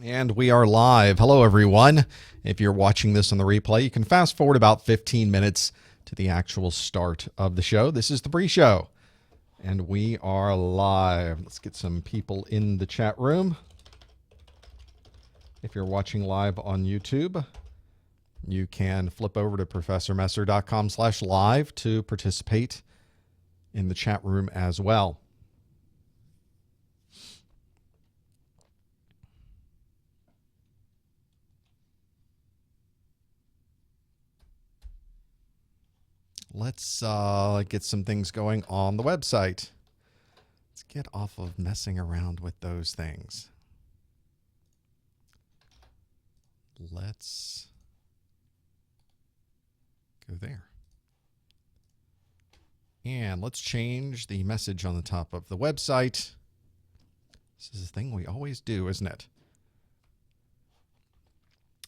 And we are live. Hello, everyone. If you're watching this on the replay, you can fast forward about 15 minutes to the actual start of the show. This is the pre-show, and we are live. Let's get some people in the chat room. If you're watching live on YouTube, you can flip over to professormesser.com/live to participate in the chat room as well. Let's get some things going on the website. Let's get off of messing around with those things. Let's go there. And let's change the message on the top of the website. This is a thing we always do, isn't it?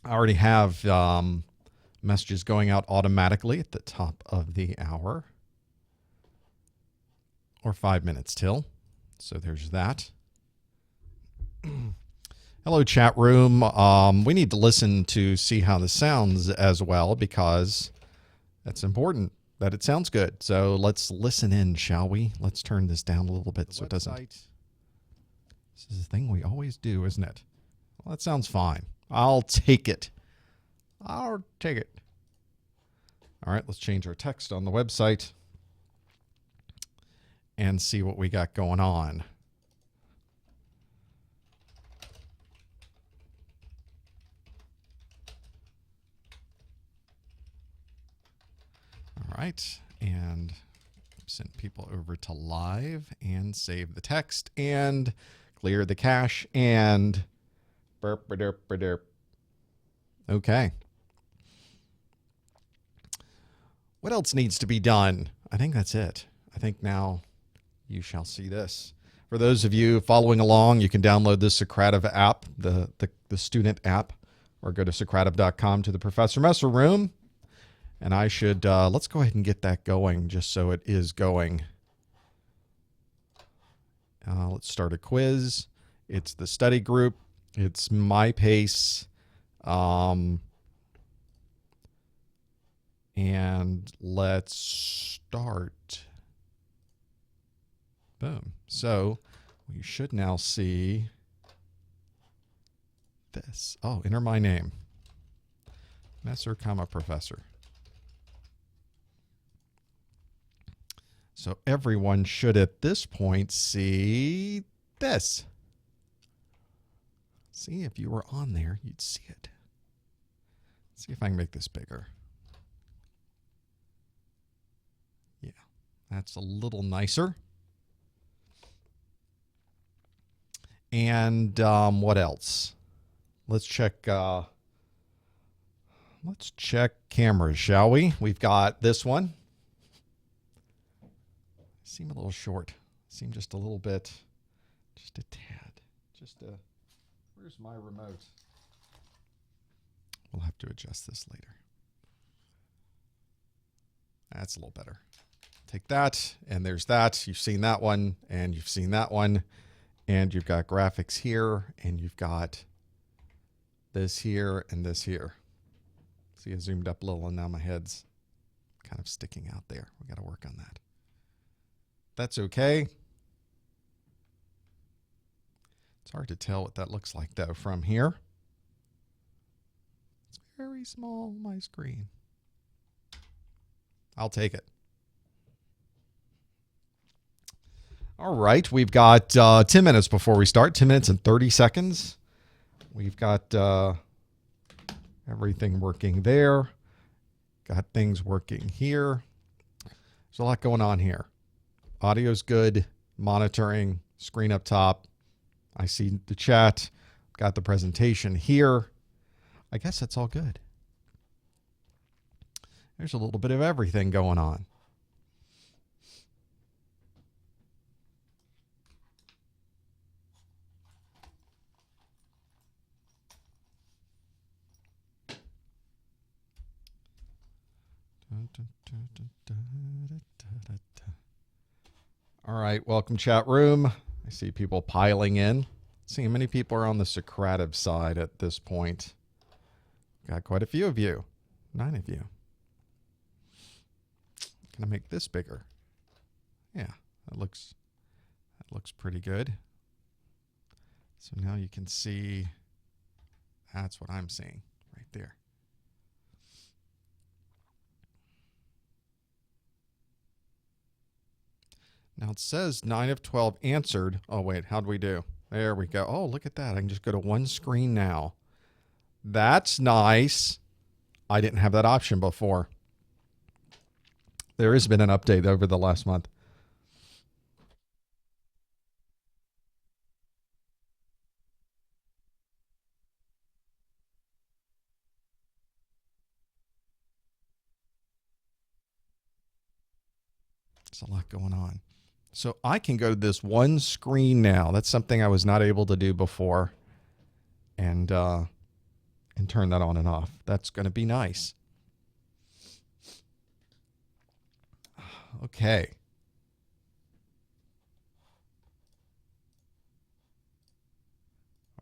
I already have messages going out automatically at the top of the hour, or 5 minutes till. So there's that. Hello, chat room. We need to listen to see how this sounds as well, because that's important that it sounds good. So let's listen in, shall we? Let's turn this down a little bit so it doesn't. This is a thing we always do, isn't it? Well, that sounds fine. I'll take it. I'll take it. All right, let's change our text on the website and see what we got going on. All right, and send people over to live and save the text and clear the cache and burp, derp, derp. Okay. What else needs to be done? I think that's it. I think now you shall see this. For those of you following along, you can download the Socrative app, the student app, or go to socrative.com to the Professor Messer room. And I should, let's go ahead and get that going just so it is going. Let's start a quiz. It's the study group. It's my pace. And let's start. Boom. So we should now see this. Oh, enter my name. Messer, Professor. So everyone should at this point see this. See, if you were on there, you'd see it. Let's see if I can make this bigger. Yeah, that's a little nicer. And what else? Let's check cameras, shall we? We've got this one. Seem a little short. Seem just a little bit, just a tad. Where's my remote? We'll have to adjust this later. That's a little better. Take that, and there's that. You've seen that one, and you've seen that one. And you've got graphics here, and you've got this here and this here. See, I zoomed up a little, and now my head's kind of sticking out there. We got to work on that. That's okay. It's hard to tell what that looks like, though, from here. It's very small, my screen. I'll take it. All right, we've got 10 minutes before we start. 10 minutes and 30 seconds. We've got everything working there. Got things working here. There's a lot going on here. Audio's good. Monitoring. Screen up top. I see the chat. Got the presentation here. I guess that's all good. There's a little bit of everything going on. All right, welcome chat room. I see people piling in. See how many people are on the Socrative side at this point. Got quite a few of you. 9 of you. Can I make this bigger? Yeah, that looks pretty good. So now you can see, that's what I'm seeing right there. Now it says 9 of 12 answered. Oh, wait, how'd we do? There we go. Oh, look at that. I can just go to one screen now. That's nice. I didn't have that option before. There has been an update over the last month. There's a lot going on. So I can go to this one screen now. That's something I was not able to do before. And turn that on and off. That's going to be nice. Okay.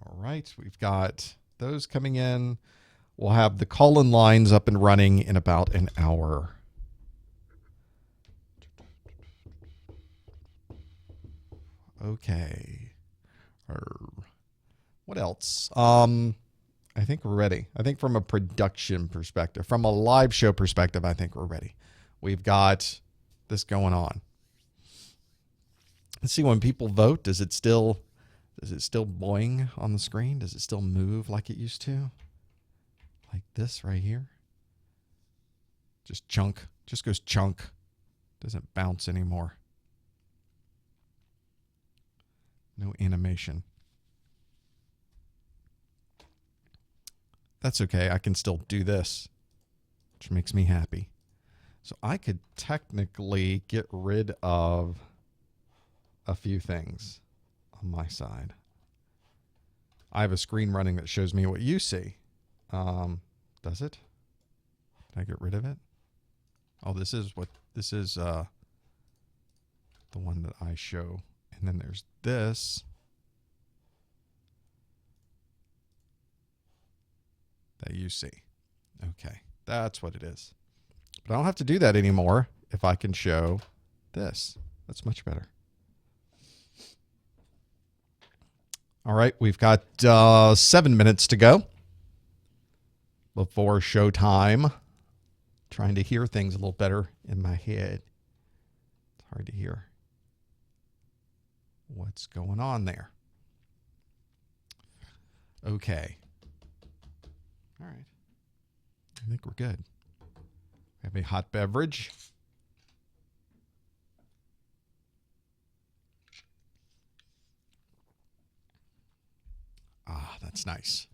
All right. We've got those coming in. We'll have the call-in lines up and running in about an hour. Okay. What else? I think we're ready. I think from a production perspective, from a live show perspective, I think we're ready. We've got this going on. Let's see, when people vote, does it still boing on the screen? Does it still move like it used to? Like this right here? Just chunk. Just goes chunk. Doesn't bounce anymore. No animation. That's okay. I can still do this, which makes me happy. So I could technically get rid of a few things on my side. I have a screen running that shows me what you see. Does it? Did I get rid of it? Oh, this is the one that I show. And then there's this. That you see. Okay, that's what it is. But I don't have to do that anymore if I can show this. That's much better. All right, we've got 7 minutes to go before showtime. Trying to hear things a little better in my head. It's hard to hear what's going on there. Okay. All right. I think we're good. We have a hot beverage. Ah, that's nice.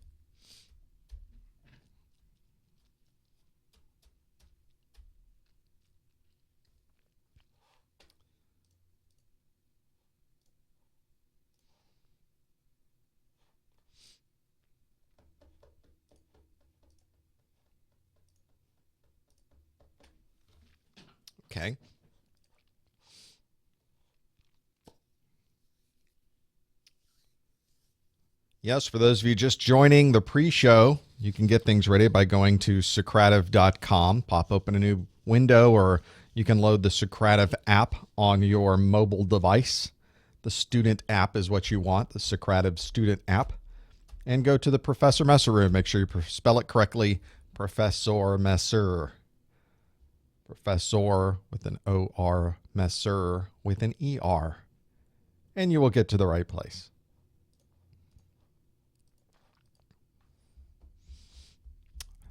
Okay. Yes, for those of you just joining the pre-show, you can get things ready by going to Socrative.com, pop open a new window, or you can load the Socrative app on your mobile device. The student app is what you want, the Socrative student app. And go to the Professor Messer room. Make sure you spell it correctly, Professor Messer. Professor with an O-R, Messer with an E-R. And you will get to the right place.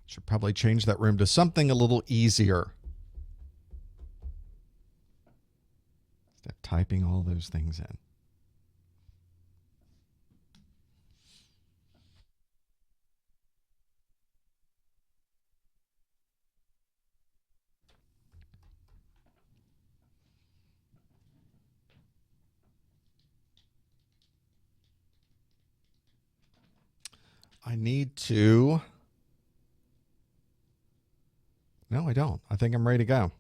Should probably change that room to something a little easier. Instead of typing all those things in. I need to... No, I don't. I think I'm ready to go.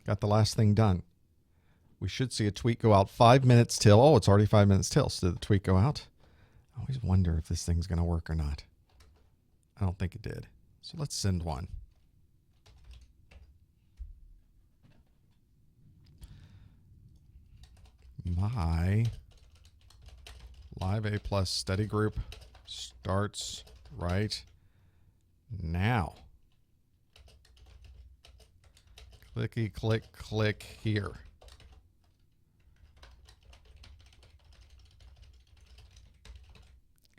Got the last thing done. We should see a tweet go out 5 minutes till. Oh, it's already 5 minutes till. So did the tweet go out? I always wonder if this thing's going to work or not. I don't think it did. So let's send one. My Live A Plus study group starts right now. Clicky, click, click here.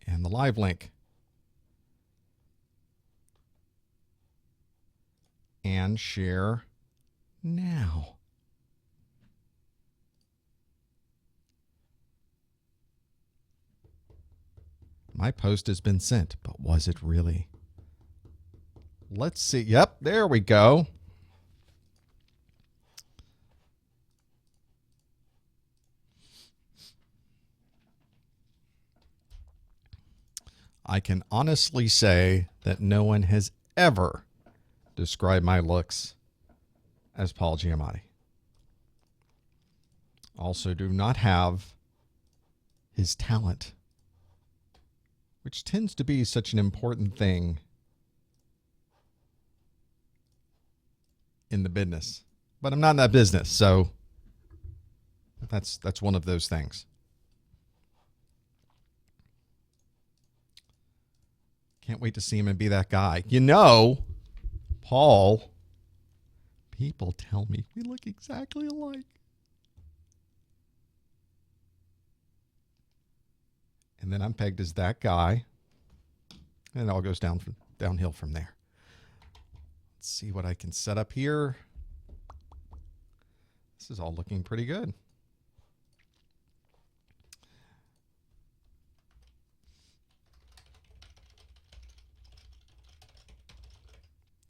And the live link. And share now. My post has been sent, but was it really? Let's see. Yep, there we go. I can honestly say that no one has ever described my looks as Paul Giamatti. Also do not have his talent, which tends to be such an important thing in the business. But I'm not in that business, so that's one of those things. Can't wait to see him and be that guy. You know, Paul, people tell me we look exactly alike. And then I'm pegged as that guy. And it all goes downhill from there. Let's see what I can set up here. This is all looking pretty good.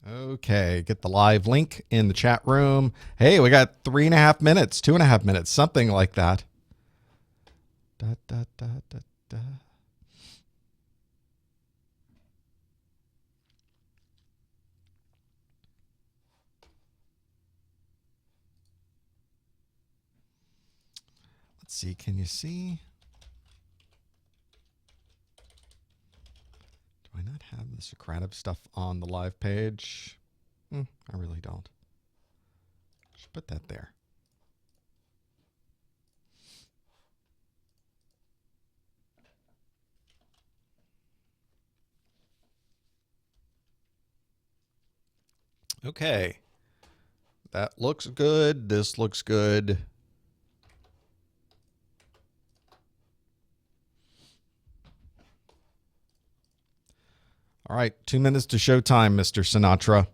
Okay, get the live link in the chat room. Hey, we got 3.5 minutes, 2.5 minutes, something like that. Da, da, da, da, da. Let's see, can you see? Do I not have the Socrative stuff on the live page? I really don't. Should put that there. Okay. That looks good. This looks good. All right, 2 minutes to showtime, Mr. Sinatra.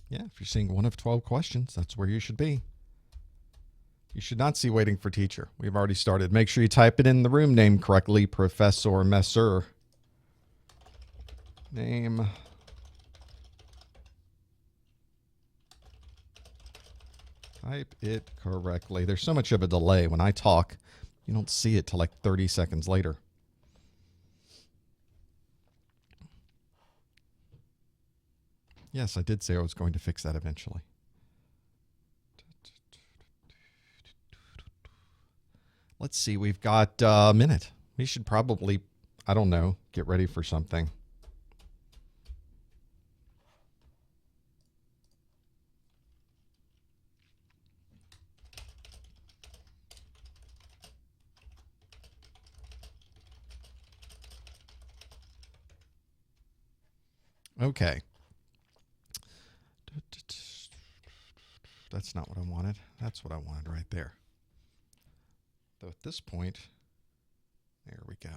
Yeah, if you're seeing 1 of 12 questions, that's where you should be. You should not see waiting for teacher. We've already started. Make sure you type it in the room name correctly, Professor Messer. Name. Type it correctly. There's so much of a delay when I talk. You don't see it till like 30 seconds later. Yes, I did say I was going to fix that eventually. Let's see. We've got a minute. We should probably, I don't know, get ready for something. Okay. That's not what I wanted. That's what I wanted right there. Though at this point, there we go.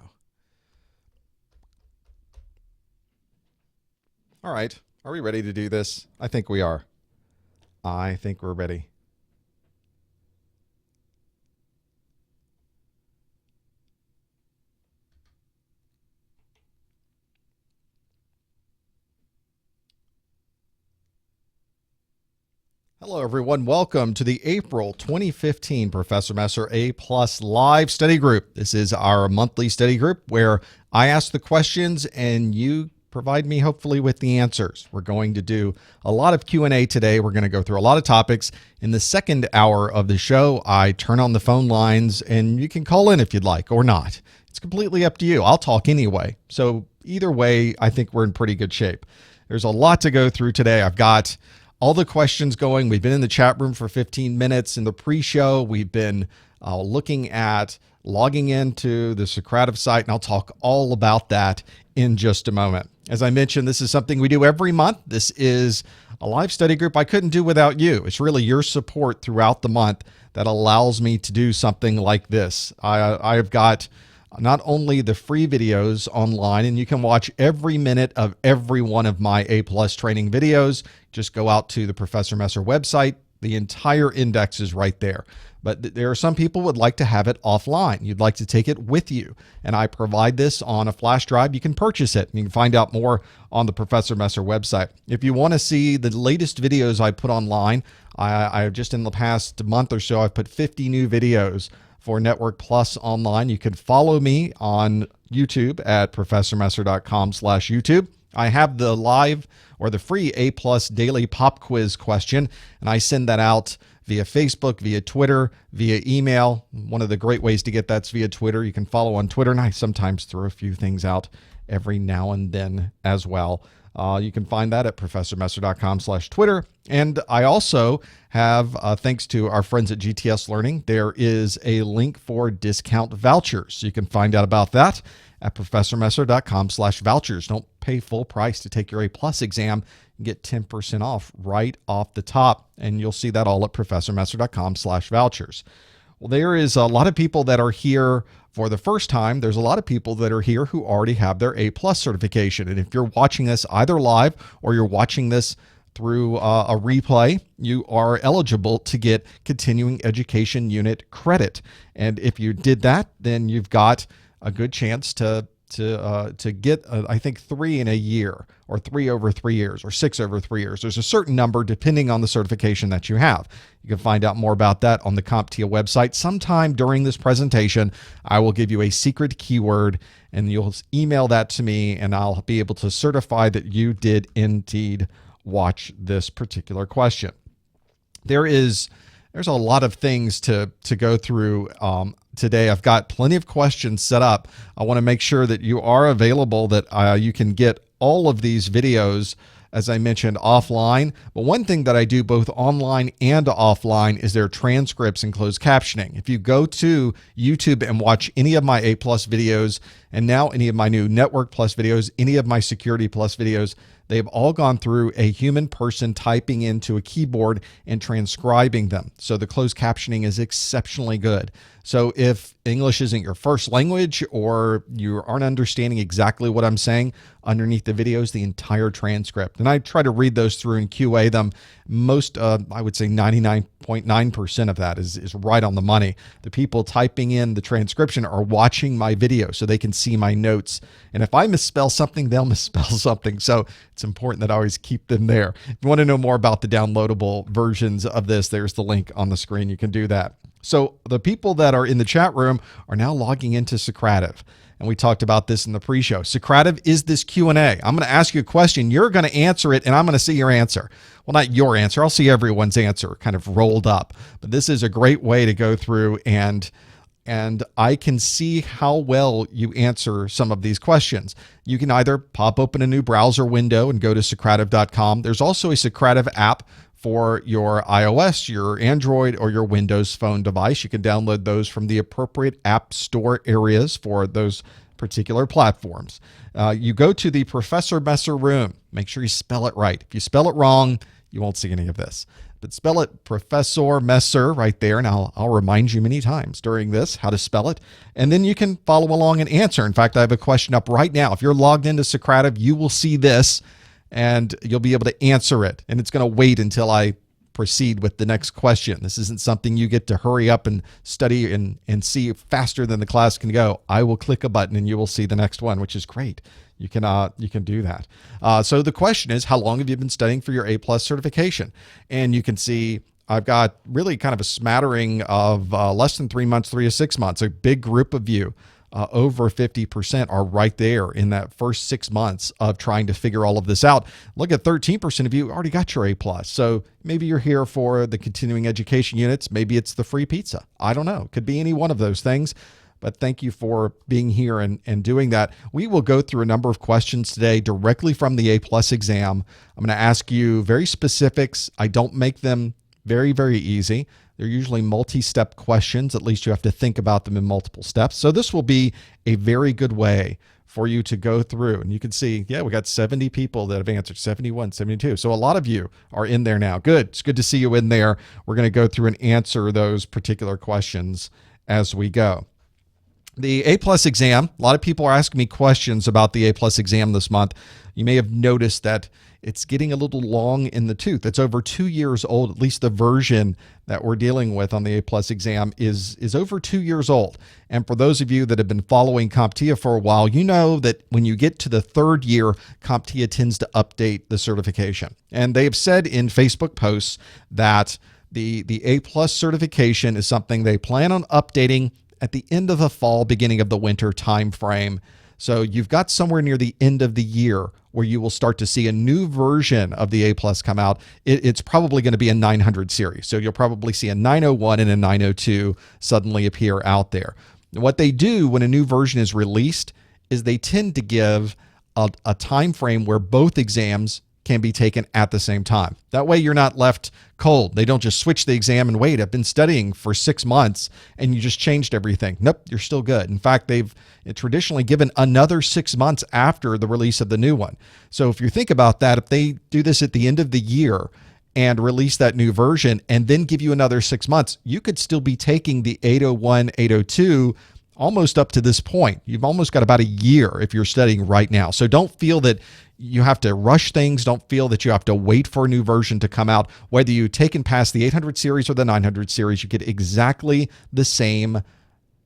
All right. Are we ready to do this? I think we are. I think we're ready. Hello, everyone. Welcome to the April 2015 Professor Messer A+ live study group. This is our monthly study group where I ask the questions and you provide me hopefully with the answers. We're going to do a lot of Q&A today. We're going to go through a lot of topics. In the second hour of the show, I turn on the phone lines and you can call in if you'd like or not. It's completely up to you. I'll talk anyway. So either way, I think we're in pretty good shape. There's a lot to go through today. I've got all the questions going. We've been in the chat room for 15 minutes in the pre-show. We've been looking at logging into the Socrative site, and I'll talk all about that in just a moment. As I mentioned, this is something we do every month. This is a live study group I couldn't do without you. It's really your support throughout the month that allows me to do something like this. I've got not only the free videos online, and you can watch every minute of every one of my A+ training videos. Just go out to the Professor Messer website. The entire index is right there. But there are some people who would like to have it offline. You'd like to take it with you. And I provide this on a flash drive. You can purchase it. You can find out more on the Professor Messer website. If you want to see the latest videos I put online, I just in the past month or so, I've put 50 new videos for Network Plus online. You can follow me on YouTube at professormesser.com/YouTube. I have the live or the free A+ daily pop quiz question, and I send that out via Facebook, via Twitter, via email. One of the great ways to get that's via Twitter. You can follow on Twitter, and I sometimes throw a few things out every now and then as well. You can find that at professormesser.com/Twitter. And I also have, thanks to our friends at GTS Learning, there is a link for discount vouchers. You can find out about that at professormesser.com/vouchers. Don't pay full price to take your A+ exam. You get 10% off right off the top. And you'll see that all at professormesser.com/vouchers. Well, there is a lot of people that are here for the first time. There's a lot of people that are here who already have their A+ certification. And if you're watching this either live or you're watching this through a replay, you are eligible to get continuing education unit credit. And if you did that, then you've got a good chance to get, I think, 3 in a year, or 3 over 3 years, or 6 over 3 years. There's a certain number depending on the certification that you have. You can find out more about that on the CompTIA website. Sometime during this presentation, I will give you a secret keyword, and you'll email that to me, and I'll be able to certify that you did indeed watch this particular question. There's a lot of things to go through today. I've got plenty of questions set up. I want to make sure that you are available, that you can get all of these videos, as I mentioned, offline. But one thing that I do both online and offline is their transcripts and closed captioning. If you go to YouTube and watch any of my A+ videos, and now any of my new Network Plus videos, any of my Security Plus videos, they've all gone through a human person typing into a keyboard and transcribing them. So the closed captioning is exceptionally good. So if English isn't your first language, or you aren't understanding exactly what I'm saying, underneath the videos, the entire transcript. And I try to read those through and QA them. Most, I would say 99.9% of that is right on the money. The people typing in the transcription are watching my video so they can see my notes. And if I misspell something, they'll misspell something. So it's important that I always keep them there. If you want to know more about the downloadable versions of this, there's the link on the screen. You can do that. So the people that are in the chat room are now logging into Socrative. And we talked about this in the pre-show. Socrative is this Q&A. I'm going to ask you a question. You're going to answer it, and I'm going to see your answer. Well, not your answer. I'll see everyone's answer kind of rolled up. But this is a great way to go through, and I can see how well you answer some of these questions. You can either pop open a new browser window and go to Socrative.com. There's also a Socrative app for your iOS, your Android, or your Windows phone device. You can download those from the appropriate app store areas for those particular platforms. You go to the Professor Messer room. Make sure you spell it right. If you spell it wrong, you won't see any of this. But spell it Professor Messer right there, and I'll remind you many times during this how to spell it. And then you can follow along and answer. In fact, I have a question up right now. If you're logged into Socrative, you will see this, and you'll be able to answer it. And it's going to wait until I proceed with the next question. This isn't something you get to hurry up and study and see faster than the class can go. I will click a button and you will see the next one, which is great. You can do that. So the question is, how long have you been studying for your A+ certification? And you can see I've got really kind of a smattering of less than 3 months, 3 to 6 months, a big group of you. over 50% are right there in that first 6 months of trying to figure all of this out. Look at 13% of you already got your A+. So maybe you're here for the continuing education units. Maybe it's the free pizza. I don't know. Could be any one of those things. But thank you for being here and doing that. We will go through a number of questions today directly from the A+ exam. I'm going to ask you very specifics. I don't make them very, very easy. They're usually multi-step questions. At least you have to think about them in multiple steps. So this will be a very good way for you to go through. And you can see, yeah, we got 70 people that have answered, 71, 72. So a lot of you are in there now. Good. It's good to see you in there. We're going to go through and answer those particular questions as we go. The A+ exam, a lot of people are asking me questions about the A+ exam this month. You may have noticed that it's getting a little long in the tooth. It's over 2 years old. At least the version that we're dealing with on the A+ exam is over 2 years old. And for those of you that have been following CompTIA for a while, you know that when you get to the third year, CompTIA tends to update the certification. And they have said in Facebook posts that the A+ certification is something they plan on updating at the end of the fall, beginning of the winter time frame. So you've got somewhere near the end of the year where you will start to see a new version of the A+ come out. It's probably going to be a 900 series. So you'll probably see a 901 and a 902 suddenly appear out there. What they do when a new version is released is they tend to give a time frame where both exams can be taken at the same time. That way you're not left cold. They don't just switch the exam and wait. I've been studying for 6 months and you just changed everything. Nope, you're still good. In fact, they've traditionally given another 6 months after the release of the new one. So if you think about that, if they do this at the end of the year and release that new version and then give you another 6 months, you could still be taking the 801, 802 almost up to this point. You've almost got about a year if you're studying right now. So don't feel that you have to rush things. Don't feel that you have to wait for a new version to come out. Whether you take and pass the 800 series or the 900 series, you get exactly the same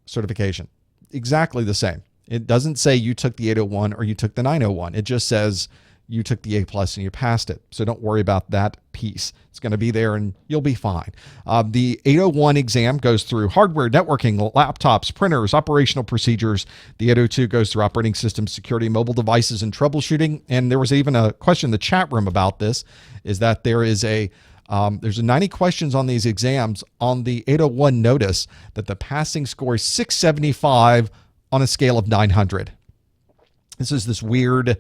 certification. Exactly the same. It doesn't say you took the 801 or you took the 901. It just says you took the A+ and you passed it. So don't worry about that piece. It's going to be there and you'll be fine. The 801 exam goes through hardware, networking, laptops, printers, operational procedures. The 802 goes through operating system security, mobile devices, and troubleshooting. And there was even a question in the chat room about this, is that there's a 90 questions on these exams. On the 801 notice that the passing score is 675 on a scale of 900. This is this weird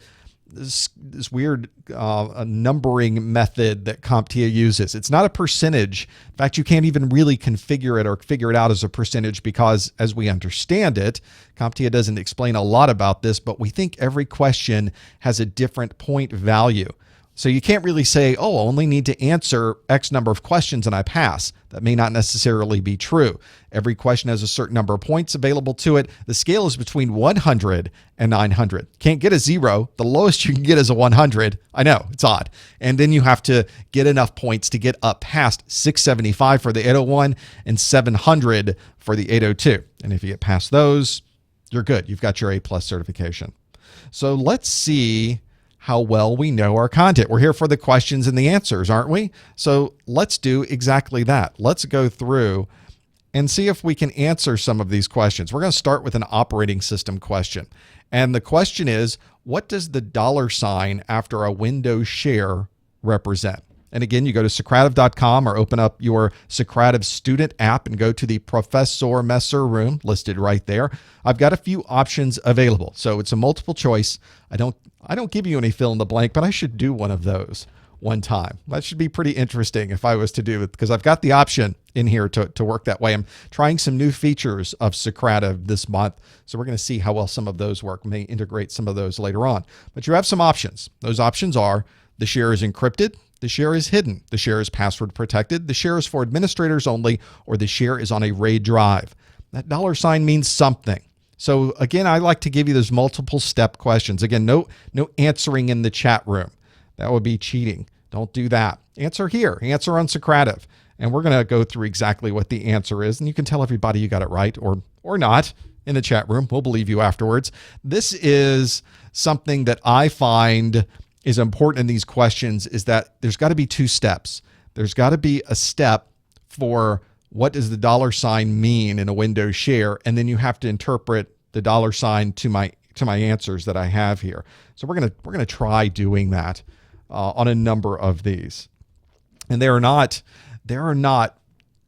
numbering method that CompTIA uses. It's not a percentage. In fact, you can't even really configure it or figure it out as a percentage because, as we understand it, CompTIA doesn't explain a lot about this, but we think every question has a different point value. So you can't really say, oh, I only need to answer X number of questions and I pass. That may not necessarily be true. Every question has a certain number of points available to it. The scale is between 100 and 900. Can't get a 0. The lowest you can get is a 100. I know, it's odd. And then you have to get enough points to get up past 675 for the 801 and 700 for the 802. And if you get past those, you're good. You've got your A+ certification. So let's see how well we know our content. We're here for the questions and the answers, aren't we? So let's do exactly that. Let's go through and see if we can answer some of these questions. We're going to start with an operating system question. And the question is, what does the $ after a Windows share represent? And again, you go to Socrative.com or open up your Socrative student app and go to the Professor Messer room listed right there. I've got a few options available. So it's a multiple choice. I don't give you any fill in the blank, but I should do one of those one time. That should be pretty interesting if I was to do it, because I've got the option in here to work that way. I'm trying some new features of Socrative this month, so we're going to see how well some of those work. May integrate some of those later on. But you have some options. Those options are: the share is encrypted, the share is hidden, the share is password protected, the share is for administrators only, or the share is on a RAID drive. That $ means something. So again, I like to give you those multiple step questions. Again, no answering in the chat room. That would be cheating. Don't do that. Answer here. Answer on Socrative. And we're going to go through exactly what the answer is. And you can tell everybody you got it right or not in the chat room. We'll believe you afterwards. This is something that I find is important in these questions, is that there's got to be two steps. There's got to be a step for what does the $ mean in a Windows share, and then you have to interpret the dollar sign to my answers that I have here. So we're gonna try doing that on a number of these. And there are not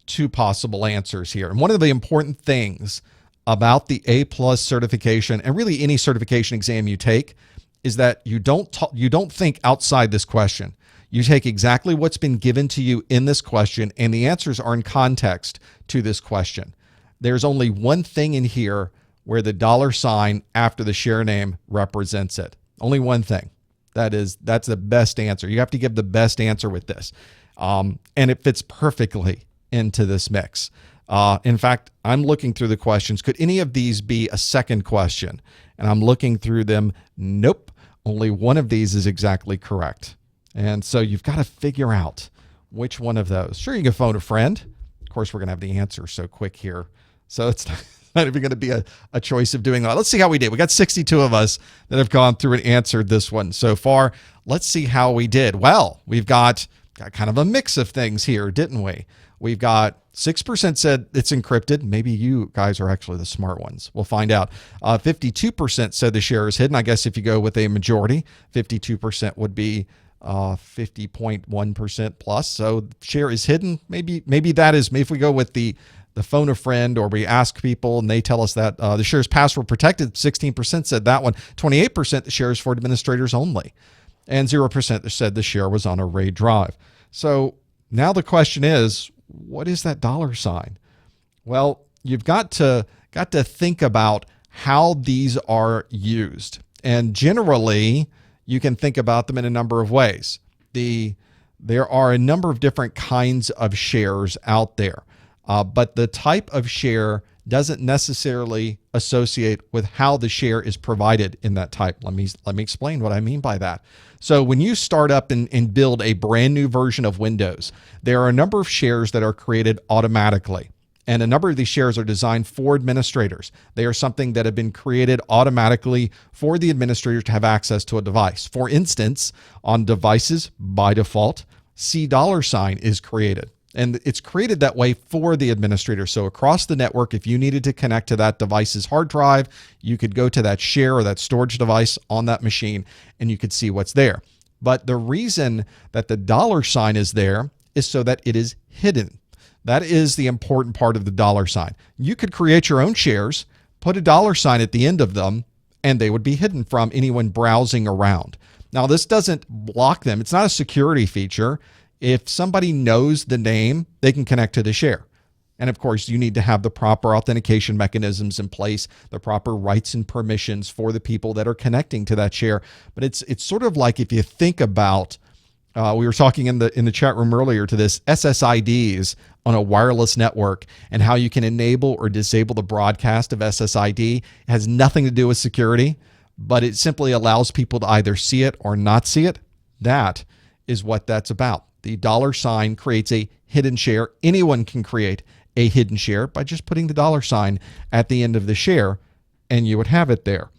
two possible answers here. And one of the important things about the A+ certification, and really any certification exam you take, is that you don't think outside this question. You take exactly what's been given to you in this question, and the answers are in context to this question. There's only one thing in here where the dollar sign after the share name represents it. Only one thing. That's the best answer. You have to give the best answer with this. And it fits perfectly into this mix. In fact, I'm looking through the questions. Could any of these be a second question? And I'm looking through them. Nope. Only one of these is exactly correct. And so you've got to figure out which one of those. Sure, you can phone a friend. Of course, we're going to have the answer so quick here. So it's not even going to be a choice of doing that. Let's see how we did. We got 62 of us that have gone through and answered this one so far. Let's see how we did. Well, we've got kind of a mix of things here, didn't we? We've got 6% said it's encrypted. Maybe you guys are actually the smart ones. We'll find out. 52% said the share is hidden. I guess if you go with a majority, 52% would be 50.1% plus. So share is hidden. Maybe that is, if we go with the phone a friend, or we ask people and they tell us that the share is password protected, 16% said that one. 28% the share is for administrators only. And 0% said the share was on a RAID drive. So now the question is, what is that dollar sign? Well, you've got to think about how these are used. And generally, you can think about them in a number of ways. There are a number of different kinds of shares out there, but the type of share doesn't necessarily associate with how the share is provided in that type. Let me explain what I mean by that. So when you start up and build a brand new version of Windows, there are a number of shares that are created automatically. And a number of these shares are designed for administrators. They are something that have been created automatically for the administrators to have access to a device. For instance, on devices, by default, $$ is created. And it's created that way for the administrator. So across the network, if you needed to connect to that device's hard drive, you could go to that share or that storage device on that machine and you could see what's there. But the reason that the $ is there is so that it is hidden. That is the important part of the $. You could create your own shares, put a $ at the end of them, and they would be hidden from anyone browsing around. Now, this doesn't block them. It's not a security feature. If somebody knows the name, they can connect to the share. And of course, you need to have the proper authentication mechanisms in place, the proper rights and permissions for the people that are connecting to that share. But it's sort of like if you think about, we were talking in the chat room earlier to this, SSIDs on a wireless network and how you can enable or disable the broadcast of SSID. It has nothing to do with security, but it simply allows people to either see it or not see it. That is what that's about. The $ creates a hidden share. Anyone can create a hidden share by just putting the $ at the end of the share, and you would have it there.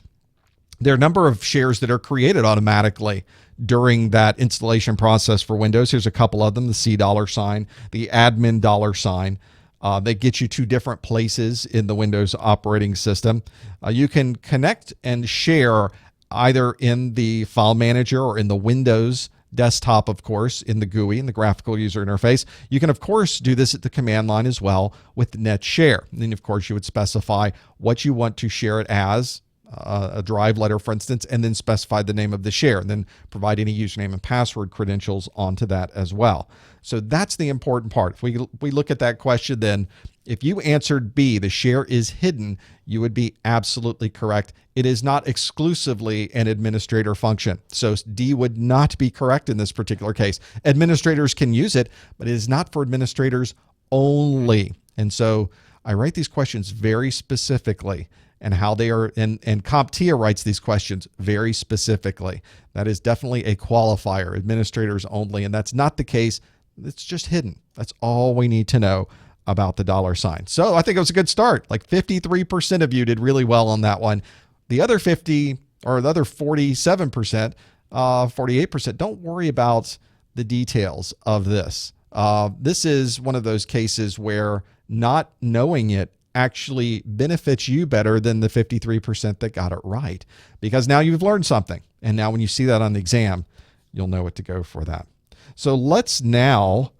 There are a number of shares that are created automatically during that installation process for Windows. Here's a couple of them: the $, the admin $. They get you to different places in the Windows operating system. You can connect and share either in the file manager or in the Windows desktop, of course, in the GUI, in the graphical user interface. You can, of course, do this at the command line as well with net share. And then, of course, you would specify what you want to share it as, a drive letter, for instance, and then specify the name of the share, and then provide any username and password credentials onto that as well. So that's the important part. If we look at that question, then if you answered B, the share is hidden, you would be absolutely correct. It is not exclusively an administrator function. So D would not be correct in this particular case. Administrators can use it, but it is not for administrators only. And so I write these questions very specifically, and how they are, and CompTIA writes these questions very specifically. That is definitely a qualifier, administrators only, and that's not the case. It's just hidden. That's all we need to know about the $. So I think it was a good start. Like 53% of you did really well on that one. The other 50 or the other 47%, 48%, don't worry about the details of this. This is one of those cases where not knowing it actually benefits you better than the 53% that got it right, because now you've learned something. And now when you see that on the exam, you'll know what to go for that. So let's now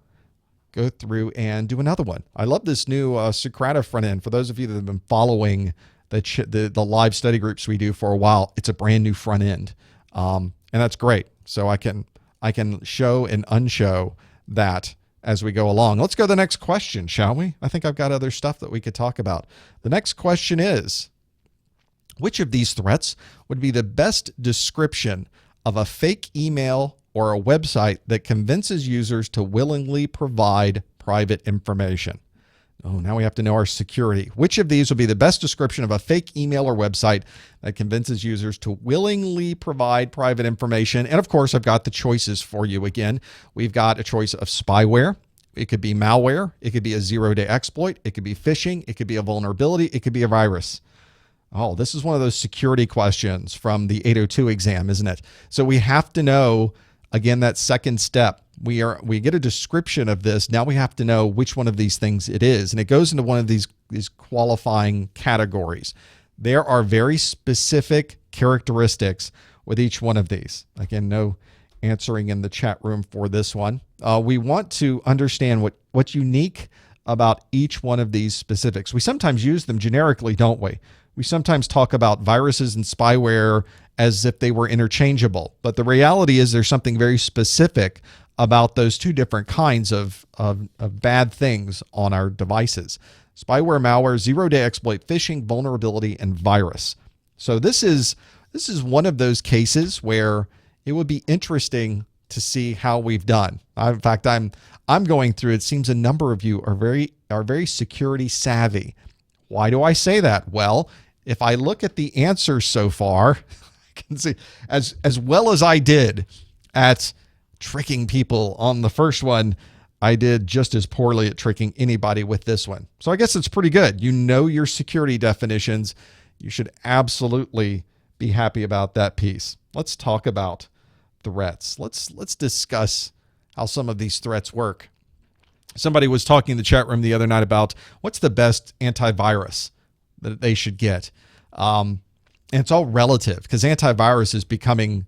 go through and do another one. I love this new Socrata front end. For those of you that have been following the live study groups we do for a while, it's a brand new front end. And that's great. So I can show and unshow that as we go along. Let's go to the next question, shall we? I think I've got other stuff that we could talk about. The next question is, which of these threats would be the best description of a fake email or a website that convinces users to willingly provide private information? Oh, now we have to know our security. Which of these would be the best description of a fake email or website that convinces users to willingly provide private information? And of course, I've got the choices for you again. We've got a choice of spyware. It could be malware. It could be a zero-day exploit. It could be phishing. It could be a vulnerability. It could be a virus. Oh, this is one of those security questions from the 802 exam, isn't it? So we have to know, again, that second step. We get a description of this. Now we have to know which one of these things it is. And it goes into one of these qualifying categories. There are very specific characteristics with each one of these. Again, no answering in the chat room for this one. We want to understand what's unique about each one of these specifics. We sometimes use them generically, don't we? We sometimes talk about viruses and spyware as if they were interchangeable. But the reality is there's something very specific about those two different kinds of bad things on our devices. Spyware, malware, zero-day exploit, phishing, vulnerability, and virus. So this is one of those cases where it would be interesting to see how we've done. In fact, I'm going through, it seems a number of you are very security savvy. Why do I say that? Well, if I look at the answers so far, I can see as well as I did at tricking people on the first one, I did just as poorly at tricking anybody with this one. So I guess it's pretty good. You know your security definitions. You should absolutely be happy about that piece. Let's talk about threats. Let's discuss how some of these threats work. Somebody was talking in the chat room the other night about what's the best antivirus that they should get. And it's all relative because antivirus is becoming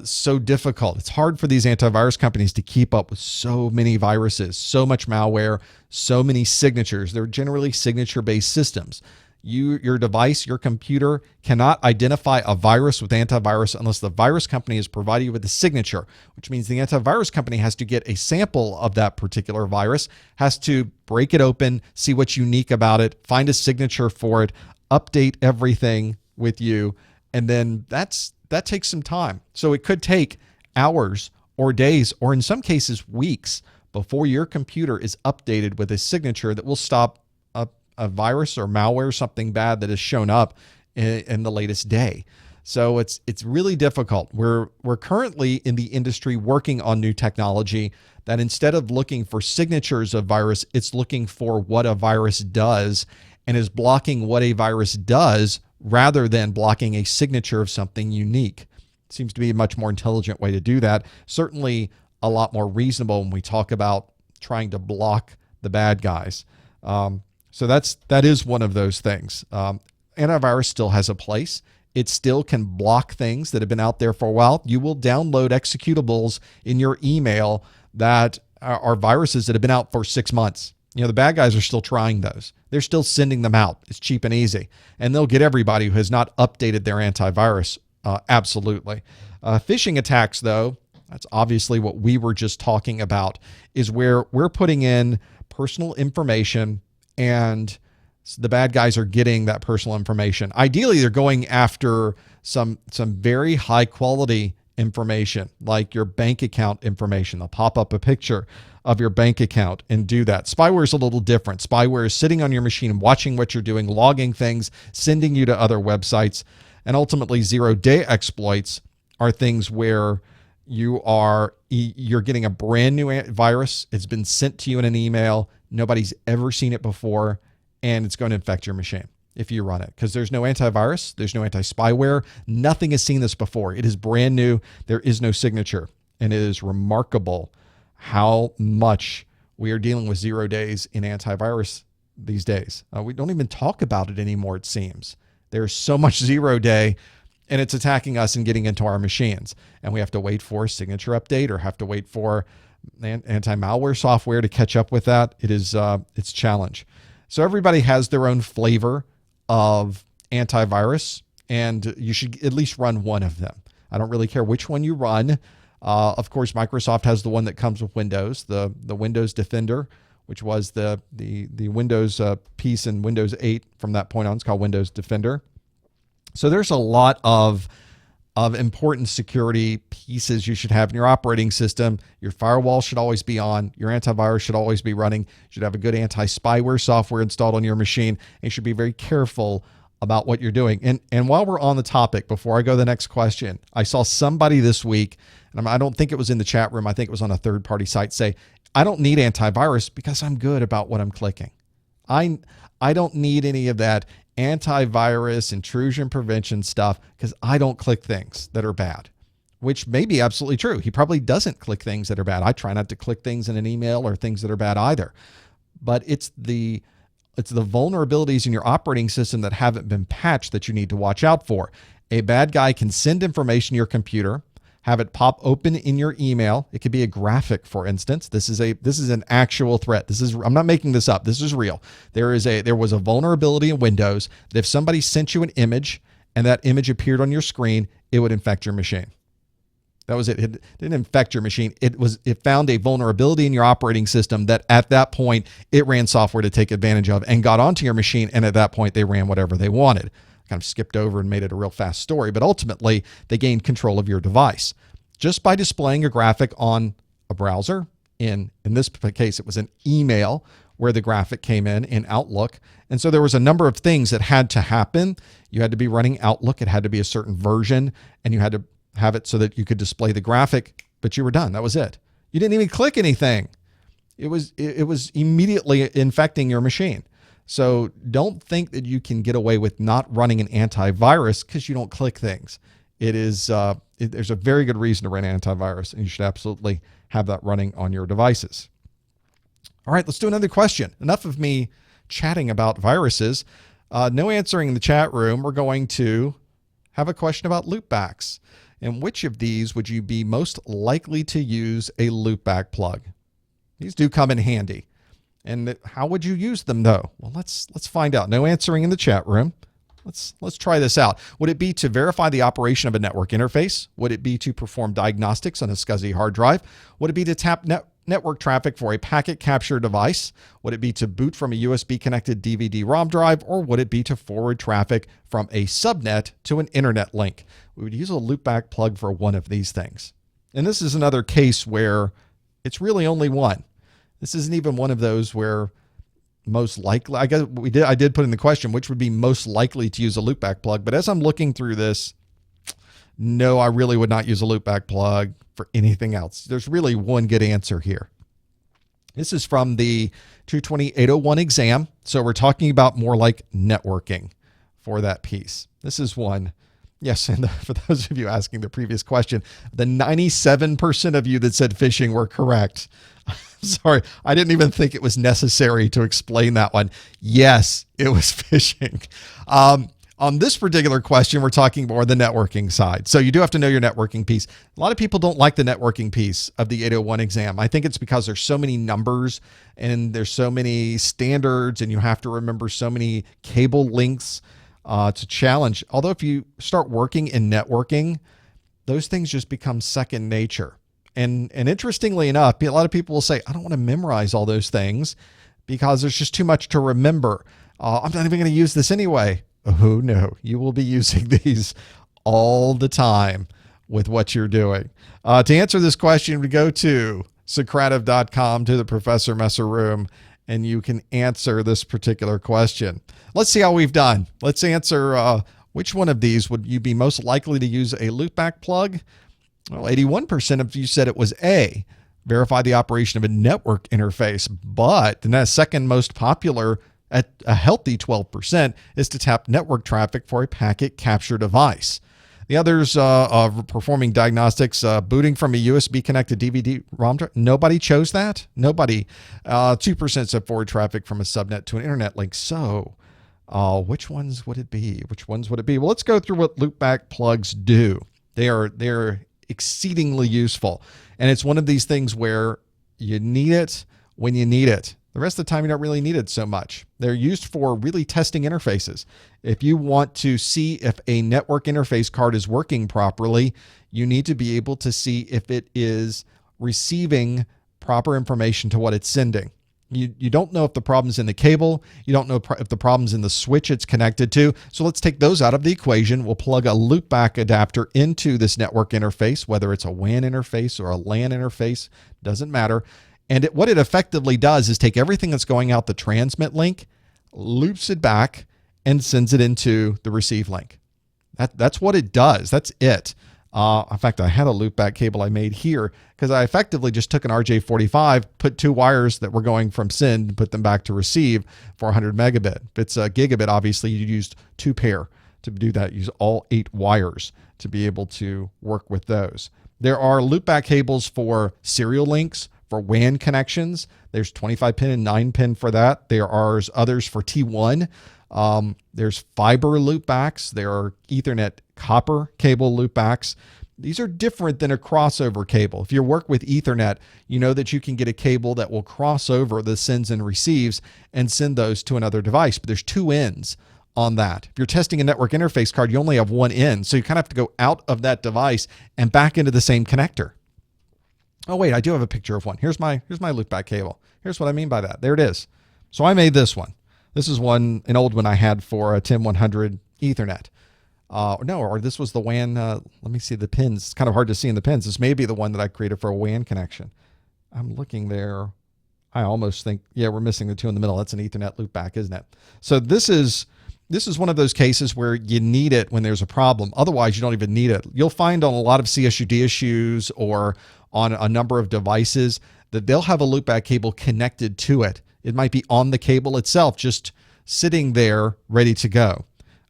so difficult. It's hard for these antivirus companies to keep up with so many viruses, so much malware, so many signatures. They're generally signature-based systems. Your device, your computer cannot identify a virus with antivirus unless the virus company has provided you with a signature, which means the antivirus company has to get a sample of that particular virus, has to break it open, see what's unique about it, find a signature for it, update everything with you, and then that takes some time. So it could take hours or days, or in some cases weeks, before your computer is updated with a signature that will stop a virus or malware, something bad that has shown up in the latest day. So it's really difficult. We're currently in the industry working on new technology that instead of looking for signatures of virus, it's looking for what a virus does and is blocking what a virus does rather than blocking a signature of something unique. It seems to be a much more intelligent way to do that. Certainly a lot more reasonable when we talk about trying to block the bad guys. So that is one of those things. Antivirus still has a place. It still can block things that have been out there for a while. You will download executables in your email that are viruses that have been out for 6 months. You know, the bad guys are still trying those. They're still sending them out. It's cheap and easy. And they'll get everybody who has not updated their antivirus. Absolutely. Phishing attacks, though, that's obviously what we were just talking about, is where we're putting in personal information and the bad guys are getting that personal information. Ideally, they're going after some very high quality information, like your bank account information. They'll pop up a picture of your bank account and do that. Spyware is a little different. Spyware is sitting on your machine, watching what you're doing, logging things, sending you to other websites. And ultimately, zero-day exploits are things where you're getting a brand new virus. It's been sent to you in an email. Nobody's ever seen it before, and it's going to infect your machine if you run it, because there's no antivirus, there's no anti-spyware. Nothing has seen this before. It is brand new. There is no signature, and it is remarkable how much we are dealing with 0 days in antivirus these days. We don't even talk about it anymore, it seems. There's so much 0 day, and it's attacking us and getting into our machines. And we have to wait for a signature update or have to wait for anti-malware software to catch up with that. It's a challenge. So everybody has their own flavor of antivirus, and you should at least run one of them. I don't really care which one you run. Of course, Microsoft has the one that comes with Windows, the Windows Defender, which was the Windows piece in Windows 8 from that point on. It's called Windows Defender. So there's a lot of important security pieces you should have in your operating system. Your firewall should always be on. Your antivirus should always be running. You should have a good anti-spyware software installed on your machine. And you should be very careful about what you're doing. And while we're on the topic, before I go to the next question, I saw somebody this week, and I don't think it was in the chat room, I think it was on a third-party site, say, I don't need antivirus because I'm good about what I'm clicking. I don't need any of that antivirus intrusion prevention stuff because I don't click things that are bad, which may be absolutely true. He probably doesn't click things that are bad. I try not to click things in an email or things that are bad either. But it's the vulnerabilities in your operating system that haven't been patched that you need to watch out for. A bad guy can send information to your computer, have it pop open in your email. It could be a graphic, for instance. This is an actual threat. I'm not making this up. This is real. There was a vulnerability in Windows that if somebody sent you an image and that image appeared on your screen, it would infect your machine. That was it. It didn't infect your machine. It found a vulnerability in your operating system that at that point it ran software to take advantage of and got onto your machine. And at that point they ran whatever they wanted. Kind of skipped over and made it a real fast story, but ultimately they gained control of your device just by displaying a graphic on a browser. In this case, it was an email where the graphic came in Outlook. And so there was a number of things that had to happen. You had to be running Outlook. It had to be a certain version, and you had to have it so that you could display the graphic, but you were done. That was it. You didn't even click anything. It was immediately infecting your machine. So don't think that you can get away with not running an antivirus because you don't click things. There's a very good reason to run antivirus, and you should absolutely have that running on your devices. All right, let's do another question. Enough of me chatting about viruses. No answering in the chat room. We're going to have a question about loopbacks. And which of these would you be most likely to use a loopback plug? These do come in handy. And how would you use them though? Well, let's find out. No answering in the chat room. Let's try this out. Would it be to verify the operation of a network interface? Would it be to perform diagnostics on a SCSI hard drive? Would it be to tap network traffic for a packet capture device? Would it be to boot from a USB connected DVD-ROM drive? Or would it be to forward traffic from a subnet to an internet link? We would use a loopback plug for one of these things. And this is another case where it's really only one. This isn't even one of those where most likely, I did put in the question, which would be most likely to use a loopback plug. But as I'm looking through this, no, I really would not use a loopback plug for anything else. There's really one good answer here. This is from the 220-801 exam. So we're talking about more like networking for that piece. This is one. Yes, and for those of you asking the previous question, the 97% of you that said phishing were correct. Sorry, I didn't even think it was necessary to explain that one. Yes, it was phishing. On this particular question, we're talking more the networking side. So you do have to know your networking piece. A lot of people don't like the networking piece of the 801 exam. I think it's because there's so many numbers and there's so many standards and you have to remember so many cable links. It's a challenge. Although if you start working in networking, those things just become second nature. And interestingly enough, a lot of people will say, I don't want to memorize all those things because there's just too much to remember. I'm not even going to use this anyway. Oh no, you will be using these all the time with what you're doing. To answer this question, we go to Socrative.com to the Professor Messer room, and you can answer this particular question. Let's see how we've done. Let's answer which one of these would you be most likely to use a loopback plug? Well, 81% of you said it was A, verify the operation of a network interface. But the second most popular at a healthy 12% is to tap network traffic for a packet capture device. The others performing diagnostics, booting from a USB connected DVD ROM drive. Nobody chose that. Nobody. 2% said forward traffic from a subnet to an internet link. So which ones would it be? Which ones would it be? Well, let's go through what Loopback plugs do. They're exceedingly useful. And it's one of these things where you need it when you need it. The rest of the time, you don't really need it so much. They're used for really testing interfaces. If you want to see if a network interface card is working properly, you need to be able to see if it is receiving proper information to what it's sending. You don't know if the problem's in the cable. You don't know if the problem's in the switch it's connected to. So let's take those out of the equation. We'll plug a loopback adapter into this network interface, whether it's a WAN interface or a LAN interface, doesn't matter. And what it effectively does is take everything that's going out the transmit link, loops it back, and sends it into the receive link. That's what it does. That's it. In fact, I had a loopback cable I made here because I effectively just took an RJ45, put 2 wires that were going from send, and put them back to receive for 100 megabit. If it's a gigabit, obviously you used 2 pair to do that. Use all 8 wires to be able to work with those. There are loopback cables for serial links, for WAN connections. There's 25 pin and 9 pin for that. There are others for T1. There's fiber loopbacks. There are Ethernet copper cable loopbacks. These are different than a crossover cable. If you work with Ethernet, you know that you can get a cable that will cross over the sends and receives and send those to another device. But there's 2 ends on that. If you're testing a network interface card, you only have 1 end. So you kind of have to go out of that device and back into the same connector. Oh, wait, I do have a picture of one. Here's my loopback cable. Here's what I mean by that. There it is. So I made this one. This is an old one I had for a 10100 Ethernet. Or this was the WAN. Let me see the pins. It's kind of hard to see in the pins. This may be the one that I created for a WAN connection. I'm looking there. I almost think, yeah, we're missing the 2 in the middle. That's an Ethernet loopback, isn't it? So this is one of those cases where you need it when there's a problem. Otherwise, you don't even need it. You'll find on a lot of CSUD issues or on a number of devices that they'll have a loopback cable connected to it. It might be on the cable itself, just sitting there ready to go.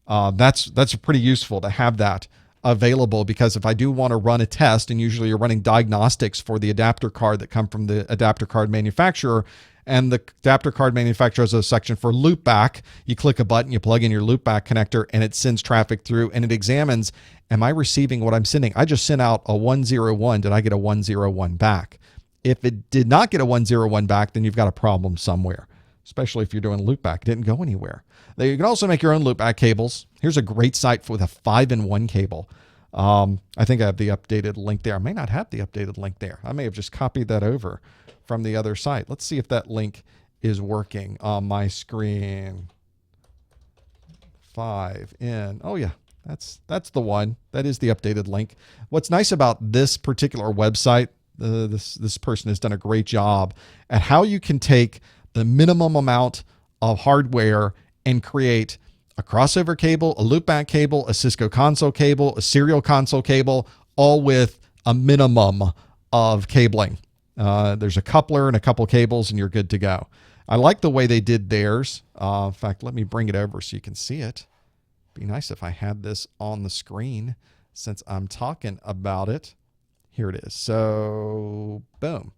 That's pretty useful to have that available, because if I do want to run a test, and usually you're running diagnostics for the adapter card that come from the adapter card manufacturer, and the adapter card manufacturer has a section for loopback. You click a button, you plug in your loopback connector, and it sends traffic through, and it examines, am I receiving what I'm sending? I just sent out a 101. Did I get a 101 back? If it did not get a 101 back, then you've got a problem somewhere, especially if you're doing loopback. It didn't go anywhere. You can also make your own loopback cables. Here's a great site with a 5-in-1 cable. I think I have the updated link there. I may not have the updated link there. I may have just copied that over from the other site. Let's see if that link is working on my screen. 5-in. Oh yeah, that's the one. That is the updated link. What's nice about this particular website, this person has done a great job at how you can take the minimum amount of hardware and create a crossover cable, a loopback cable, a Cisco console cable, a serial console cable, all with a minimum of cabling. There's a coupler and a couple cables, and you're good to go. I like the way they did theirs. In fact, let me bring it over so you can see it. Be nice if I had this on the screen since I'm talking about it. Here it is. So, boom.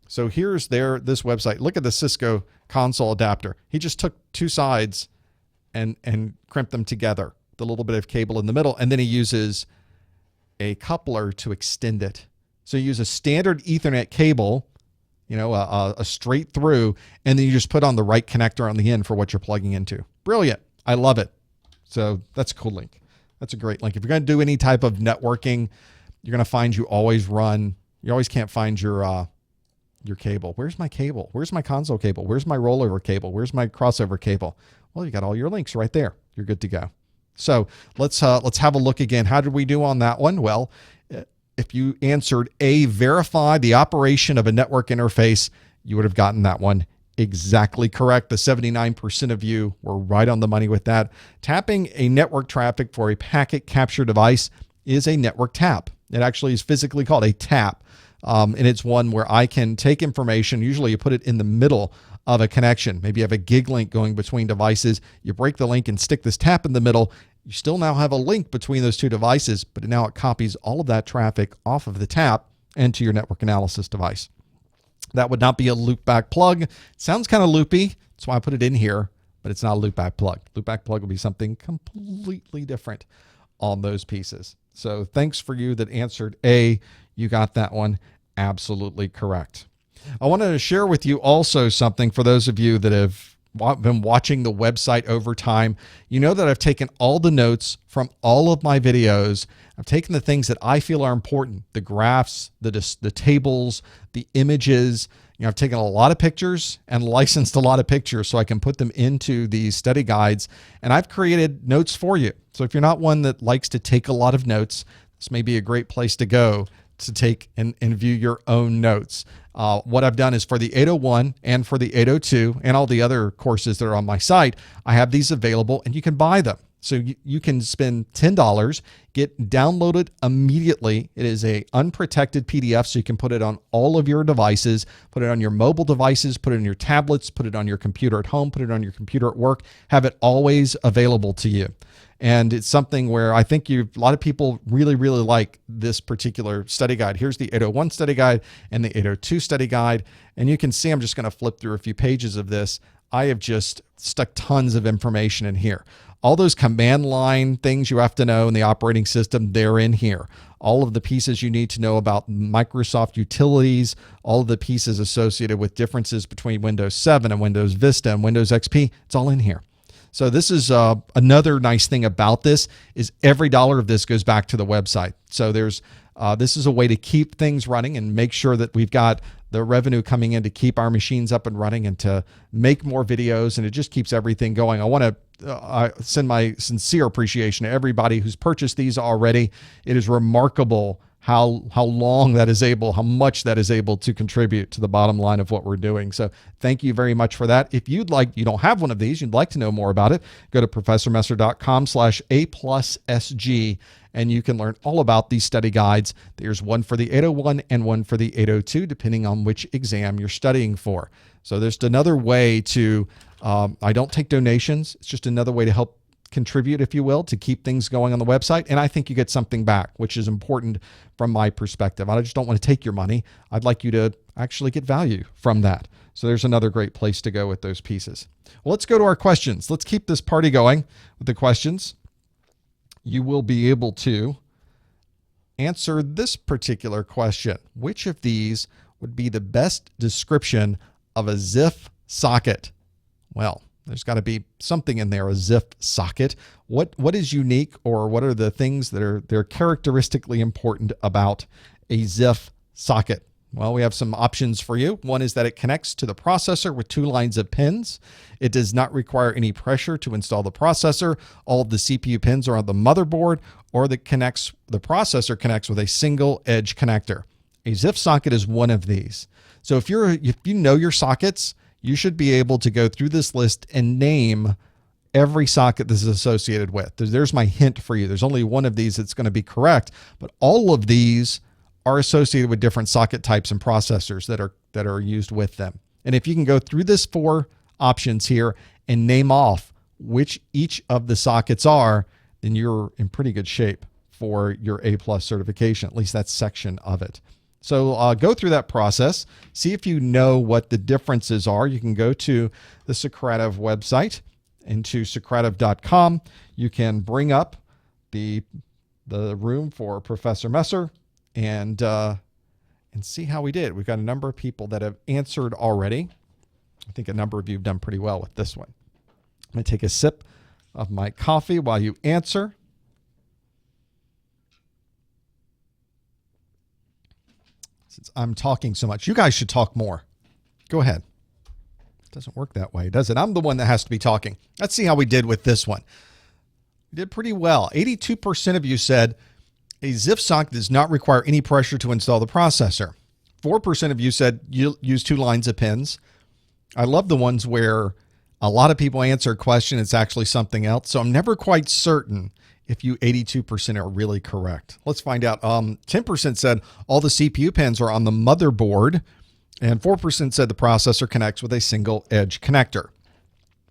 So here's this website. Look at the Cisco console adapter. He just took 2 sides and crimped them together, the little bit of cable in the middle, and then he uses a coupler to extend it. So you use a standard Ethernet cable, a straight through, and then you just put on the right connector on the end for what you're plugging into. Brilliant. I love it. So that's a cool link. That's a great link. If you're going to do any type of networking, you're going to find you always can't find your cable. Where's my cable? Where's my console cable? Where's my rollover cable? Where's my crossover cable? Well, you got all your links right there. You're good to go. So let's have a look again. How did we do on that one? Well, if you answered A, verify the operation of a network interface, you would have gotten that one exactly correct. The 79% of you were right on the money with that. Tapping a network traffic for a packet capture device is a network tap. It actually is physically called a tap. And it's one where I can take information. Usually you put it in the middle of a connection. Maybe you have a gig link going between devices. You break the link and stick this tap in the middle, You still now have a link between those two devices, but now it copies all of that traffic off of the tap into your network analysis device. That would not be a loopback plug. It sounds kind of loopy. That's why I put it in here, but it's not a loopback plug. Loopback plug will be something completely different on those pieces. So thanks for you that answered A. You got that one absolutely correct. I wanted to share with you also something for those of you that have been watching the website over time. You know that I've taken all the notes from all of my videos. I've taken the things that I feel are important, the graphs, the tables, the images. I've taken a lot of pictures and licensed a lot of pictures so I can put them into these study guides, and I've created notes for you. So if you're not one that likes to take a lot of notes, this may be a great place to go to take and view your own notes. What I've done is for the 801 and for the 802 and all the other courses that are on my site, I have these available and you can buy them. So you can spend $10, get downloaded immediately. It is a unprotected PDF, so you can put it on all of your devices, put it on your mobile devices, put it on your tablets, put it on your computer at home, put it on your computer at work, have it always available to you. And it's something where I think a lot of people really, really like this particular study guide. Here's the 801 study guide and the 802 study guide. And you can see I'm just going to flip through a few pages of this. I have just stuck tons of information in here. All those command line things you have to know in the operating system, they're in here. All of the pieces you need to know about Microsoft utilities, all of the pieces associated with differences between Windows 7 and Windows Vista and Windows XP, it's all in here. So this is another nice thing about this is every dollar of this goes back to the website. So this is a way to keep things running and make sure that we've got the revenue coming in to keep our machines up and running and to make more videos, and it just keeps everything going. I want to send my sincere appreciation to everybody who's purchased these already. It is remarkable how much that is able to contribute to the bottom line of what we're doing. So thank you very much for that. If you don't have one of these, you'd like to know more about it, go to professormesser.com/A+SG, and you can learn all about these study guides. There's one for the 801 and one for the 802, depending on which exam you're studying for. So there's another way to, I don't take donations. It's just another way to help contribute, if you will, to keep things going on the website. And I think you get something back, which is important from my perspective. I just don't want to take your money. I'd like you to actually get value from that. So there's another great place to go with those pieces. Well, let's go to our questions. Let's keep this party going with the questions. You will be able to answer this particular question. Which of these would be the best description of a ZIF socket? Well, there's got to be something in there, a ZIF socket. What is unique, or what are the things that are characteristically important about a ZIF socket? Well, we have some options for you. One is that it connects to the processor with 2 lines of pins. It does not require any pressure to install the processor. All of the CPU pins are on the motherboard, or the processor connects with a single edge connector. A ZIF socket is one of these. So if you know your sockets, you should be able to go through this list and name every socket this is associated with. There's my hint for you. There's only one of these that's going to be correct, but all of these are associated with different socket types and processors that are used with them. And if you can go through this 4 options here and name off which each of the sockets are, then you're in pretty good shape for your A+ certification, at least that section of it. So go through that process, see if you know what the differences are. You can go to the Socrative website, into Socrative.com. You can bring up the room for Professor Messer and see how we did. We've got a number of people that have answered already. I think a number of you have done pretty well with this one. I'm going to take a sip of my coffee while you answer. Since I'm talking so much, you guys should talk more. Go ahead. It doesn't work that way, does it? I'm the one that has to be talking. Let's see how we did with this one. We did pretty well. 82% of you said a ZIF socket does not require any pressure to install the processor. 4% of you said you use 2 lines of pins. I love the ones where a lot of people answer a question, it's actually something else. So I'm never quite certain if you 82% are really correct. Let's find out. 10% said all the CPU pins are on the motherboard, and 4% said the processor connects with a single edge connector.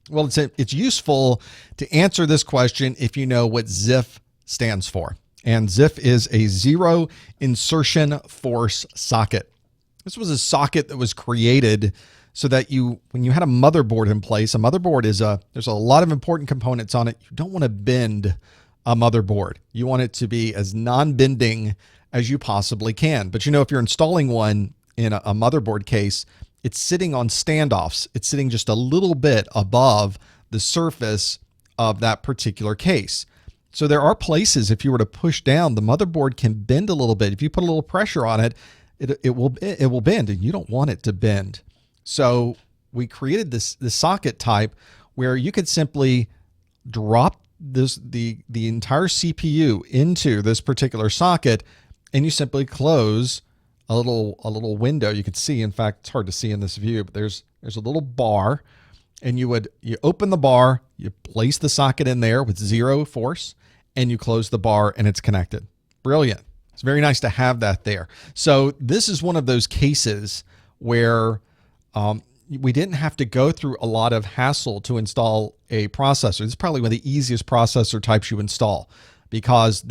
Well, it's useful to answer this question if you know what ZIF stands for. And ZIF is a zero insertion force socket. This was a socket that was created so that when you had a motherboard in place, a motherboard there's a lot of important components on it. You don't want to bend a motherboard. You want it to be as non-bending as you possibly can. But if you're installing one in a motherboard case, it's sitting on standoffs. It's sitting just a little bit above the surface of that particular case. So there are places, if you were to push down, the motherboard can bend a little bit. If you put a little pressure on it, it will bend, and you don't want it to bend. So we created this socket type where you could simply drop the entire CPU into this particular socket, and you simply close a little window. You could see, in fact, it's hard to see in this view, but there's a little bar, and you open the bar, you place the socket in there with zero force, and you close the bar, and it's connected. Brilliant. It's very nice to have that there. So this is one of those cases where we didn't have to go through a lot of hassle to install a processor. This is probably one of the easiest processor types you install, because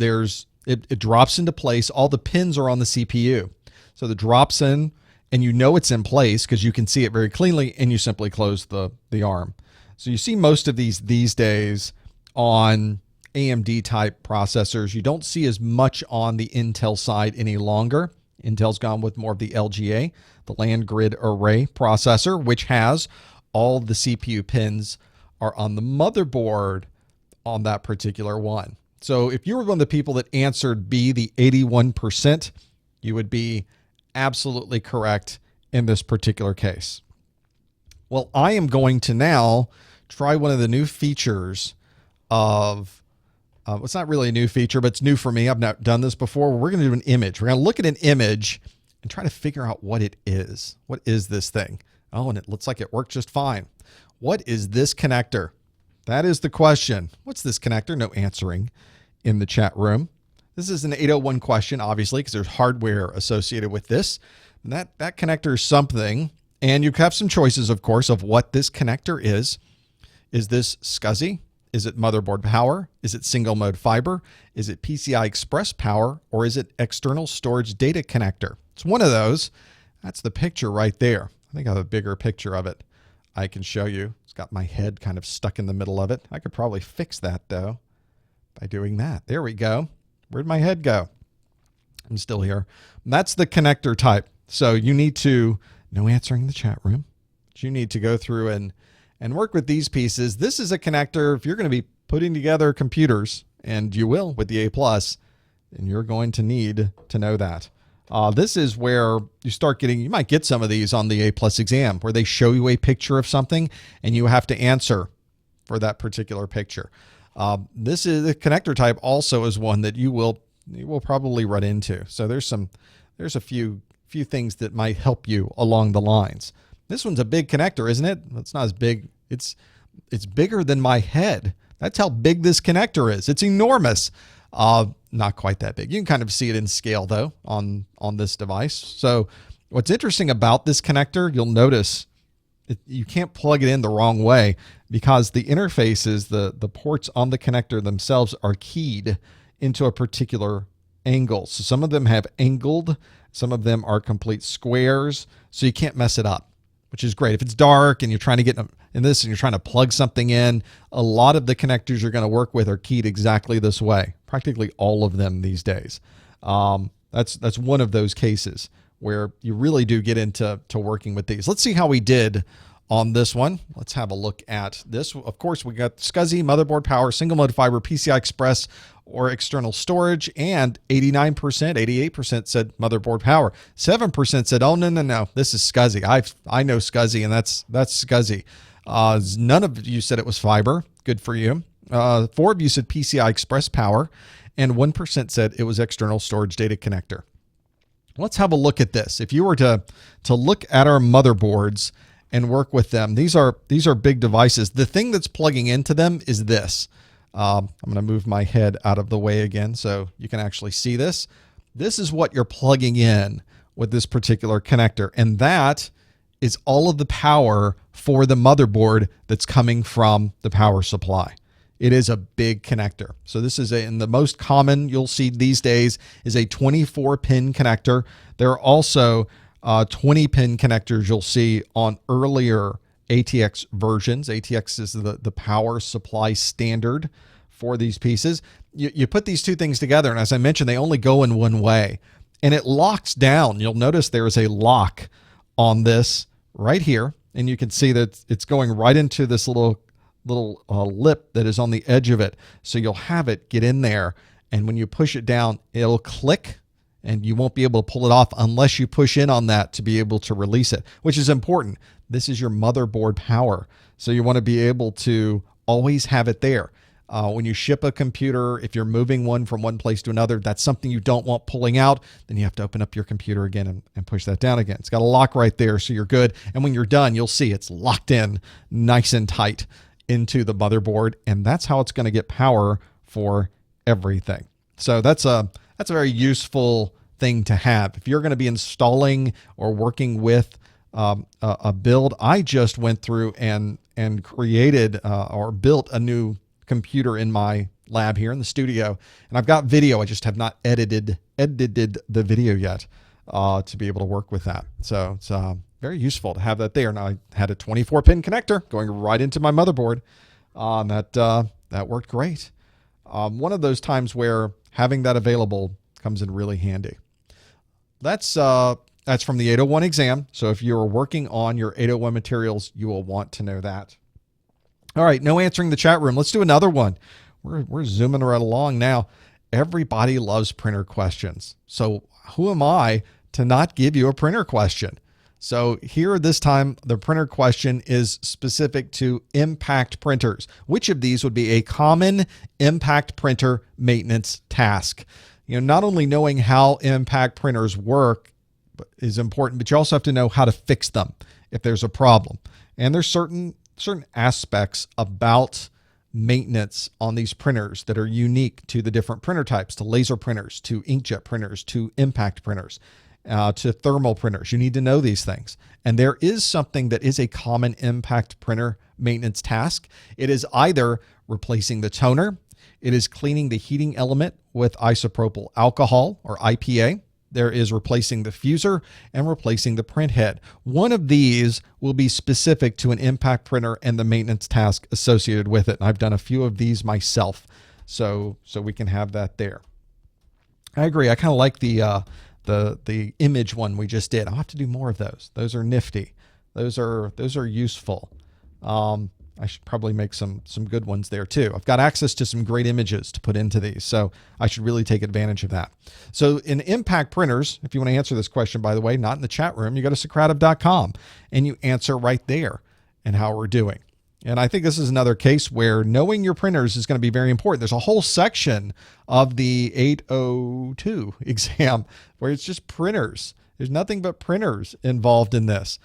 it drops into place. All the pins are on the CPU. So it drops in, and it's in place because you can see it very cleanly, and you simply close the arm. So you see most of these days on AMD type processors. You don't see as much on the Intel side any longer. Intel's gone with more of the LGA, the land grid array processor, which has all the CPU pins are on the motherboard on that particular one. So if you were one of the people that answered B, the 81%, you would be absolutely correct in this particular case. Well, I am going to now try one of the new features of it's not really a new feature, but it's new for me. I've not done this before. We're going to do an image. We're going to look at an image and try to figure out what it is. What is this thing? Oh, and it looks like it worked just fine. What is this connector? That is the question. What's this connector? No answering in the chat room. This is an 801 question, obviously, because there's hardware associated with this. And that connector is something. And you have some choices, of course, of what this connector is. Is this SCSI? Is it motherboard power? Is it single mode fiber? Is it PCI Express power? Or is it external storage data connector? It's one of those. That's the picture right there. I think I have a bigger picture of it I can show you. It's got my head kind of stuck in the middle of it. I could probably fix that, though, by doing that. There we go. Where'd my head go? I'm still here. That's the connector type. So you need to, no answering the chat room, but you need to go through and work with these pieces. This is a connector. If you're going to be putting together computers, and you will with the A+, then you're going to need to know that. This is where you start getting, you might get some of these on the A+ exam, where they show you a picture of something and you have to answer for that particular picture. This is the connector type also is one that you will probably run into. So there's a few things that might help you along the lines. This one's a big connector, isn't it? It's not as big. It's bigger than my head. That's how big this connector is. It's enormous. Not quite that big. You can kind of see it in scale though on this device. So what's interesting about this connector, you'll notice you can't plug it in the wrong way, because the interfaces, the ports on the connector themselves are keyed into a particular angle. So some of them have angled, some of them are complete squares, so you can't mess it up, which is great. If it's dark and you're trying to get in this and you're trying to plug something in, a lot of the connectors you're going to work with are keyed exactly this way. Practically all of them these days. That's one of those cases where you really do get into working with these. Let's see how we did on this one. Let's have a look at this. Of course, we got SCSI, motherboard power, single mode fiber, PCI Express, or external storage, and 89%, 88% said motherboard power. 7% said, oh, no, this is SCSI. I know SCSI, and that's SCSI. None of you said it was fiber. Good for you. 4 of you said PCI Express power, and 1% said it was external storage data connector. Let's have a look at this. If you were to look at our motherboards and work with them, these are big devices. The thing that's plugging into them is this. I'm going to move my head out of the way again so you can actually see this. This is what you're plugging in with this particular connector, and that is all of the power for the motherboard that's coming from the power supply. It is a big connector. So this is and the most common you'll see these days is a 24-pin connector. There are also 20-pin connectors you'll see on earlier ATX versions. ATX is the power supply standard for these pieces. You put these two things together, and as I mentioned, they only go in one way, and it locks down. You'll notice there is a lock on this right here, and you can see that it's going right into this little lip that is on the edge of it. So you'll have it get in there, and when you push it down, it'll click, and you won't be able to pull it off unless you push in on that to be able to release it, which is important. This is your motherboard power, so you want to be able to always have it there. When you ship a computer, if you're moving one from one place to another, that's something you don't want pulling out, then you have to open up your computer again and push that down again. It's got a lock right there, so you're good. And when you're done, you'll see it's locked in nice and tight into the motherboard, and that's how it's going to get power for everything. So that's a very useful thing to have. If you're going to be installing or working with a build, I just went through and created or built a new computer in my lab here in the studio, and I've got video. I just have not edited the video yet to be able to work with that. So it's very useful to have that there. Now I had a 24-pin connector going right into my motherboard. That worked great. One of those times where having that available comes in really handy. That's from the 801 exam. So if you're working on your 801 materials, you will want to know that. All right, no answering the chat room. Let's do another one. We're zooming right along now. Everybody loves printer questions. So who am I to not give you a printer question? So here this time, the printer question is specific to impact printers. Which of these would be a common impact printer maintenance task? You know, not only knowing how impact printers work is important, but you also have to know how to fix them if there's a problem. And there's certain aspects about maintenance on these printers that are unique to the different printer types, to laser printers, to inkjet printers, to impact printers, to thermal printers. You need to know these things. And there is something that is a common impact printer maintenance task. It is either replacing the toner, it is cleaning the heating element with isopropyl alcohol or IPA. There is replacing the fuser and replacing the print head. One of these will be specific to an impact printer and the maintenance task associated with it. And I've done a few of these myself, so we can have that there. I agree. I kind of like the image one we just did. I'll have to do more of those. Those are nifty. Those are useful. I should probably make some good ones there too. I've got access to some great images to put into these, so I should really take advantage of that. So in impact printers, if you want to answer this question, by the way, not in the chat room, you go to Socrative.com and you answer right there and how we're doing. And I think this is another case where knowing your printers is going to be very important. There's a whole section of the 802 exam where it's just printers. There's nothing but printers involved in this.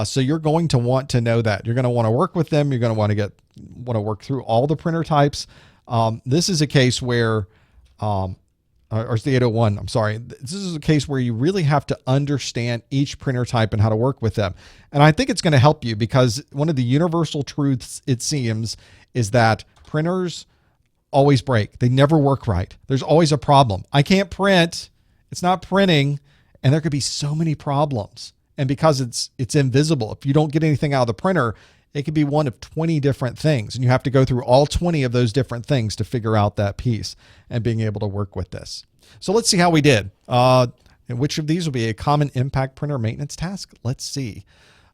So you're going to want to know that. You're going to want to work with them. You're going to want to work through all the printer types. This is a case where, or it's the 801, I'm sorry. This is a case where you really have to understand each printer type and how to work with them. And I think it's going to help you because one of the universal truths, it seems, is that printers always break. They never work right. There's always a problem. I can't print. It's not printing. And there could be so many problems. And because it's invisible, if you don't get anything out of the printer, it could be one of 20 different things. And you have to go through all 20 of those different things to figure out that piece and being able to work with this. So let's see how we did. And which of these will be a common impact printer maintenance task? Let's see.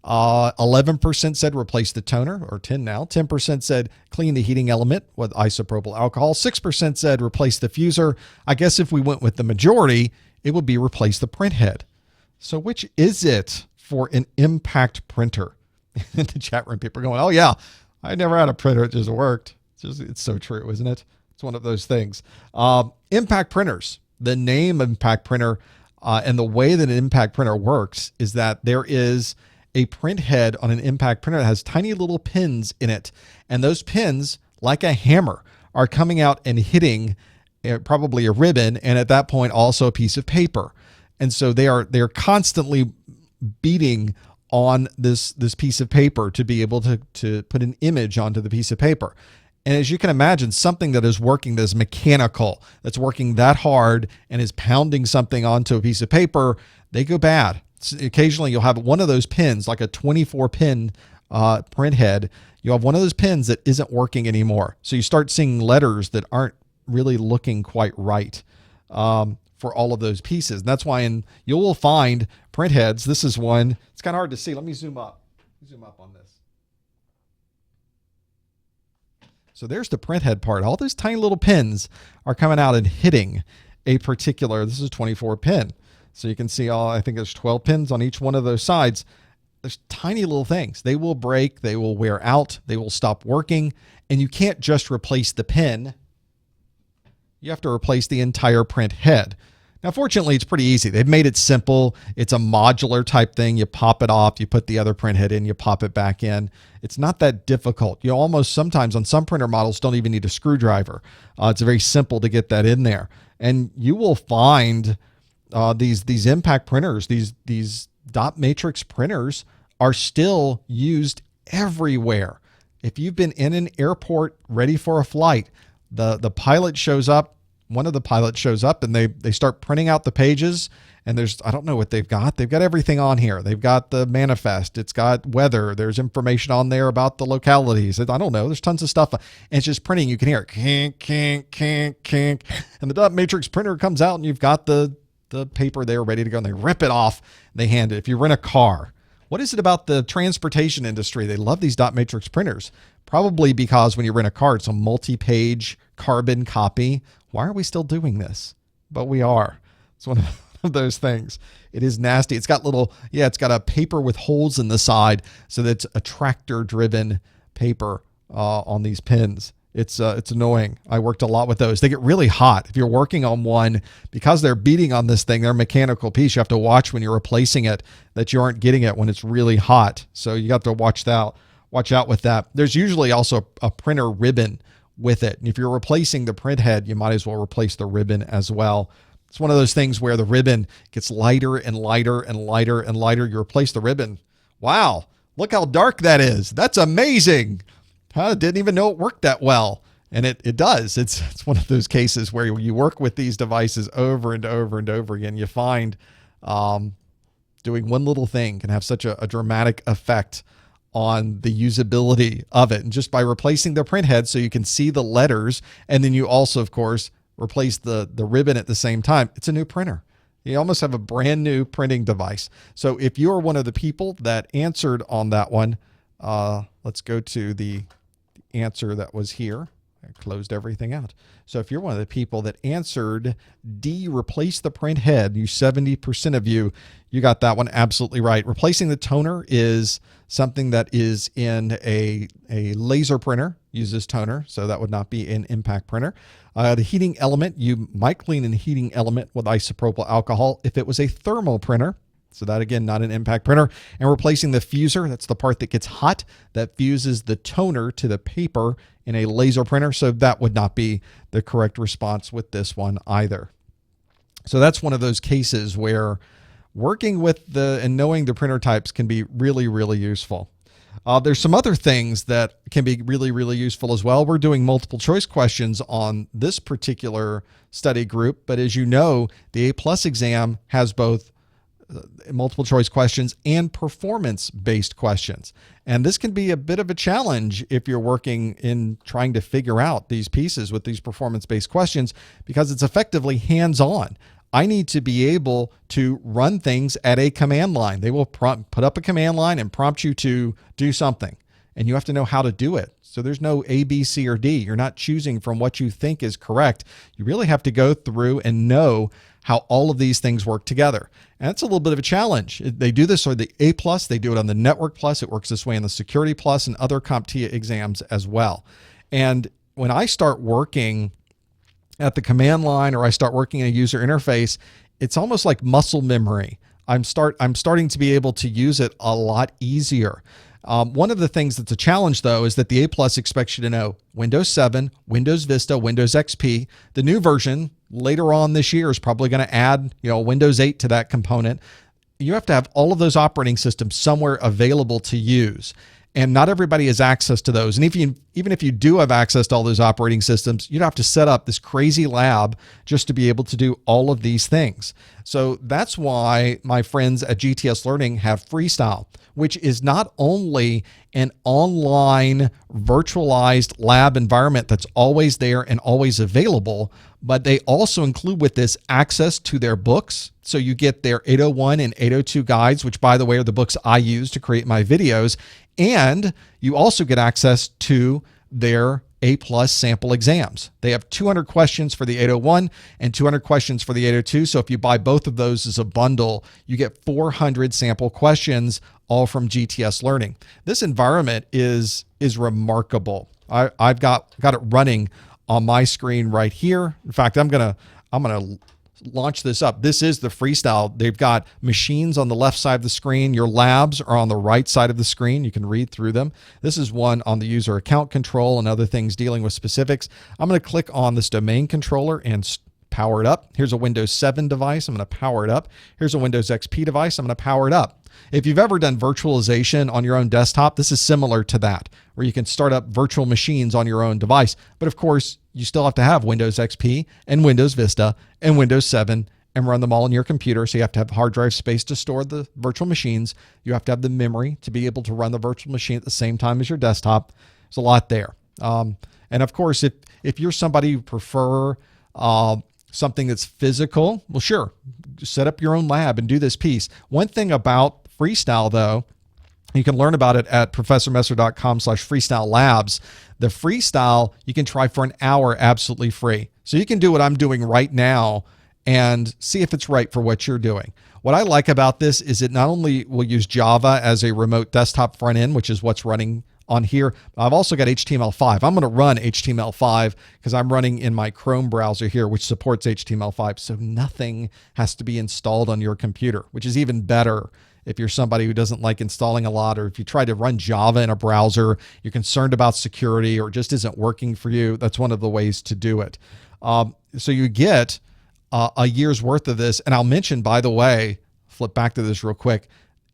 11% said replace the toner, or 10 now. 10% said clean the heating element with isopropyl alcohol. 6% said replace the fuser. I guess if we went with the majority, it would be replace the print head. So which is it for an impact printer? In the chat room, people are going, oh yeah, I never had a printer that just worked. It's so true, isn't it? It's one of those things. Impact printers, the name impact printer and the way that an impact printer works is that there is a print head on an impact printer that has tiny little pins in it. And those pins, like a hammer, are coming out and hitting probably a ribbon, and at that point also a piece of paper. And so they're constantly beating on this piece of paper to be able to put an image onto the piece of paper. And as you can imagine, something that is working, that is mechanical, that's working that hard and is pounding something onto a piece of paper, they go bad. Occasionally you'll have one of those pins, like a 24 pin print head. You'll have one of those pins that isn't working anymore. So you start seeing letters that aren't really looking quite right for all of those pieces. And that's why you will find print heads. This is one. It's kind of hard to see. Let me zoom up. Zoom up on this. So there's the print head part. All those tiny little pins are coming out and hitting a particular, this is a 24 pin. So you can see I think there's 12 pins on each one of those sides. There's tiny little things. They will break, they will wear out, they will stop working, and you can't just replace the pin. You have to replace the entire print head. Now, fortunately, it's pretty easy. They've made it simple. It's a modular type thing. You pop it off, you put the other print head in, you pop it back in. It's not that difficult. You almost sometimes on some printer models don't even need a screwdriver. It's very simple to get that in there. And you will find these impact printers, these dot matrix printers are still used everywhere. If you've been in an airport ready for a flight, the pilot shows up, one of the pilots shows up and they start printing out the pages, and I don't know what they've got. They've got everything on here. They've got the manifest. It's got weather. There's information on there about the localities. I don't know. There's tons of stuff. And it's just printing. You can hear it. Kink, kink, kink, kink. And the dot matrix printer comes out and you've got the paper there ready to go, and they rip it off and they hand it. If you rent a car, what is it about the transportation industry? They love these dot matrix printers. Probably because when you rent a car, it's a multi-page carbon copy. Why are we still doing this? But we are. It's one of those things. It is nasty. It's got it's got a paper with holes in the side, so that's a tractor-driven paper on these pins. It's annoying. I worked a lot with those. They get really hot. If you're working on one, because they're beating on this thing, they're a mechanical piece. You have to watch when you're replacing it that you aren't getting it when it's really hot. So you got to watch out with that. There's usually also a printer ribbon with it. And if you're replacing the print head, you might as well replace the ribbon as well. It's one of those things where the ribbon gets lighter and lighter and lighter and lighter. You replace the ribbon. Wow, look how dark that is. That's amazing. I didn't even know it worked that well. And it does. It's one of those cases where you work with these devices over and over and over again. You find doing one little thing can have such a dramatic effect on the usability of it. And just by replacing the print head so you can see the letters, and then you also, of course, replace the ribbon at the same time, it's a new printer. You almost have a brand new printing device. So if you're one of the people that answered on that one, let's go to the answer that was here. I closed everything out. So if you're one of the people that answered D, replace the print head, 70% of you got that one absolutely right. Replacing the toner is something that is in a laser printer, uses toner, so that would not be an impact printer. The heating element, you might clean a heating element with isopropyl alcohol if it was a thermal printer. So that, again, not an impact printer. And replacing the fuser, that's the part that gets hot, that fuses the toner to the paper in a laser printer. So that would not be the correct response with this one either. So that's one of those cases where working with and knowing the printer types can be really, really useful. There's some other things that can be really, really useful as well. We're doing multiple choice questions on this particular study group, but as you know, the A+ exam has both multiple choice questions and performance-based questions. And this can be a bit of a challenge if you're working in trying to figure out these pieces with these performance-based questions, because it's effectively hands-on. I need to be able to run things at a command line. They will put up a command line and prompt you to do something, and you have to know how to do it. So there's no A, B, C, or D. You're not choosing from what you think is correct. You really have to go through and know how all of these things work together. And it's a little bit of a challenge. They do this on the A+, they do it on the Network Plus, it works this way on the Security Plus and other CompTIA exams as well. And when I start working at the command line or I start working in a user interface, it's almost like muscle memory. I'm starting to be able to use it a lot easier. One of the things that's a challenge, though, is that the A+ expects you to know Windows 7, Windows Vista, Windows XP. The new version later on this year is probably going to add, Windows 8 to that component. you have to have all of those operating systems somewhere available to use. And not everybody has access to those. And even if you do have access to all those operating systems, you'd have to set up this crazy lab just to be able to do all of these things. So that's why my friends at GTS Learning have Freestyle, which is not only an online virtualized lab environment that's always there and always available, but they also include with this access to their books. So you get their 801 and 802 guides, which by the way are the books I use to create my videos. And you also get access to their A+ sample exams. They have 200 questions for the 801 and 200 questions for the 802. So if you buy both of those as a bundle, you get 400 sample questions, all from GTS Learning. This environment is remarkable. I've got it running on my screen right here. In fact, I'm gonna launch this up. This is the Freestyle. They've got machines on the left side of the screen. Your labs are on the right side of the screen. You can read through them. This is one on the user account control and other things dealing with specifics. I'm going to click on this domain controller and power it up. Here's a Windows 7 device. I'm going to power it up. Here's a Windows XP device. I'm going to power it up. If you've ever done virtualization on your own desktop, this is similar to that, where you can start up virtual machines on your own device. But of course, you still have to have Windows XP and Windows Vista and Windows 7 and run them all on your computer. So you have to have hard drive space to store the virtual machines. You have to have the memory to be able to run the virtual machine at the same time as your desktop. There's a lot there. And of course, if you're somebody who prefer something that's physical, well, sure, set up your own lab and do this piece. One thing about Freestyle, though, you can learn about it at professormesser.com/freestyle labs. The Freestyle you can try for an hour absolutely free. So you can do what I'm doing right now and see if it's right for what you're doing. What I like about this is it not only will use Java as a remote desktop front end, which is what's running on here, but I've also got HTML5. I'm going to run HTML5 because I'm running in my Chrome browser here, which supports HTML5. So nothing has to be installed on your computer, which is even better. If you're somebody who doesn't like installing a lot, or if you try to run Java in a browser, you're concerned about security or it just isn't working for you, that's one of the ways to do it. So you get a year's worth of this. And I'll mention, by the way, flip back to this real quick,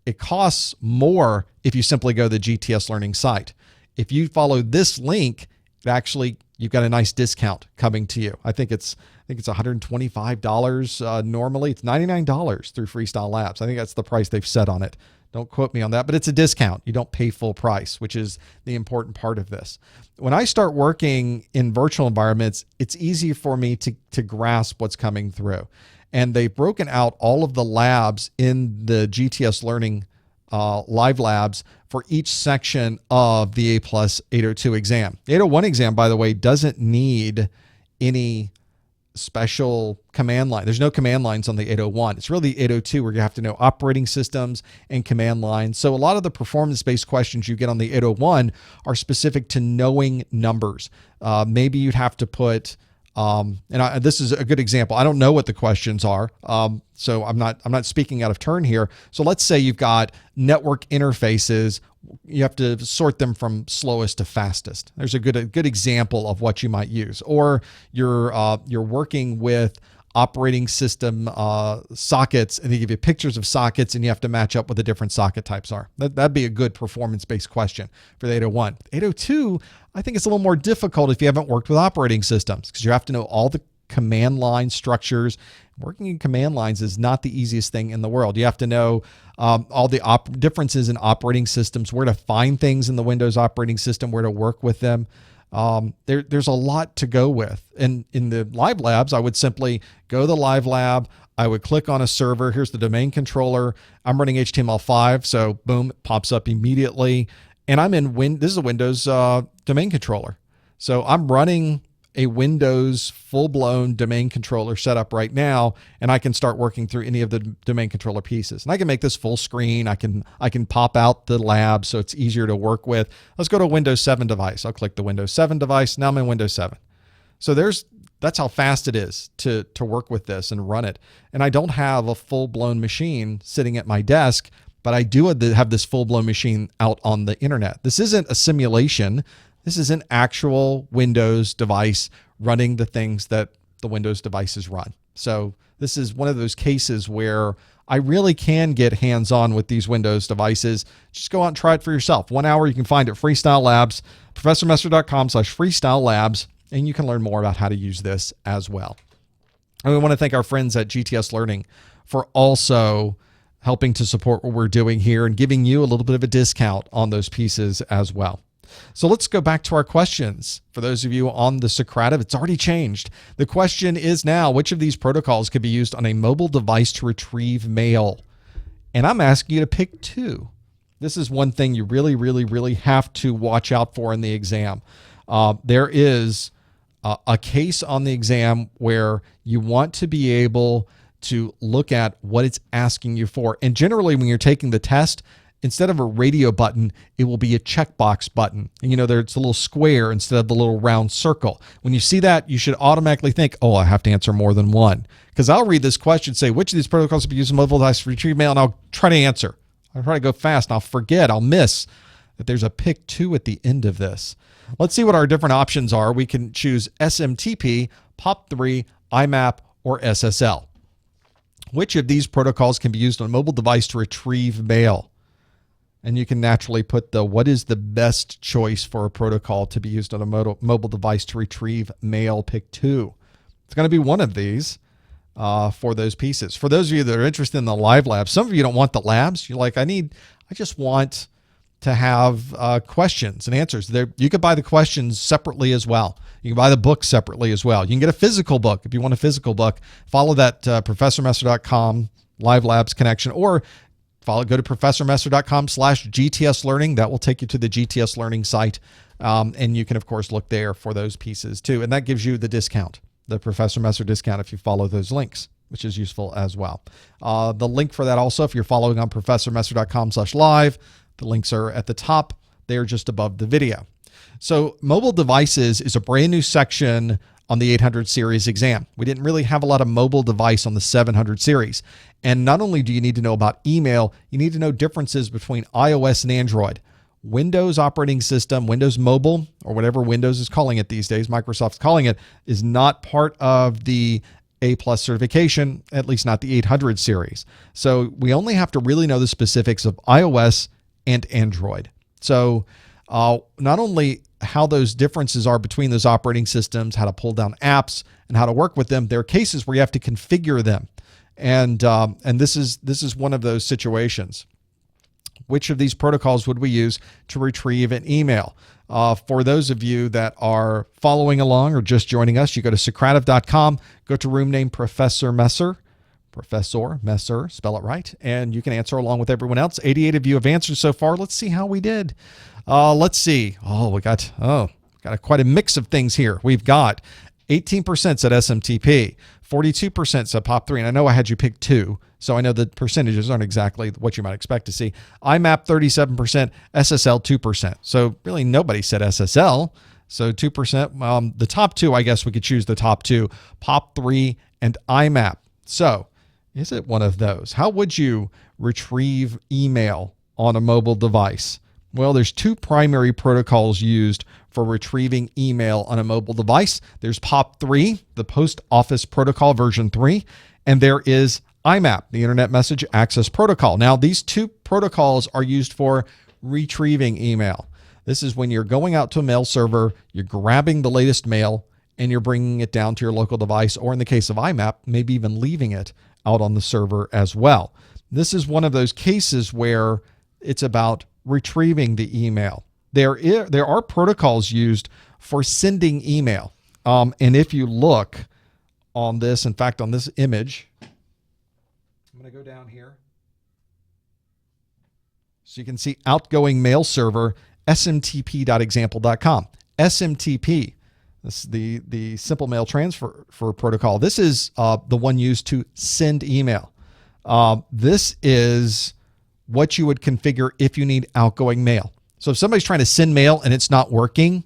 it costs more if you simply go to the GTS Learning site. If you follow this link, actually, you've got a nice discount coming to you. I think it's $125 normally. It's $99 through Freestyle Labs. I think that's the price they've set on it. Don't quote me on that, but it's a discount. You don't pay full price, which is the important part of this. When I start working in virtual environments, it's easy for me to grasp what's coming through. And they've broken out all of the labs in the GTS Learning live labs for each section of the A+ 802 exam. The 801 exam, by the way, doesn't need any special command line. There's no command lines on the 801. It's really the 802 where you have to know operating systems and command lines. So a lot of the performance-based questions you get on the 801 are specific to knowing numbers. Maybe you'd have to put this is a good example. I don't know what the questions are, so I'm not speaking out of turn here. So let's say you've got network interfaces. You have to sort them from slowest to fastest. There's a good example of what you might use. Or you're working with operating system sockets, and they give you pictures of sockets, and you have to match up what the different socket types are. That'd be a good performance-based question for the 801. 802, I think it's a little more difficult if you haven't worked with operating systems, because you have to know all the command line structures. Working in command lines is not the easiest thing in the world. You have to know all the differences in operating systems, where to find things in the Windows operating system, where to work with them. There's a lot to go with. And in the live labs, I would simply go to the live lab. I would click on a server. Here's the domain controller. I'm running HTML5. So boom, it pops up immediately. And I'm in this is a Windows domain controller. So I'm running a Windows full-blown domain controller setup right now, and I can start working through any of the domain controller pieces. And I can make this full screen. I can pop out the lab so it's easier to work with. Let's go to a Windows 7 device. I'll click the Windows 7 device. Now I'm in Windows 7. So that's how fast it is to work with this and run it. And I don't have a full-blown machine sitting at my desk, but I do have this full-blown machine out on the internet. This isn't a simulation. This is an actual Windows device running the things that the Windows devices run. So this is one of those cases where I really can get hands-on with these Windows devices. Just go out and try it for yourself. 1 hour you can find at Freestyle Labs, professormesser.com/freestyle labs, and you can learn more about how to use this as well. And we want to thank our friends at GTS Learning for also helping to support what we're doing here and giving you a little bit of a discount on those pieces as well. So let's go back to our questions. For those of you on the Socrative, it's already changed. The question is now, which of these protocols could be used on a mobile device to retrieve mail? And I'm asking you to pick two. This is one thing you really, really, really have to watch out for in the exam. There is a case on the exam where you want to be able to look at what it's asking you for. And generally, when you're taking the test, instead of a radio button, it will be a checkbox button. And it's a little square instead of the little round circle. When you see that, you should automatically think, oh, I have to answer more than one. Because I'll read this question, say, which of these protocols will be used on mobile device to retrieve mail? And I'll try to answer. I'll try to go fast, and I'll forget, I'll miss that there's a pick two at the end of this. Let's see what our different options are. We can choose SMTP, POP3, IMAP, or SSL. Which of these protocols can be used on a mobile device to retrieve mail? And you can naturally put what is the best choice for a protocol to be used on a mobile device to retrieve mail, pick two. It's going to be one of these for those pieces. For those of you that are interested in the live labs, some of you don't want the labs. You're like, I just want to have questions and answers. You could buy the questions separately as well. You can buy the book separately as well. You can get a physical book if you want a physical book. Follow that professormesser.com live labs connection, or go to professormesser.com/GTS Learning. That will take you to the GTS Learning site. And you can, of course, look there for those pieces too. And that gives you the discount, the Professor Messer discount, if you follow those links, which is useful as well. The link for that also, if you're following on professormesser.com/live, the links are at the top. They are just above the video. So mobile devices is a brand new section on the 800 series exam. We didn't really have a lot of mobile device on the 700 series. And not only do you need to know about email, you need to know differences between iOS and Android. Windows operating system, Windows Mobile, or whatever Windows is calling it these days, Microsoft's calling it, is not part of the A+ certification, at least not the 800 series. So we only have to really know the specifics of iOS and Android. So not only how those differences are between those operating systems, how to pull down apps, and how to work with them, there are cases where you have to configure them. And this is one of those situations. Which of these protocols would we use to retrieve an email? For those of you that are following along or just joining us, you go to Socrative.com, go to room name Professor Messer, spell it right, and you can answer along with everyone else. 88 of you have answered so far. Let's see how we did. Let's see. We got quite a mix of things here. We've got 18% said SMTP, 42% said POP3, and I know I had you pick two, so I know the percentages aren't exactly what you might expect to see. IMAP 37%, SSL 2%. So really nobody said SSL, so 2%. The top two, I guess we could choose the top two, POP3 and IMAP. So is it one of those? How would you retrieve email on a mobile device? Well, there's two primary protocols used for retrieving email on a mobile device. There's POP3, the Post Office Protocol version 3, and there is IMAP, the Internet Message Access Protocol. Now, these two protocols are used for retrieving email. This is when you're going out to a mail server, you're grabbing the latest mail, and you're bringing it down to your local device, or in the case of IMAP, maybe even leaving it out on the server as well. This is one of those cases where it's about retrieving the email. There are protocols used for sending email. And if you look on this, in fact, on this image, I'm going to go down here. So you can see outgoing mail server, smtp.example.com. SMTP, this is the simple mail transfer protocol. This is the one used to send email. This is what you would configure if you need outgoing mail. So if somebody's trying to send mail and it's not working,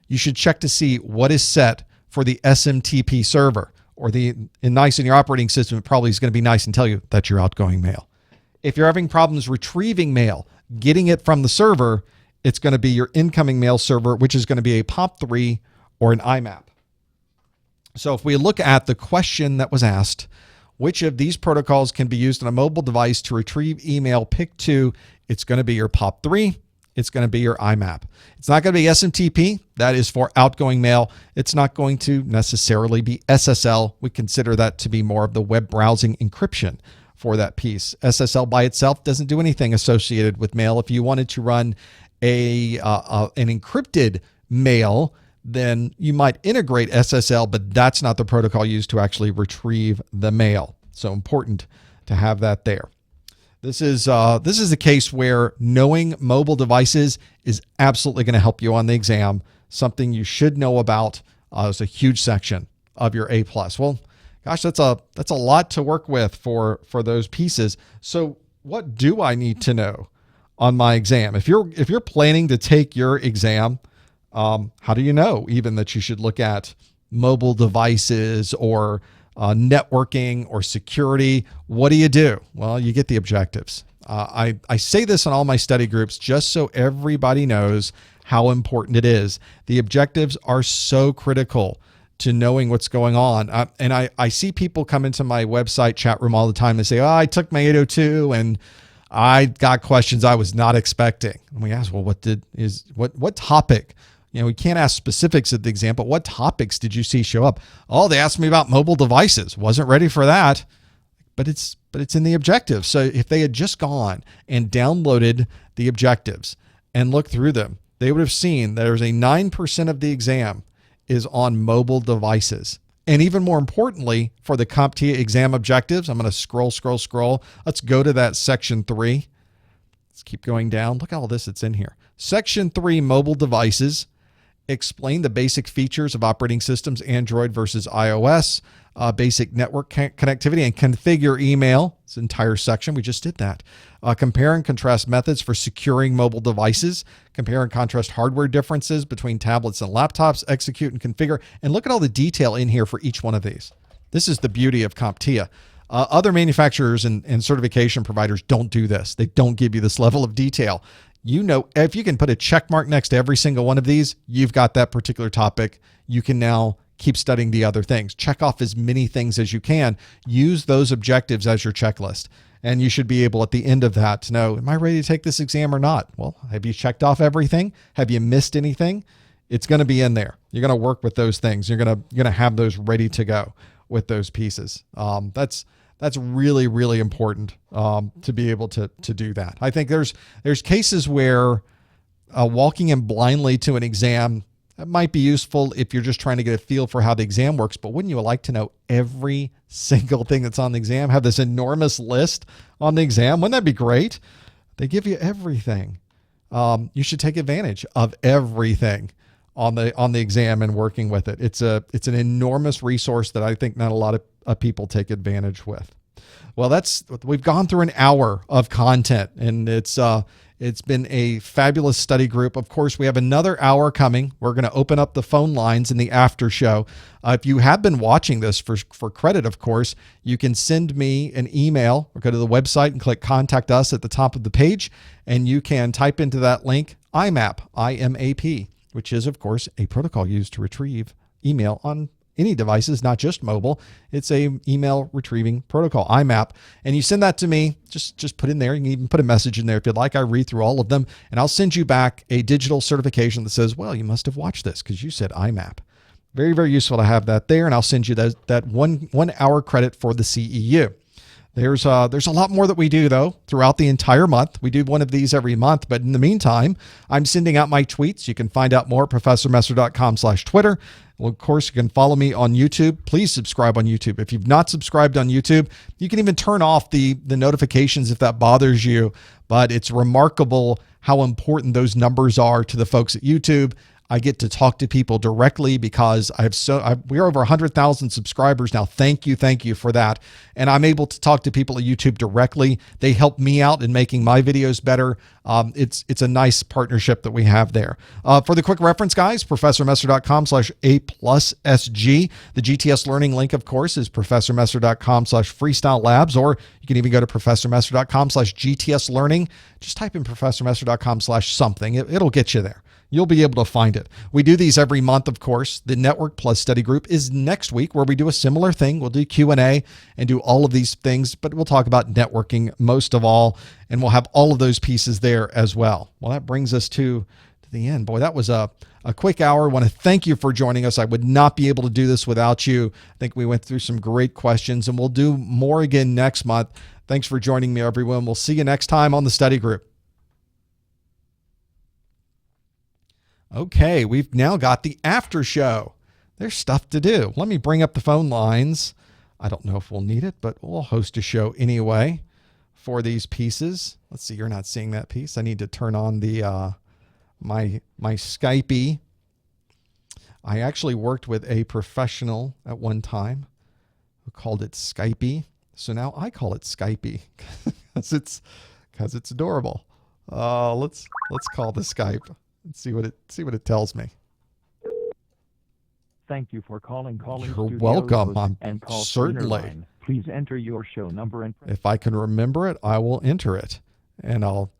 you should check to see what is set for the SMTP server, or in your operating system, it probably is going to be nice and tell you that's your outgoing mail. If you're having problems retrieving mail, getting it from the server, it's going to be your incoming mail server, which is going to be a POP3 or an IMAP. So if we look at the question that was asked, which of these protocols can be used on a mobile device to retrieve email. Pick two. It's going to be your POP3. It's going to be your IMAP. It's not going to be SMTP. That is for outgoing mail. It's not going to necessarily be SSL. We consider that to be more of the web browsing encryption for that piece. SSL by itself doesn't do anything associated with mail. If you wanted to run an encrypted mail, then you might integrate SSL, but that's not the protocol used to actually retrieve the mail. So important to have that there. This is a case where knowing mobile devices is absolutely going to help you on the exam. Something you should know about. It's a huge section of your A+. Well, gosh, that's a lot to work with for those pieces. So what do I need to know on my exam? If you're planning to take your exam, how do you know even that you should look at mobile devices or networking or security? What do? Well, you get the objectives. I say this in all my study groups just so everybody knows how important it is. The objectives are so critical to knowing what's going on. And I see people come into my website chat room all the time and say, oh, I took my 802 and I got questions I was not expecting. And we ask, well, what topic? We can't ask specifics at the exam, but what topics did you see show up? Oh, they asked me about mobile devices. Wasn't ready for that, but it's in the objectives. So if they had just gone and downloaded the objectives and looked through them, they would have seen there's a 9% of the exam is on mobile devices. And even more importantly, for the CompTIA exam objectives, I'm going to scroll. Let's go to that section 3. Let's keep going down. Look at all this that's in here. Section 3, mobile devices. Explain the basic features of operating systems, Android versus iOS, basic network connectivity, and configure email. It's an entire section. We just did that. Compare and contrast methods for securing mobile devices. Compare and contrast hardware differences between tablets and laptops. Execute and configure. And look at all the detail in here for each one of these. This is the beauty of CompTIA. Other manufacturers and certification providers don't do this. They don't give you this level of detail. If you can put a check mark next to every single one of these, you've got that particular topic. You can now keep studying the other things. Check off as many things as you can. Use those objectives as your checklist. And you should be able at the end of that to know, am I ready to take this exam or not? Well, have you checked off everything? Have you missed anything? It's going to be in there. You're going to work with those things. You're going to have those ready to go with those pieces. That's really, really important to be able to do that. I think there's cases where walking in blindly to an exam, that might be useful if you're just trying to get a feel for how the exam works. But wouldn't you like to know every single thing that's on the exam? Have this enormous list on the exam? Wouldn't that be great? They give you everything. You should take advantage of everything on the exam and working with it. It's an enormous resource that I think not a lot of people take advantage with. Well, we've gone through an hour of content, and it's been a fabulous study group. Of course, we have another hour coming. We're going to open up the phone lines in the after show. If you have been watching this for credit, of course, you can send me an email or go to the website and click Contact Us at the top of the page, and you can type into that link IMAP, IMAP, which is, of course, a protocol used to retrieve email on any devices, not just mobile. It's a email retrieving protocol, IMAP. And you send that to me, just put in there. You can even put a message in there if you'd like. I read through all of them, and I'll send you back a digital certification that says, well, you must have watched this because you said IMAP. Very, very useful to have that there. And I'll send you that 1 hour credit for the CEU. There's a lot more that we do, though, throughout the entire month. We do one of these every month. But in the meantime, I'm sending out my tweets. You can find out more at ProfessorMesser.com/Twitter. Well, of course, you can follow me on YouTube. Please subscribe on YouTube. If you've not subscribed on YouTube, you can even turn off the notifications if that bothers you. But it's remarkable how important those numbers are to the folks at YouTube. I get to talk to people directly because we're over 100,000 subscribers now. Thank you for that. And I'm able to talk to people at YouTube directly. They help me out in making my videos better. It's a nice partnership that we have there. For the quick reference, guys, ProfessorMesser.com/A+SG. The GTS Learning link, of course, is ProfessorMesser.com/Freestyle Labs, or you can even go to ProfessorMesser.com/GTS Learning. Just type in ProfessorMesser.com/something. It'll get you there. you'll be able to find it. We do these every month, of course. The Network Plus study group is next week, where we do a similar thing. We'll do Q&A and do all of these things, but we'll talk about networking most of all, and we'll have all of those pieces there as well. Well, that brings us to the end. Boy, that was a quick hour. I want to thank you for joining us. I would not be able to do this without you. I think we went through some great questions, and we'll do more again next month. Thanks for joining me, everyone. We'll see you next time on the study group. Okay, we've now got the after show. There's stuff to do. Let me bring up the phone lines. I don't know if we'll need it, but we'll host a show anyway for these pieces. Let's see, you're not seeing that piece. I need to turn on the my Skype. I actually worked with a professional at one time who called it Skype. So now I call it Skype because it's adorable. Let's call the Skype. Let's see what it tells me. Thank you for calling. You're welcome. I'm certainly. Please enter your show number and if I can remember it, I will enter it, and I'll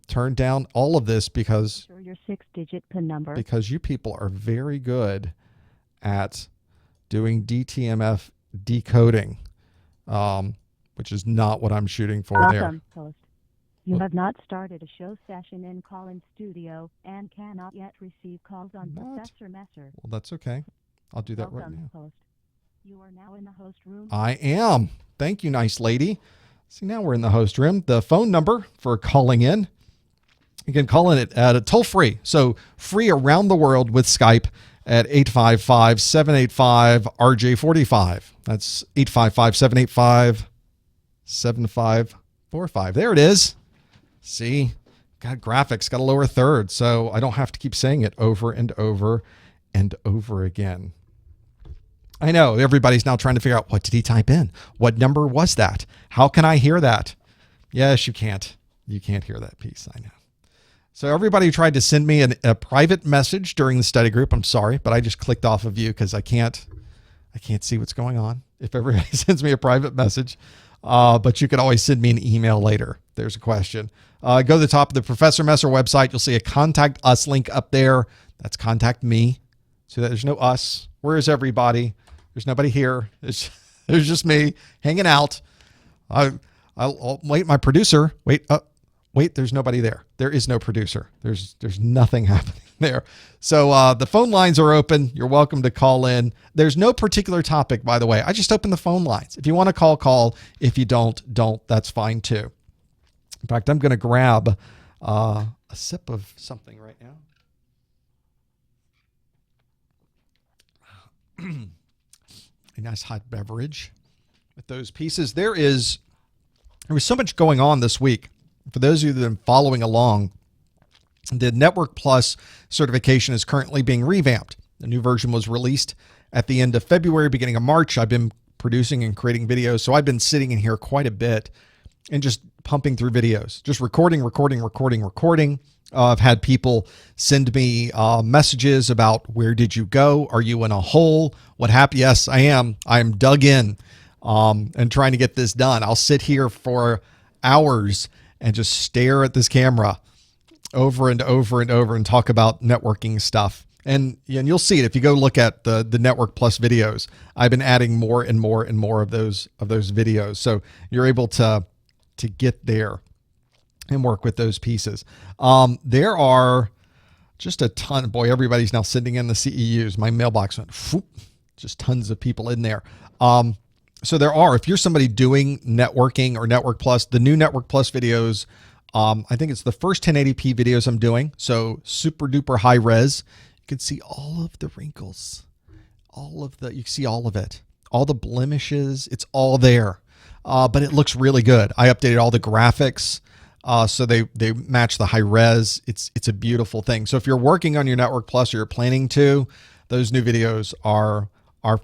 turn down all of this because your 6-digit PIN number. Because you people are very good at doing DTMF decoding, which is not what I'm shooting for. Welcome, host. You have not started a show session in call-in studio and cannot yet receive calls on Professor Messer. Well, that's okay. I'll do that right Welcome, now. host. You are now in the host room. I am. Thank you, nice lady. See, now we're in the host room. The phone number for calling in, you can call in it at a toll-free. So free around the world with Skype at 855-785-RJ45. That's 855-785-7545. There it is. See, got graphics, got a lower third, so I don't have to keep saying it over and over and over again. I know everybody's now trying to figure out, what did he type in? What number was that? How can I hear that? Yes, you can't. You can't hear that piece, I know. So everybody who tried to send me a private message during the study group, I'm sorry, but I just clicked off of you because I can't see what's going on if everybody sends me a private message. But you can always send me an email later. There's a question. Go to the top of the Professor Messer website. You'll see a contact us link up there. That's contact me. So that there's no us. Where is everybody? There's nobody here. There's just me hanging out. I'll wait. My producer. Wait. There's nobody there. There is no producer. There's nothing happening there. So the phone lines are open. You're welcome to call in. There's no particular topic, by the way. I just opened the phone lines. If you want to call, call. If you don't. That's fine too. In fact, I'm going to grab a sip of something right now. A nice hot beverage with those pieces. There was so much going on this week. For those of you that have been following along, the Network Plus certification is currently being revamped. The new version was released at the end of February, beginning of March. I've been producing and creating videos, so I've been sitting in here quite a bit and just pumping through videos, just recording. I've had people send me messages about, where did you go? Are you in a hole? What happened? Yes, I am. I'm dug in and trying to get this done. I'll sit here for hours and just stare at this camera over and over and over and talk about networking stuff. And you'll see it if you go look at the Network Plus videos. I've been adding more and more and more of those videos. So you're able to get there and work with those pieces. There are just a ton. Boy, everybody's now sending in the CEUs. My mailbox went, whoop, just tons of people in there. So there are, if you're somebody doing networking or Network Plus, the new Network Plus videos, I think it's the first 1080p videos I'm doing. So super duper high res. You can see all of the wrinkles, you can see all of it, all the blemishes. It's all there, but it looks really good. I updated all the graphics. So they match the high res. It's a beautiful thing. So if you're working on your Network Plus or you're planning to, those new videos are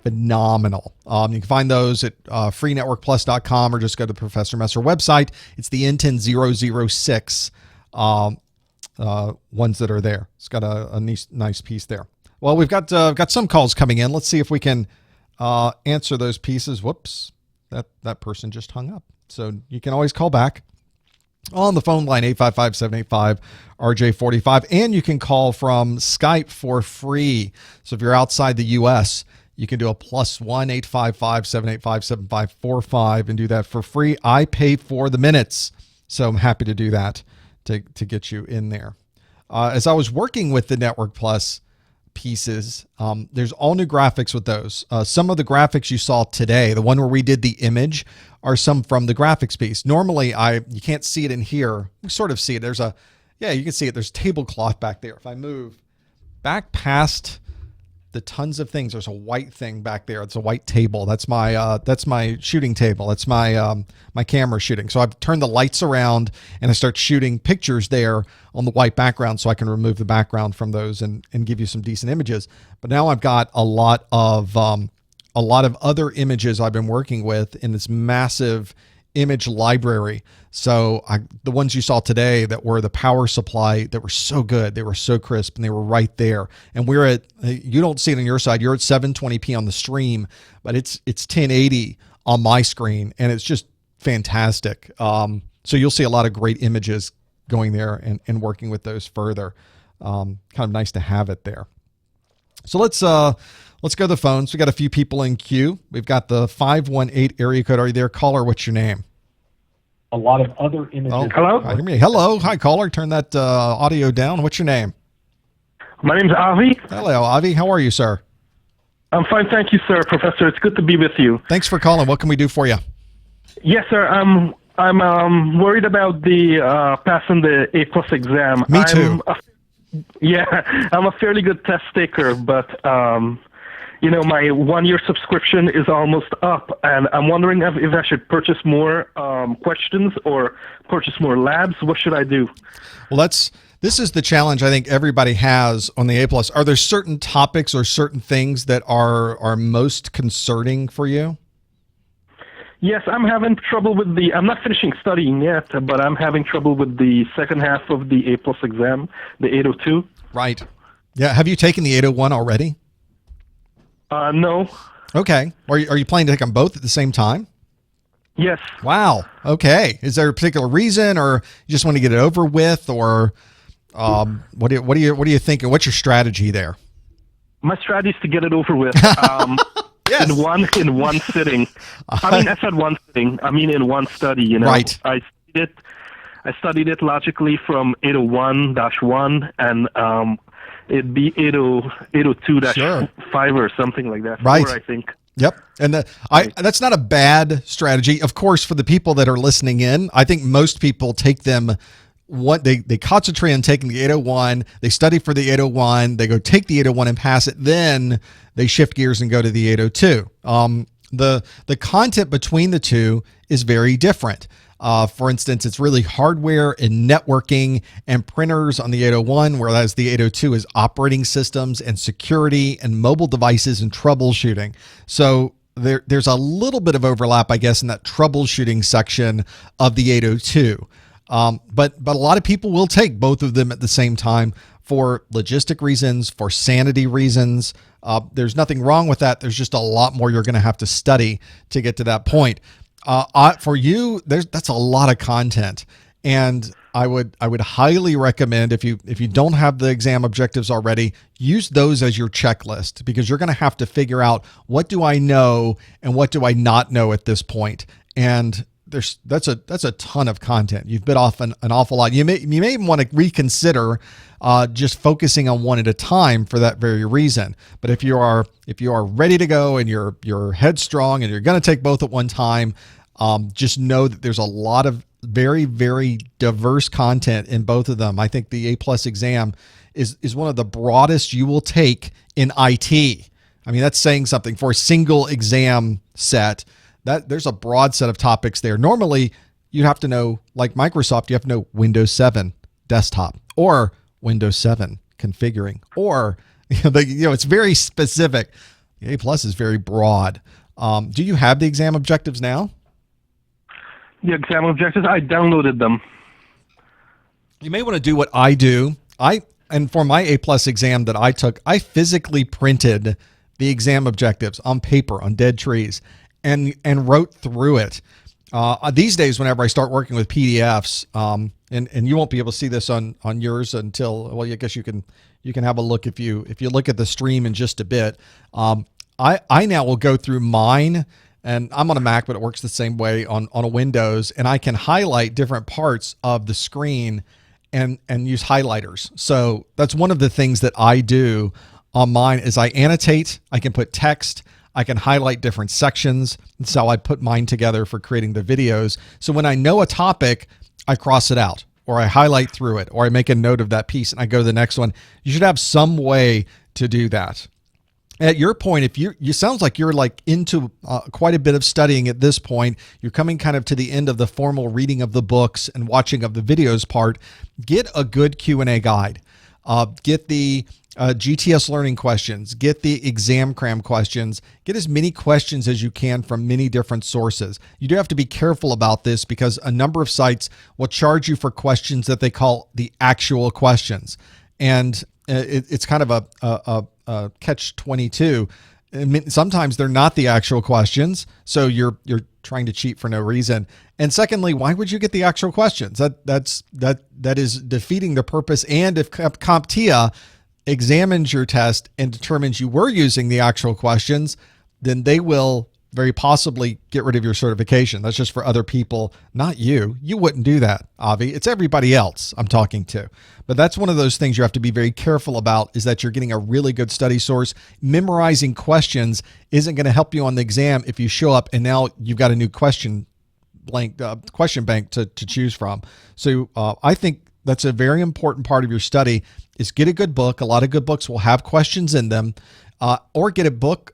phenomenal. You can find those at freenetworkplus.com or just go to the Professor Messer website. It's the N10006 ones that are there. It's got a nice piece there. Well, we've got some calls coming in. Let's see if we can answer those pieces. Whoops, that person just hung up. So you can always call back. on the phone line, 855-785-RJ45. And you can call from Skype for free. So if you're outside the U.S., you can do a +1 855-785-7545 and do that for free. I pay for the minutes, so I'm happy to do that to get you in there. As I was working with the Network Plus pieces, there's all new graphics with those. Some of the graphics you saw today, the one where we did the image, are some from the graphics piece. Normally, you can't see it in here. We sort of see it. You can see it. There's tablecloth back there. If I move back past the tons of things, there's a white thing back there. It's a white table. That's my shooting table. That's my camera shooting. So I've turned the lights around and I start shooting pictures there on the white background, so I can remove the background from those and give you some decent images. But now I've got a lot of other images I've been working with in this massive image library. So the ones you saw today that were the power supply, that were so good, they were so crisp, and they were right there. And you don't see it on your side, you're at 720p on the stream, but it's 1080 on my screen, and it's just fantastic. So you'll see a lot of great images going there and working with those further. Kind of nice to have it there. So let's go to the phones. We got a few people in queue. We've got the 518 area code. Are you there? Caller, what's your name? A lot of other images. Oh, Hello? I hear me. Hello. Hi, caller. Turn that audio down. What's your name? My name's Avi. Hello, Avi. How are you, sir? I'm fine, thank you, sir. Professor, it's good to be with you. Thanks for calling. What can we do for you? Yes, sir. I'm worried about the passing the A+ exam. Me too. I'm a fairly good test taker, but my 1-year subscription is almost up, and I'm wondering if I should purchase more questions or purchase more labs. What should I do? Well, this is the challenge I think everybody has on the A+. Are there certain topics or certain things that are most concerning for you? Yes, I'm having trouble with I'm not finishing studying yet, but I'm having trouble with the second half of the A+ exam, the 802. Right. Yeah. Have you taken the 801 already? No. Okay. Are you planning to take them both at the same time? Yes. Wow. Okay. Is there a particular reason, or you just want to get it over with, or what are you thinking? What's your strategy there? My strategy is to get it over with. Yes. In one sitting. I said one sitting. I mean in one study. Right. I studied it logically from 801-1, and it'd be 802-5 Sure. or something like that. Right. 4, I think. Yep. And that's not a bad strategy. Of course, for the people that are listening in, I think most people take them. They concentrate on taking the 801, they study for the 801, they go take the 801 and pass it, then they shift gears and go to the 802. The content between the two is very different. For instance, it's really hardware and networking and printers on the 801, whereas the 802 is operating systems and security and mobile devices and troubleshooting. So there's a little bit of overlap, I guess, in that troubleshooting section of the 802. But a lot of people will take both of them at the same time for logistic reasons, for sanity reasons. There's nothing wrong with that. There's just a lot more you're going to have to study to get to that point. For you, that's a lot of content, and I would highly recommend, if you don't have the exam objectives already, use those as your checklist, because you're going to have to figure out, what do I know and what do I not know at this point. And that's a ton of content. You've bit off an awful lot. You may even want to reconsider just focusing on one at a time for that very reason. But if you are ready to go and you're headstrong and you're going to take both at one time, just know that there's a lot of very, very diverse content in both of them. I think the A+ exam is one of the broadest you will take in IT. I mean, that's saying something for a single exam set. That there's a broad set of topics there. Normally, you have to know, like Microsoft, you have to know Windows 7 desktop or Windows 7 configuring, or it's very specific. The A+ is very broad. Do you have the exam objectives now? The exam objectives, I downloaded them. You may want to do what I do. And for my A+ exam that I took, I physically printed the exam objectives on paper on dead trees and wrote through it. These days, whenever I start working with PDFs, and you won't be able to see this on yours until, well, I guess you can have a look if you look at the stream in just a bit. I now will go through mine, and I'm on a Mac, but it works the same way on a Windows, and I can highlight different parts of the screen and use highlighters. So that's one of the things that I do on mine is I annotate. I can put text. I can highlight different sections. That's how I put mine together for creating the videos. So when I know a topic, I cross it out, or I highlight through it, or I make a note of that piece and I go to the next one. You should have some way to do that. At your point, if you sounds like you're like into quite a bit of studying at this point, you're coming kind of to the end of the formal reading of the books and watching of the videos part, get a good Q&A guide. Get the GTS learning questions, get the exam cram questions, get as many questions as you can from many different sources. You do have to be careful about this because a number of sites will charge you for questions that they call the actual questions. And it's kind of a catch-22. I mean, sometimes they're not the actual questions, so you're trying to cheat for no reason. And secondly, why would you get the actual questions? That is defeating the purpose. And if CompTIA examines your test and determines you were using the actual questions, then they will very possibly get rid of your certification. That's just for other people, not you. You wouldn't do that, Avi. It's everybody else I'm talking to. But that's one of those things you have to be very careful about, is that you're getting a really good study source. Memorizing questions isn't going to help you on the exam if you show up and now you've got a new question bank to choose from. So I think that's a very important part of your study is get a good book. A lot of good books will have questions in them, or get a book.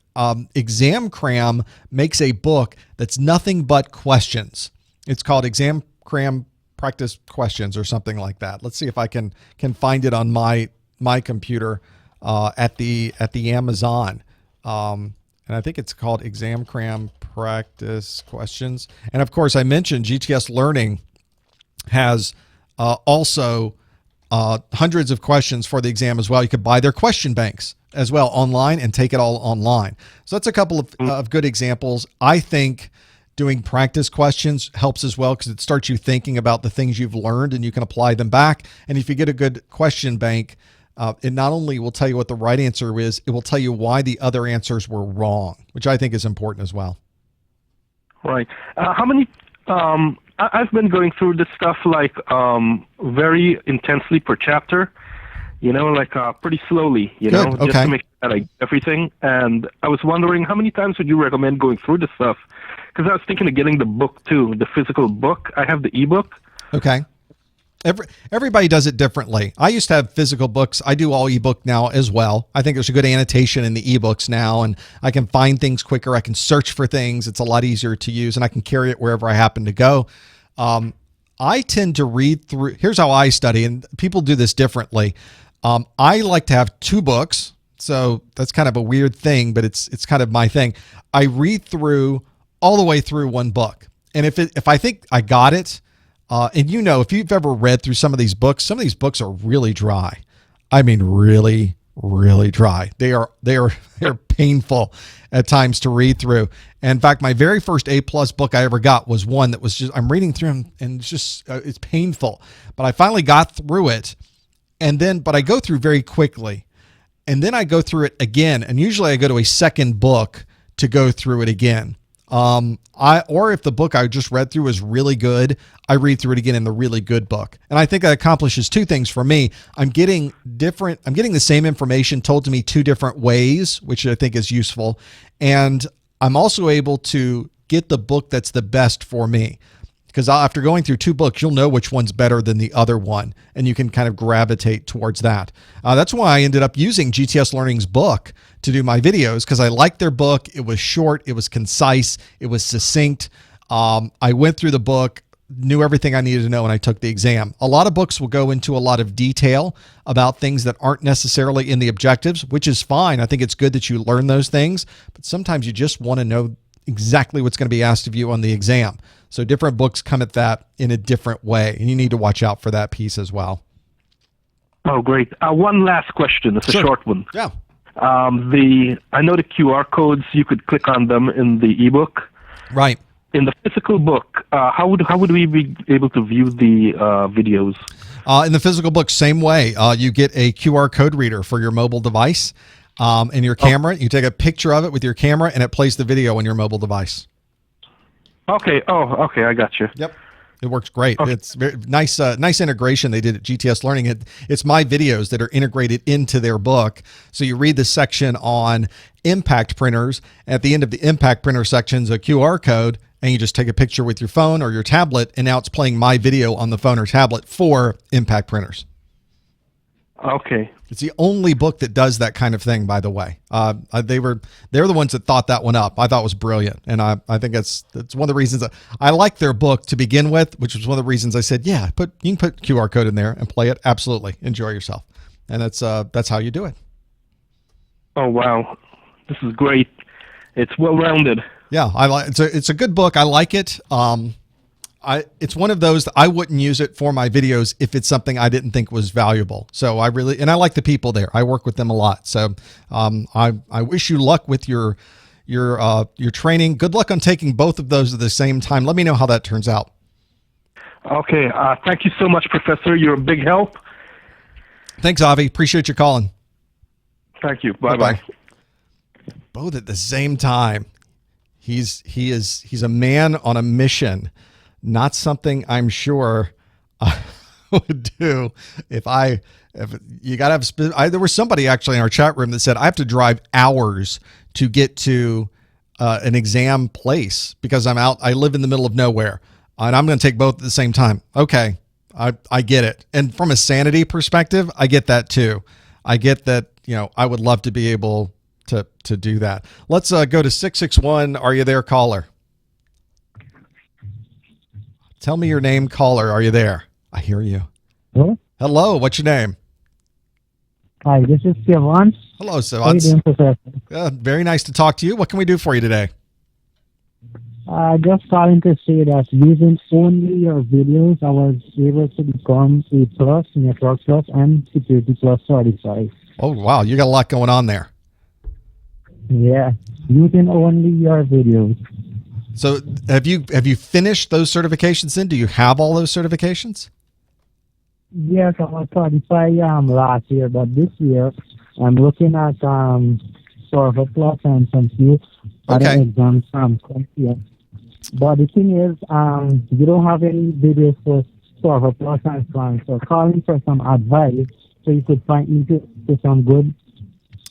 Exam Cram makes a book that's nothing but questions. It's called Exam Cram Practice Questions or something like that. Let's see if I can find it on my computer at the Amazon. And I think it's called Exam Cram Practice Questions. And of course, I mentioned GTS Learning has also hundreds of questions for the exam as well. You could buy their question banks as well online and take it all online. So that's a couple of good examples. I think doing practice questions helps as well because it starts you thinking about the things you've learned and you can apply them back. And if you get a good question bank, it not only will tell you what the right answer is, it will tell you why the other answers were wrong, which I think is important as well. Right. How many... I've been going through this stuff like very intensely per chapter, like pretty slowly, Good. Okay. just to make sure that I get everything. And I was wondering, how many times would you recommend going through this stuff? Because I was thinking of getting the book too, the physical book. I have the ebook. Okay. Everybody does it differently. I used to have physical books. I do all ebook now as well. I think there's a good annotation in the ebooks now, and I can find things quicker. I can search for things. It's a lot easier to use, and I can carry it wherever I happen to go. I tend to read through. Here's how I study, and people do this differently. I like to have two books, so that's kind of a weird thing, but it's kind of my thing. I read through all the way through one book, and if I think I got it. And if you've ever read through some of these books are really dry. I mean, really, really dry. They're painful at times to read through. And in fact, my very first A+ book I ever got was one that was just, I'm reading through them and it's just, it's painful. But I finally got through it. But I go through very quickly. And then I go through it again. And usually I go to a second book to go through it again. Or if the book I just read through is really good, I read through it again in the really good book. And I think that accomplishes two things for me. I'm getting the same information told to me two different ways, which I think is useful. And I'm also able to get the book that's the best for me. Because after going through two books, you'll know which one's better than the other one, and you can kind of gravitate towards that. That's why I ended up using GTS Learning's book to do my videos, because I liked their book. It was short, it was concise, it was succinct. I went through the book, knew everything I needed to know, and I took the exam. A lot of books will go into a lot of detail about things that aren't necessarily in the objectives, which is fine. I think it's good that you learn those things, but sometimes you just want to know exactly what's going to be asked of you on the exam. So different books come at that in a different way, and you need to watch out for that piece as well. Oh, great. One last question. It's a short one. Yeah. I know the QR codes, you could click on them in the ebook. Right. in the physical book, how would we be able to view the videos? In the physical book, same way. You get a QR code reader for your mobile device and your camera. You take a picture of it with your camera, and it plays the video on your mobile device. Okay. Oh, okay. I got you. Yep. It works great. Okay. It's very nice, nice integration they did at GTS Learning. It's my videos that are integrated into their book. So you read the section on impact printers. At the end of the impact printer section's a QR code, and you just take a picture with your phone or your tablet, and now it's playing my video on the phone or tablet for impact printers. Okay. It's the only book that does that kind of thing, by the way. They're the ones that thought that one up. I thought it was brilliant, and I think that's one of the reasons that I like their book to begin with, which was one of the reasons I said, yeah, you can put QR code in there and play it. Absolutely, enjoy yourself, and that's how you do it. Oh wow, this is great. It's well rounded. Yeah, it's a good book. I like it. It's one of those that I wouldn't use it for my videos if it's something I didn't think was valuable. So I like the people there. I work with them a lot. So I wish you luck with your training. Good luck on taking both of those at the same time. Let me know how that turns out. Okay. Thank you so much, Professor. You're a big help. Thanks, Avi. Appreciate your calling. Thank you. Bye-bye. Both at the same time. He's a man on a mission. Not something I'm sure I would do if you got to have. There was somebody actually in our chat room that said I have to drive hours to get to an exam place because I'm out. I live in the middle of nowhere, and I'm going to take both at the same time. Okay, I get it. And from a sanity perspective, I get that too. I get that. I would love to be able to do that. Let's go to 661. Are you there, caller? Tell me your name, caller. Are you there? I hear you. Hello? Hello. What's your name? Hi, this is Sivan. Hello, How are you Sivan. doing, Professor? Very nice to talk to you. What can we do for you today? Just calling to say that using only your videos, I was able to become a Plus, Network Plus, and Security Plus certified. Oh, wow. You got a lot going on there. Yeah, using only your videos. So have you finished those certifications then? Do you have all those certifications? Yes, I was certified last year, but this year I'm looking at Server Plus and some few other exams from here. But the thing is, you don't have any videos for Server Plus and so on. So calling for some advice so you could find into some good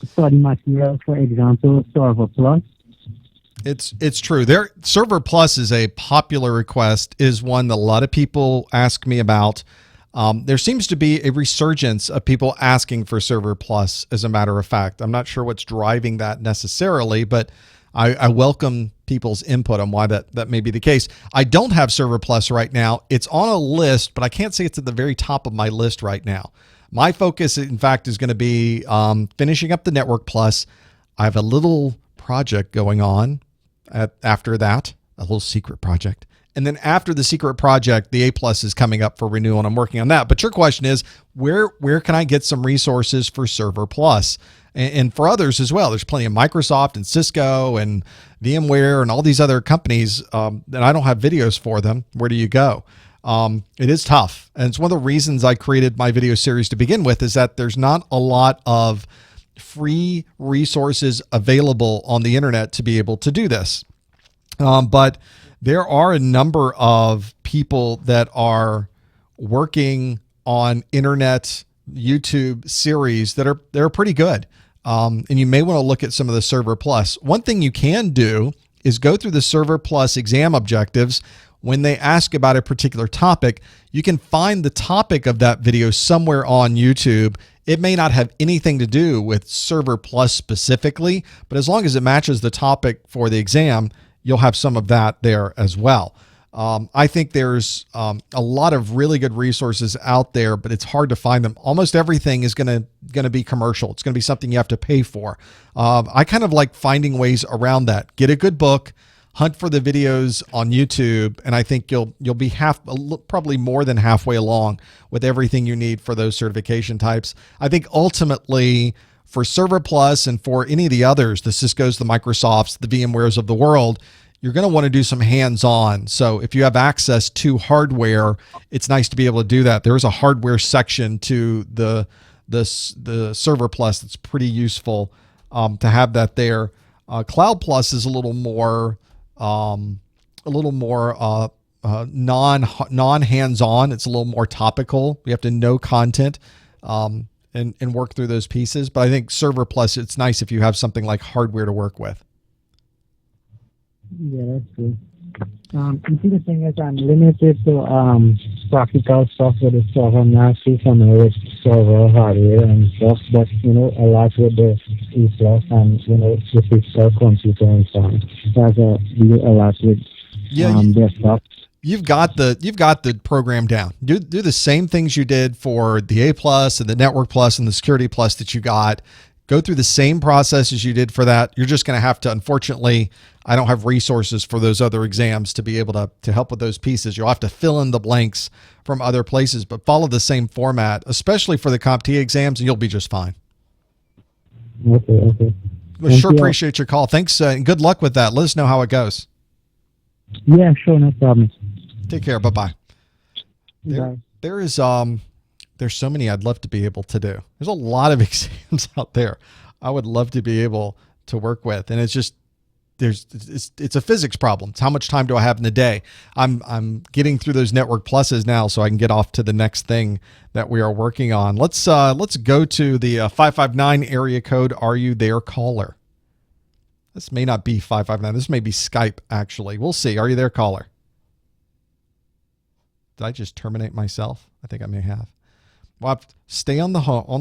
study material, for example, Server Plus. It's true. Server Plus is a popular request, is one that a lot of people ask me about. There seems to be a resurgence of people asking for Server Plus, as a matter of fact. I'm not sure what's driving that necessarily, but I welcome people's input on why that may be the case. I don't have Server Plus right now. It's on a list, but I can't say it's at the very top of my list right now. My focus, in fact, is going to be finishing up the Network Plus. I have a little project going on after that, a little secret project. And then after the secret project, the A Plus is coming up for renewal, and I'm working on that. But your question is, where can I get some resources for Server Plus? And for others as well. There's plenty of Microsoft and Cisco and VMware and all these other companies that I don't have videos for them. Where do you go? It is tough. And it's one of the reasons I created my video series to begin with, is that there's not a lot of free resources available on the internet to be able to do this. But there are a number of people that are working on internet YouTube series that are pretty good. And you may want to look at some of the Server Plus. One thing you can do is go through the Server Plus exam objectives. When they ask about a particular topic, you can find the topic of that video somewhere on YouTube. It may not have anything to do with Server Plus specifically, but as long as it matches the topic for the exam, you'll have some of that there as well. I think there's a lot of really good resources out there, but it's hard to find them. Almost everything is going to be commercial. It's going to be something you have to pay for. I kind of like finding ways around that. Get a good book, hunt for the videos on YouTube, and I think you'll be probably more than halfway along with everything you need for those certification types. I think ultimately for Server Plus and for any of the others, the Cisco's, the Microsofts, the VMwares of the world, you're going to want to do some hands-on. So if you have access to hardware, it's nice to be able to do that. There's a hardware section to the Server Plus that's pretty useful to have that there. Cloud Plus is a little more non hands-on. It's a little more topical. You have to know content and work through those pieces. But I think Server Plus, it's nice if you have something like hardware to work with. Yeah, that's good. You see, the thing is, I'm limited to practical stuff with the stuff. I'm not too familiar with server hardware and stuff, but a lot with the C plus and the physical computer and so on. There's a lot with desktop. You've got the program down. Do the same things you did for the A plus and the Network Plus and the Security Plus that you got. Go through the same process as you did for that. You're just going to have to, unfortunately, I don't have resources for those other exams to be able to help with those pieces. You'll have to fill in the blanks from other places, but follow the same format, especially for the CompTIA exams, and you'll be just fine. Okay. We sure appreciate your call. Thanks, and good luck with that. Let us know how it goes. Yeah, sure, no problem. Take care. Bye-bye. Bye. There's so many I'd love to be able to do. There's a lot of exams out there I would love to be able to work with. And it's just, it's a physics problem. It's how much time do I have in the day? I'm getting through those Network Pluses now so I can get off to the next thing that we are working on. Let's go to the 559 area code. Are you there, caller? This may not be 559. This may be Skype, actually. We'll see. Are you there, caller? Did I just terminate myself? I think I may have. Well, I have to stay on the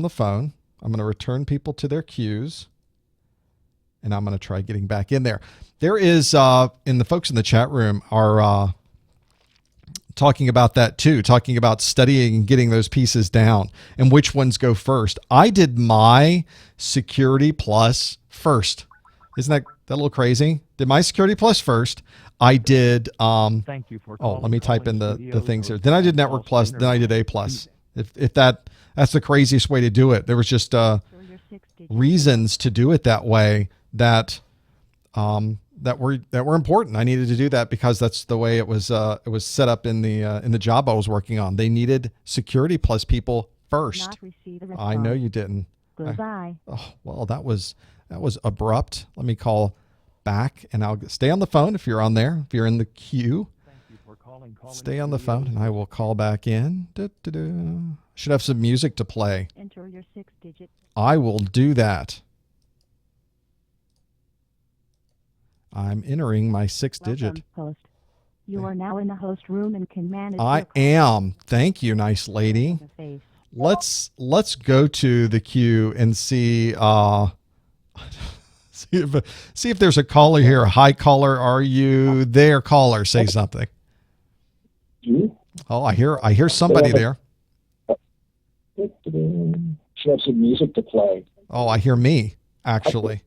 phone. I'm going to return people to their queues, and I'm going to try getting back in there. There is, and the folks in the chat room are talking about that too, talking about studying and getting those pieces down and which ones go first. I did my Security Plus first. Isn't that a little crazy? Did my Security Plus first. I did. Thank you for let me type in the things here. Then I did Network Plus. Then I did A Plus. If that's the craziest way to do it. There was just reasons to do it that way that were important. I needed to do that because that's the way it was set up in the job I was working on. They needed Security Plus people first. I know you didn't. Goodbye. Well, that was abrupt. Let me call back, and I'll stay on the phone if you're on there. If you're in the queue, stay on the phone, and I will call back in. Should have some music to play. Enter your 6-digit. I will do that. I'm entering my 6-digit. Host. You are now in the host room and can manage. I am. Thank you, nice lady. Let's go to the queue and see see if there's a caller here. Hi, caller. Are you there, caller? Say something. Oh, I hear somebody there. Should have some music to play. Oh, I hear me, actually,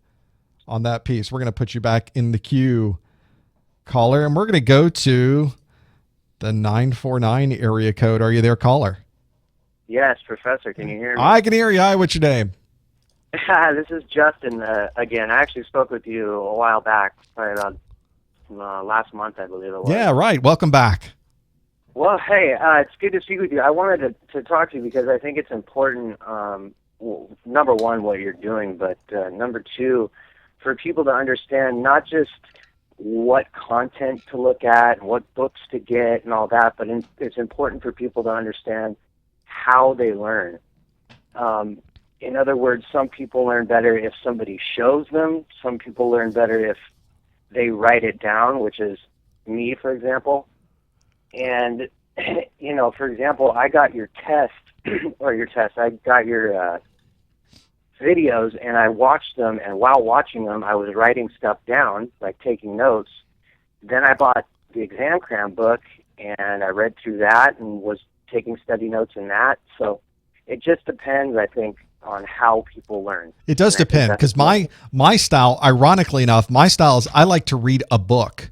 on that piece. We're going to put you back in the queue, caller, and we're going to go to the 949 area code. Are you there, caller? Yes, Professor. Can you hear me? I can hear you. Hi, what's your name? This is Justin again. I actually spoke with you a while back, probably about last month, I believe it was. Yeah, right. Welcome back. Well, hey, it's good to speak with you. I wanted to talk to you because I think it's important, number one, what you're doing, but number two, for people to understand not just what content to look at and what books to get and all that, but it's important for people to understand how they learn. In other words, some people learn better if somebody shows them. Some people learn better if they write it down, which is me, for example. And, for example, I got your test, I got your videos, and I watched them, and while watching them, I was writing stuff down, like taking notes. Then I bought the exam cram book, and I read through that and was taking study notes in that. So it just depends, I think, on how people learn. It does depend, because my style, ironically enough, my style is I like to read a book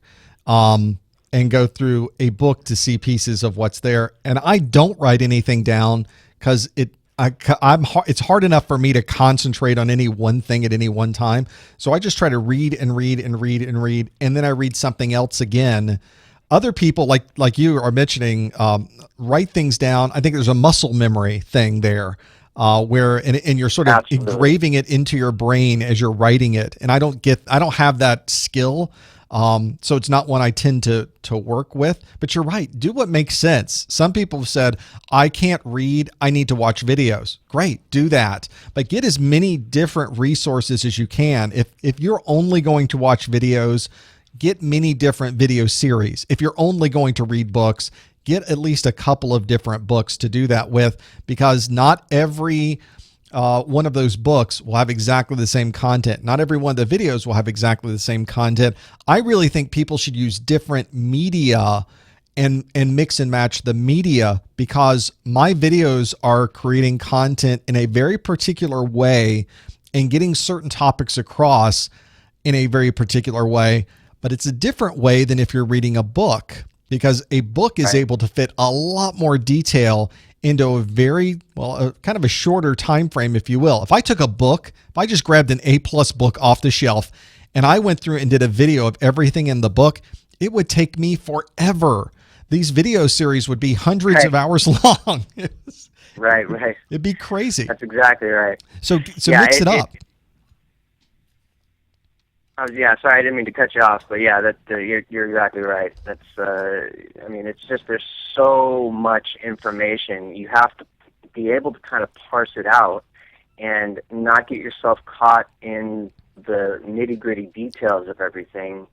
and go through a book to see pieces of what's there. And I don't write anything down because it's hard enough for me to concentrate on any one thing at any one time. So I just try to read and read and read and read, and then I read something else again. Other people like you are mentioning, write things down. I think there's a muscle memory thing there, where and you're sort of Absolutely. engraving it into your brain as you're writing it. And I don't have that skill. So it's not one I tend to work with, but you're right. Do what makes sense. Some people have said, I can't read. I need to watch videos. Great. Do that, but get as many different resources as you can. If you're only going to watch videos, get many different video series. If you're only going to read books, get at least a couple of different books to do that with, because not every one of those books will have exactly the same content. Not every one of the videos will have exactly the same content. I really think people should use different media and mix and match the media, because my videos are creating content in a very particular way and getting certain topics across in a very particular way. But it's a different way than if you're reading a book, because a book is able to fit a lot more detail into a very, kind of a shorter time frame, if you will. If I took a book, if I just grabbed an A+ book off the shelf and I went through and did a video of everything in the book, it would take me forever. These video series would be hundreds of hours long. Right. It'd be crazy. That's exactly right. So mix it up. Sorry, I didn't mean to cut you off, but yeah, you're exactly right. That's, it's just there's so much information. You have to be able to kind of parse it out and not get yourself caught in the nitty-gritty details of everything.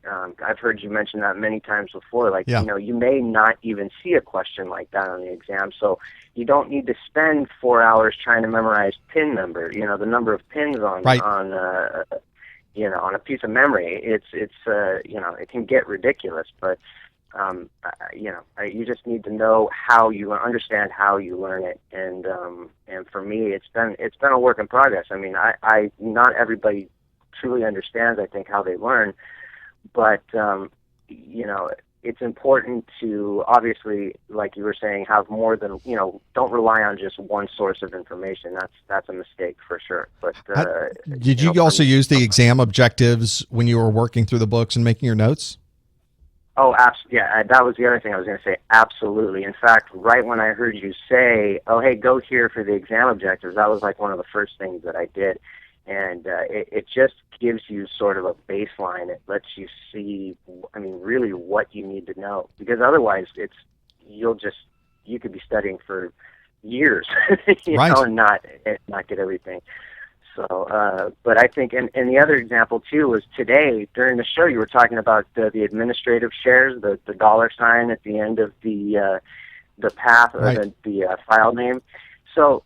I've heard you mention that many times before. You may not even see a question like that on the exam, so you don't need to spend 4 hours trying to memorize pin number. The number of pins on on a piece of memory. It's it can get ridiculous, but you just need to know how you understand how you learn it, and for me, it's been a work in progress. I mean, I not everybody truly understands, I think, how they learn, but it's important to, obviously, like you were saying, have more than, don't rely on just one source of information. That's a mistake for sure. But did you also use the exam objectives when you were working through the books and making your notes? Oh, yeah, that was the other thing I was going to say. Absolutely. In fact, right when I heard you say, oh, hey, go here for the exam objectives, that was like one of the first things that I did. And it just gives you sort of a baseline. It lets you see, really what you need to know. Because otherwise, you could be studying for years, and not get everything. So, but I think, and the other example too was today during the show, you were talking about the administrative shares, the $ at the end of the path or the file name. So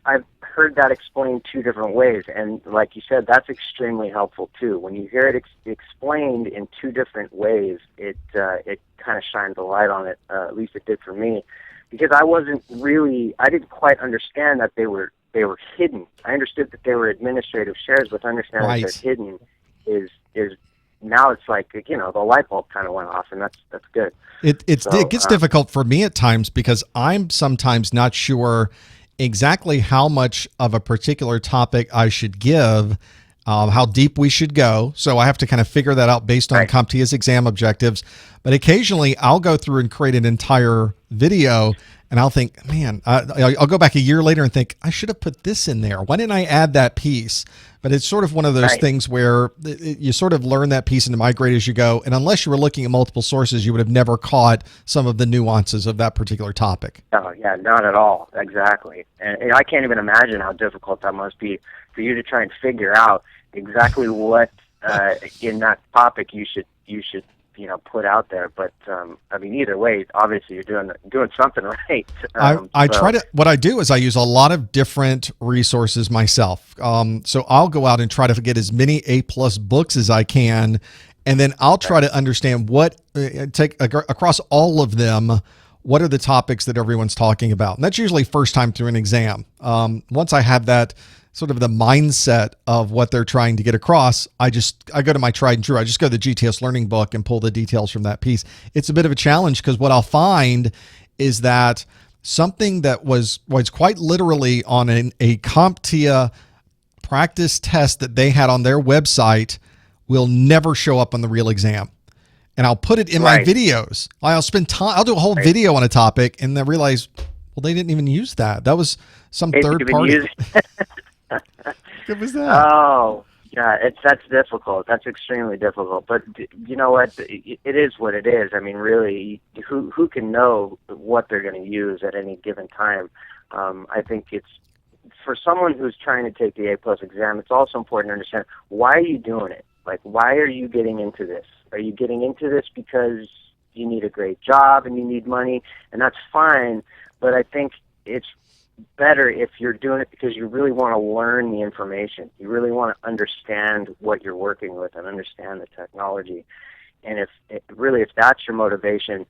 I've heard that explained two different ways, and like you said, that's extremely helpful too. When you hear it explained in two different ways, it kind of shines a light on it. At least it did for me, because I didn't quite understand that they were hidden. I understood that they were administrative shares, but understanding that they're hidden is now it's like, the light bulb kind of went off, and that's good. It gets difficult for me at times, because I'm sometimes not sure exactly how much of a particular topic I should give, how deep we should go. So I have to kind of figure that out based on CompTIA's exam objectives. But occasionally I'll go through and create an entire video, and I'll think, man, I'll go back a year later and think, I should have put this in there. Why didn't I add that piece? But it's sort of one of those things where you sort of learn that piece and migrate as you go. And unless you were looking at multiple sources, you would have never caught some of the nuances of that particular topic. Oh, yeah, not at all. Exactly. And I can't even imagine how difficult that must be for you to try and figure out exactly what in that topic you should put out there. But either way, obviously you're doing something right. What I do is I use a lot of different resources myself. So I'll go out and try to get as many A+ books as I can, and then I'll try to understand across all of them, what are the topics that everyone's talking about. And that's usually first time through an exam. Once I have that sort of the mindset of what they're trying to get across, I go to my tried and true. I just go to the GTS learning book and pull the details from that piece. It's a bit of a challenge, because what I'll find is that something that was quite literally on a CompTIA practice test that they had on their website will never show up on the real exam. And I'll put it in my videos. I'll spend time, I'll do a whole video on a topic and then realize, well, they didn't even use that. That was some third party. What was that? Oh, yeah, that's difficult. That's extremely difficult. But you know what? It is what it is. I mean, really, who can know what they're going to use at any given time? I think it's, for someone who's trying to take the A+ exam, it's also important to understand, why are you doing it? Like, why are you getting into this? Are you getting into this because you need a great job and you need money? And that's fine, but I think it's better if you're doing it because you really want to learn the information. You really want to understand what you're working with and understand the technology. And if that's your motivation,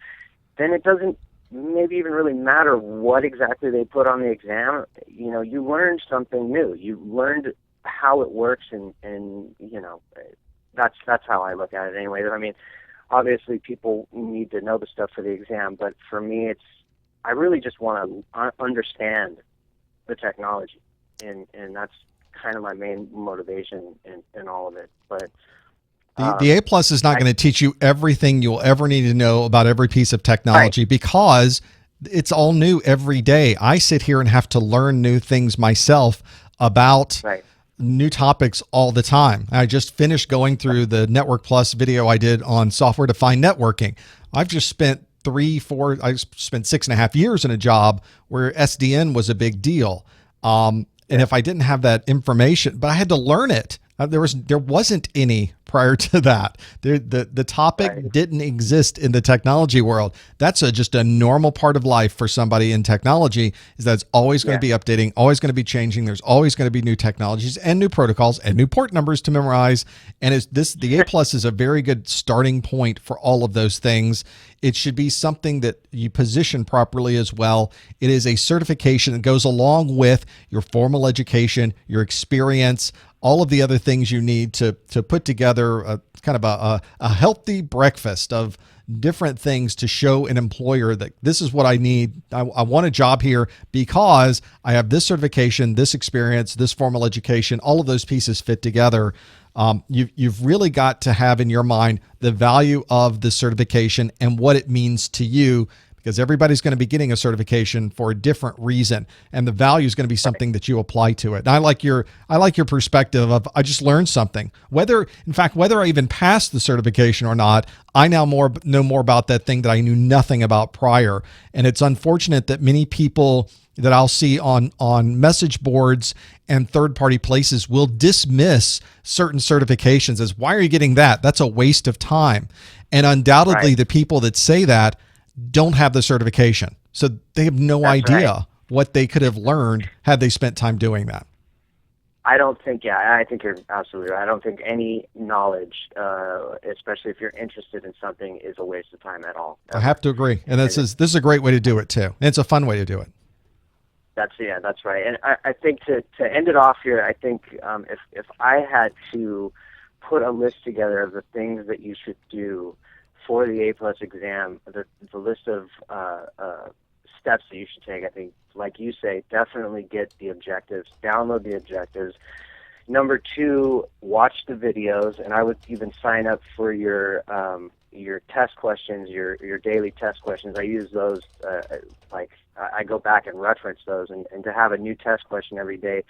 then it doesn't maybe even really matter what exactly they put on the exam. You know, you learned something new. You learned how it works, and you know, that's how I look at it anyway. I mean, obviously people need to know the stuff for the exam, but for me, I really just want to understand the technology, and that's kind of my main motivation in all of it. But the A+ is not going to teach you everything you'll ever need to know about every piece of technology, because it's all new every day. I sit here and have to learn new things myself about new topics all the time. I just finished going through the Network Plus video I did on software-defined networking. I've just spent I spent 6.5 years in a job where SDN was a big deal. And if I didn't have that information, but I had to learn it. There wasn't any prior to that. The topic didn't exist in the technology world. That's just a normal part of life for somebody in technology, is that it's always going to be updating, always going to be changing. There's always going to be new technologies and new protocols and new port numbers to memorize. And the A+ is a very good starting point for all of those things. It should be something that you position properly as well. It is a certification that goes along with your formal education, your experience, all of the other things you need to put together a kind of a healthy breakfast of different things to show an employer that this is what I need. I want a job here because I have this certification, this experience, this formal education. All of those pieces fit together. You've really got to have in your mind the value of the certification and what it means to you, because everybody's going to be getting a certification for a different reason, and the value is going to be something that you apply to it. And I like your perspective of, I just learned something. Whether I even passed the certification or not, I now know more about that thing that I knew nothing about prior. And it's unfortunate that many people that I'll see on message boards and third-party places will dismiss certain certifications as, why are you getting that? That's a waste of time. And undoubtedly the people that say that don't have the certification. So they have no idea what they could have learned had they spent time doing that. I think you're absolutely right. I don't think any knowledge, especially if you're interested in something, is a waste of time at all. I have to agree. And this is a great way to do it too. And it's a fun way to do it. That's right. And I think to end it off here, I think if I had to put a list together of the things that you should do for the A+ exam, the list of steps that you should take, I think, like you say, definitely get the objectives, download the objectives. Number 2, watch the videos, and I would even sign up for your test questions, your daily test questions. I use those, I go back and reference those, and to have a new test question every day,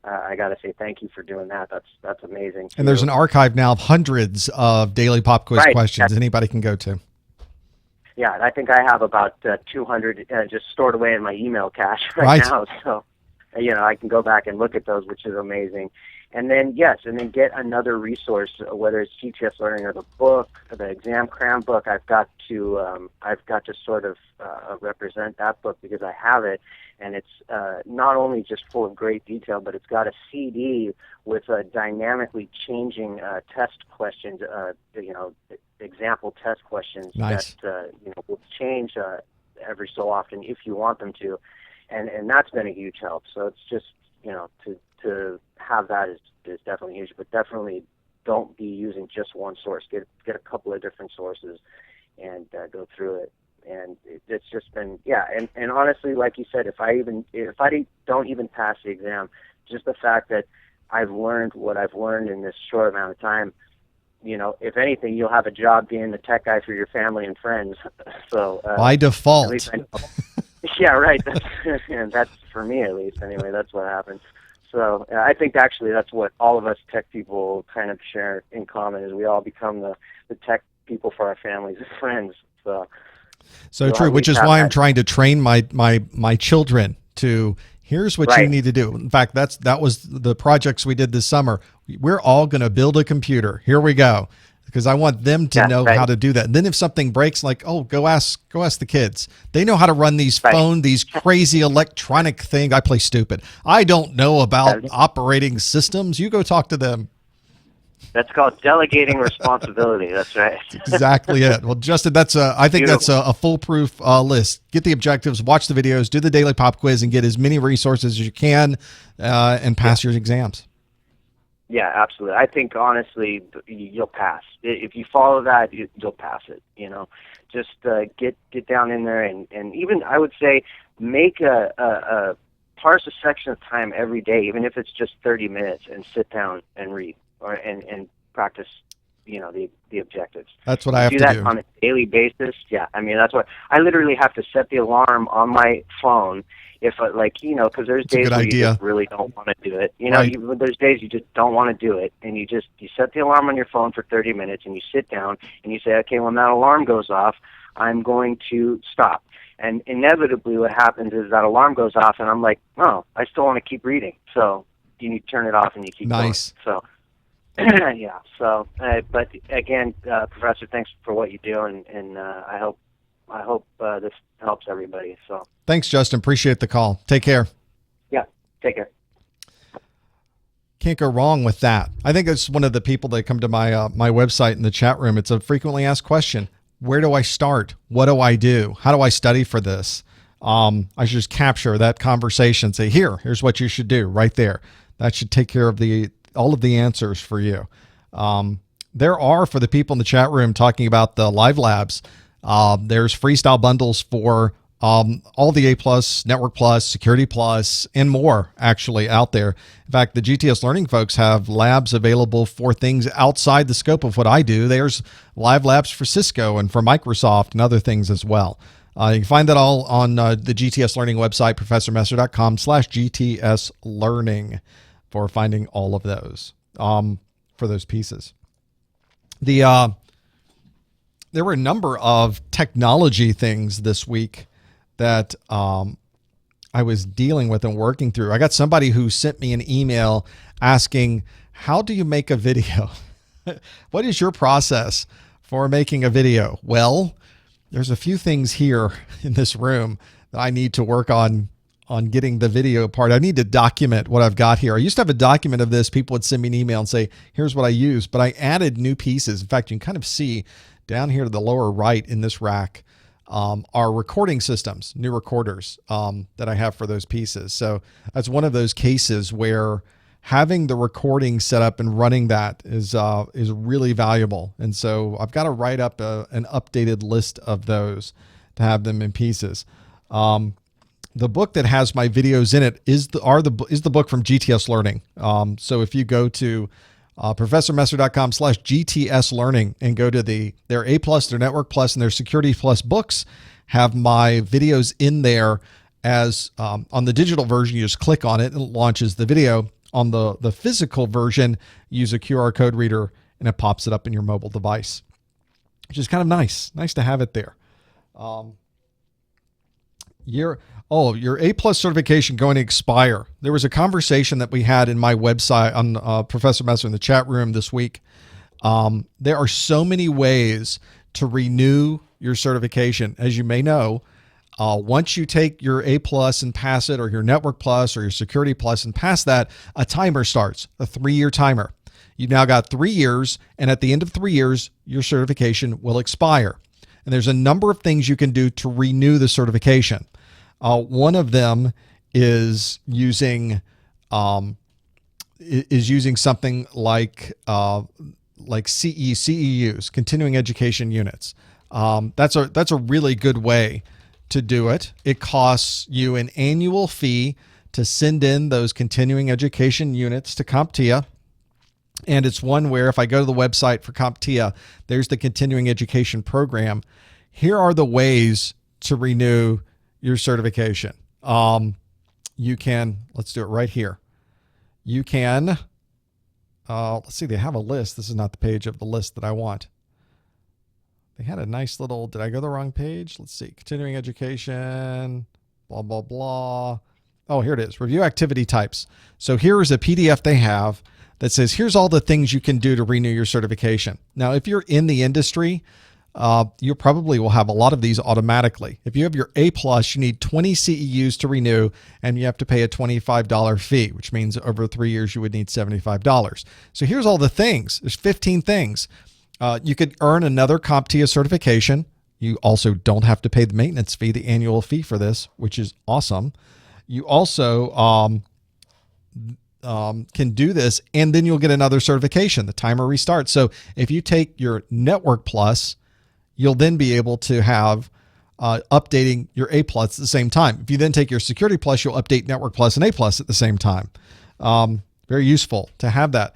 I got to say thank you for doing that. That's amazing. And there's an archive now of hundreds of daily pop quiz questions anybody can go to. Yeah, and I think I have about 200 just stored away in my email cache right now. So, I can go back and look at those, which is amazing. And then, get another resource, whether it's GTS Learning or the book, the exam cram book. I've got to sort of represent that book because I have it, and it's not only just full of great detail, but it's got a CD with dynamically changing test questions, example test questions that will change every so often if you want them to, and that's been a huge help. So it's just to have that is definitely huge, but definitely don't be using just one source. Get a couple of different sources and go through it. and it's just been, yeah. And honestly, like you said, if I don't even pass the exam, just the fact that I've learned what I've learned in this short amount of time, you know, if anything, you'll have a job being the tech guy for your family and friends. So by at default. least I know. Yeah, right. That's for me, at least. Anyway, that's what happened. So I think actually that's what all of us tech people kind of share in common, is we all become the tech people for our families and friends. So true, which is why I'm trying to train my children to, here's what you need to do. In fact, that was the projects we did this summer. We're all going to build a computer. Here we go. Because I want them to know how to do that. And then if something breaks, like, oh, go ask the kids. They know how to run these these crazy electronic things. I play stupid. I don't know about operating systems. You go talk to them. That's called delegating responsibility. That's right. Exactly it. Well, Justin, I think that's a foolproof list. Get the objectives, watch the videos, do the daily pop quiz, and get as many resources as you can, and pass your exams. Yeah, absolutely. I think honestly, you'll pass if you follow that. You'll pass it. You know, just get down in there, and even I would say make a parse a section of time every day, even if it's just 30 minutes, and sit down and read and practice. You know, the objectives. That's what I have to do. Do that on a daily basis. Yeah, I mean that's what I literally have to set the alarm on my phone. If because there's days where you just really don't want to do it. You know, there's days you just don't want to do it, and you set the alarm on your phone for 30 minutes, and you sit down and you say, okay, when that alarm goes off, I'm going to stop. And inevitably, what happens is that alarm goes off, and I'm like, oh, I still want to keep reading. So you turn it off and you keep going. So. Yeah. So, but again, Professor, thanks for what you do, and I hope this helps everybody. So. Thanks, Justin. Appreciate the call. Take care. Yeah. Take care. Can't go wrong with that. I think it's one of the people that come to my my website in the chat room. It's a frequently asked question. Where do I start? What do I do? How do I study for this? I should just capture that conversation. Say, here's what you should do right there. That should take care of all of the answers for you. There are, for the people in the chat room talking about the live labs, there's freestyle bundles for all the A+, Network Plus, Security Plus, and more actually out there. In fact, the GTS Learning folks have labs available for things outside the scope of what I do. There's live labs for Cisco and for Microsoft and other things as well. You can find that all on the GTS Learning website, professormesser.com/GTS Learning, for finding all of those for those pieces. There were a number of technology things this week that I was dealing with and working through. I got somebody who sent me an email asking, how do you make a video? What is your process for making a video? Well, there's a few things here in this room that I need to work on getting the video part. I need to document what I've got here. I used to have a document of this. People would send me an email and say, here's what I use, but I added new pieces. In fact, you can kind of see down here to the lower right in this rack are recording systems, new recorders that I have for those pieces. So that's one of those cases where having the recording set up and running that is really valuable. And so I've got to write up an updated list of those to have them in pieces. The book that has my videos in it is the book from GTS Learning. So if you go to professormesser.com/GTS Learning and go to their A+, their Network Plus, and their Security Plus books, have my videos in there as on the digital version. You just click on it and it launches the video. On the physical version, use a QR code reader and it pops it up in your mobile device, which is kind of nice to have it there. Your A+ certification going to expire. There was a conversation that we had in my website on Professor Messer in the chat room this week. There are so many ways to renew your certification. As you may know, once you take your A+ and pass it, or your Network Plus or your Security Plus and pass that, a timer starts, a 3-year timer. You've now got 3 years, and at the end of 3 years, your certification will expire. And there's a number of things you can do to renew the certification. One of them is using something like CEUs, continuing education units. That's a really good way to do it. It costs you an annual fee to send in those continuing education units to CompTIA. And it's one where if I go to the website for CompTIA, there's the continuing education program. Here are the ways to renew your certification. You can, let's do it right here. You can, let's see, they have a list. This is not the page of the list that I want. They had a nice little, did I go the wrong page? Let's see, continuing education, blah, blah, blah. Oh, here it is, review activity types. So here is a PDF they have that says, here's all the things you can do to renew your certification. Now, if you're in the industry, you probably will have a lot of these automatically. If you have your A+, you need 20 CEUs to renew, and you have to pay a $25 fee, which means over 3 years you would need $75. So here's all the things. There's 15 things. You could earn another CompTIA certification. You also don't have to pay the maintenance fee, the annual fee for this, which is awesome. You also can do this, and then you'll get another certification. The timer restarts. So if you take your Network Plus, you'll then be able to have updating your A+ at the same time. If you then take your Security Plus, you'll update Network Plus and A+ at the same time. Very useful to have that.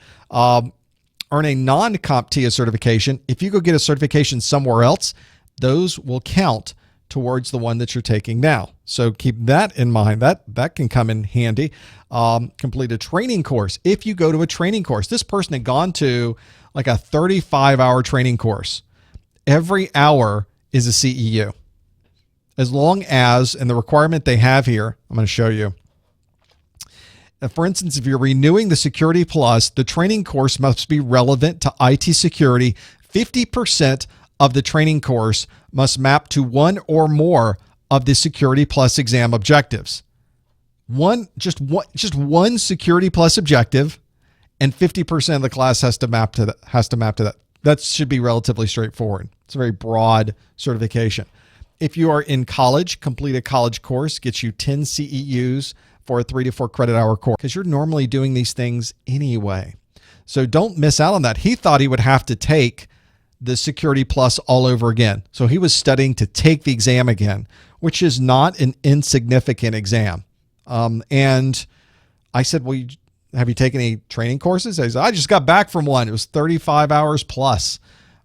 Earn a non-CompTIA certification. If you go get a certification somewhere else, those will count towards the one that you're taking now. So keep that in mind. That can come in handy. Complete a training course. If you go to a training course, this person had gone to like a 35-hour training course. Every hour is a CEU. As long as, and the requirement they have here, I'm going to show you. For instance, if you're renewing the Security Plus, the training course must be relevant to IT security. 50% of the training course must map to one or more of the Security Plus exam objectives. Just one Security Plus objective, and 50% of the class has to map to that. That should be relatively straightforward. It's a very broad certification. If you are in college, complete a college course, gets you 10 CEUs for a 3 to 4 credit hour course, because you're normally doing these things anyway. So don't miss out on that. He thought he would have to take the Security Plus all over again. So he was studying to take the exam again, which is not an insignificant exam. And I said, well, have you taken any training courses? He said, I just got back from one. It was 35 hours plus.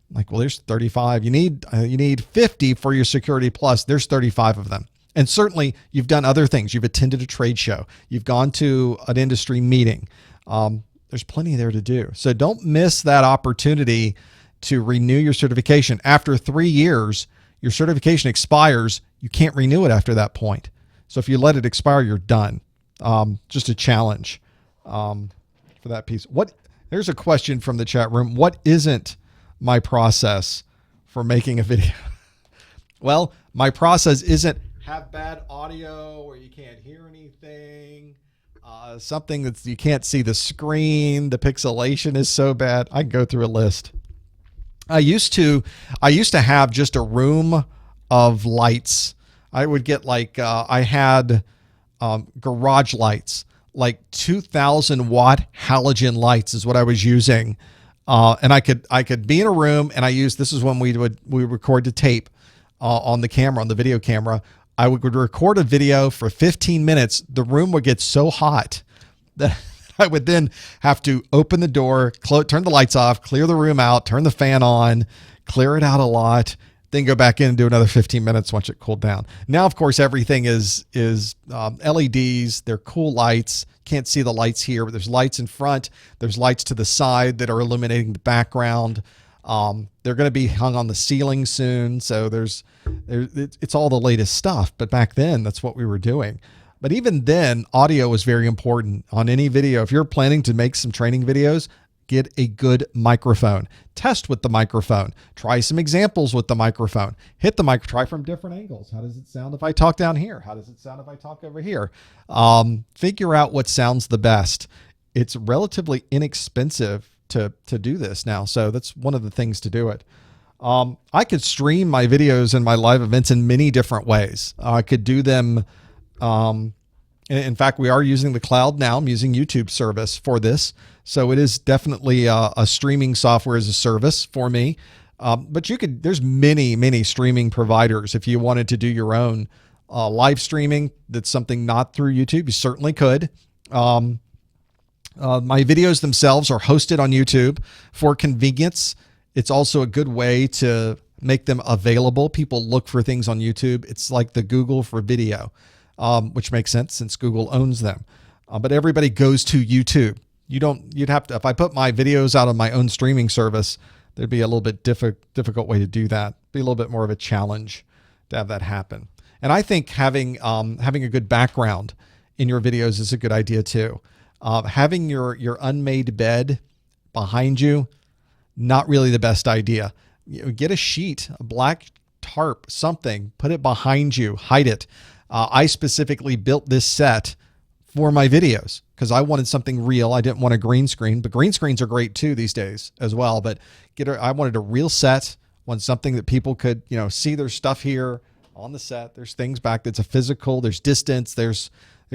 I'm like, well, there's 35. You need 50 for your Security Plus. There's 35 of them. And certainly you've done other things. You've attended a trade show. You've gone to an industry meeting. There's plenty there to do. So don't miss that opportunity to renew your certification. After 3 years, your certification expires. You can't renew it after that point. So if you let it expire, you're done. Just a challenge for that piece. There's a question from the chat room. What isn't my process for making a video? Well, my process isn't have bad audio or you can't hear anything. Something that you can't see the screen. The pixelation is so bad. I can go through a list. I used to have just a room of lights. I would get I had garage lights, like 2,000 watt halogen lights is what I was using. And I could be in a room and this is when we would record the tape on the camera, on the video camera. I would record a video for 15 minutes. The room would get so hot that I would then have to open the door, turn the lights off, clear the room out, turn the fan on, clear it out a lot, then go back in and do another 15 minutes once it cooled down. Now, of course, everything is LEDs. They're cool lights. Can't see the lights here, but there's lights in front. There's lights to the side that are illuminating the background. They're going to be hung on the ceiling soon. So it's all the latest stuff. But back then, that's what we were doing. But even then, audio was very important on any video. If you're planning to make some training videos, get a good microphone. Test with the microphone. Try some examples with the microphone. Hit the mic. Try from different angles. How does it sound if I talk down here? How does it sound if I talk over here? Figure out what sounds the best. It's relatively inexpensive to do this now. So that's one of the things to do it. I could stream my videos and my live events in many different ways. I could do them. In fact, we are using the cloud now. I'm using YouTube service for this. So it is definitely a streaming software as a service for me. But there's many streaming providers. If you wanted to do your own live streaming, that's something not through YouTube, you certainly could. My videos themselves are hosted on YouTube for convenience. It's also a good way to make them available. People look for things on YouTube. It's like the Google for video, which makes sense since Google owns them. But everybody goes to YouTube. You'd have to, if I put my videos out on my own streaming service, there'd be a little bit difficult way to do that. Be a little bit more of a challenge to have that happen. And I think having a good background in your videos is a good idea too. Having your unmade bed behind you, not really the best idea. Get a sheet, a black tarp, something, put it behind you, hide it. I specifically built this set for my videos because I wanted something real. I didn't want a green screen, but green screens are great too these days as well. But I wanted a real set, wanted something that people could, see there's stuff here on the set. There's things back that's a physical, there's distance, there's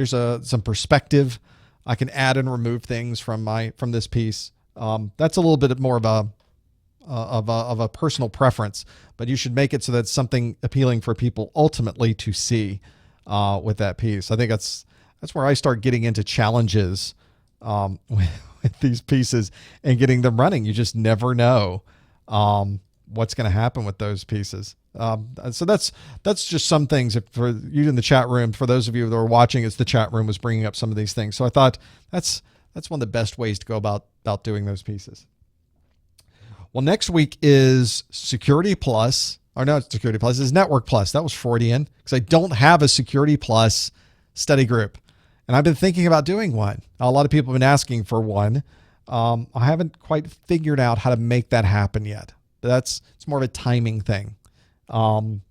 some perspective. I can add and remove things from this piece. That's a little bit more of a personal preference, but you should make it so that's something appealing for people ultimately to see with that piece. I think that's where I start getting into challenges with these pieces and getting them running. You just never know what's going to happen with those pieces. So that's just some things for you in the chat room. For those of you that are watching, as the chat room was bringing up some of these things. So I thought that's one of the best ways to go about doing those pieces. Well, next week is Security Plus, or no, it's Security Plus, it's Network Plus. That was Freudian because I don't have a Security Plus study group. And I've been thinking about doing one. A lot of people have been asking for one. I haven't quite figured out how to make that happen yet. It's more of a timing thing. And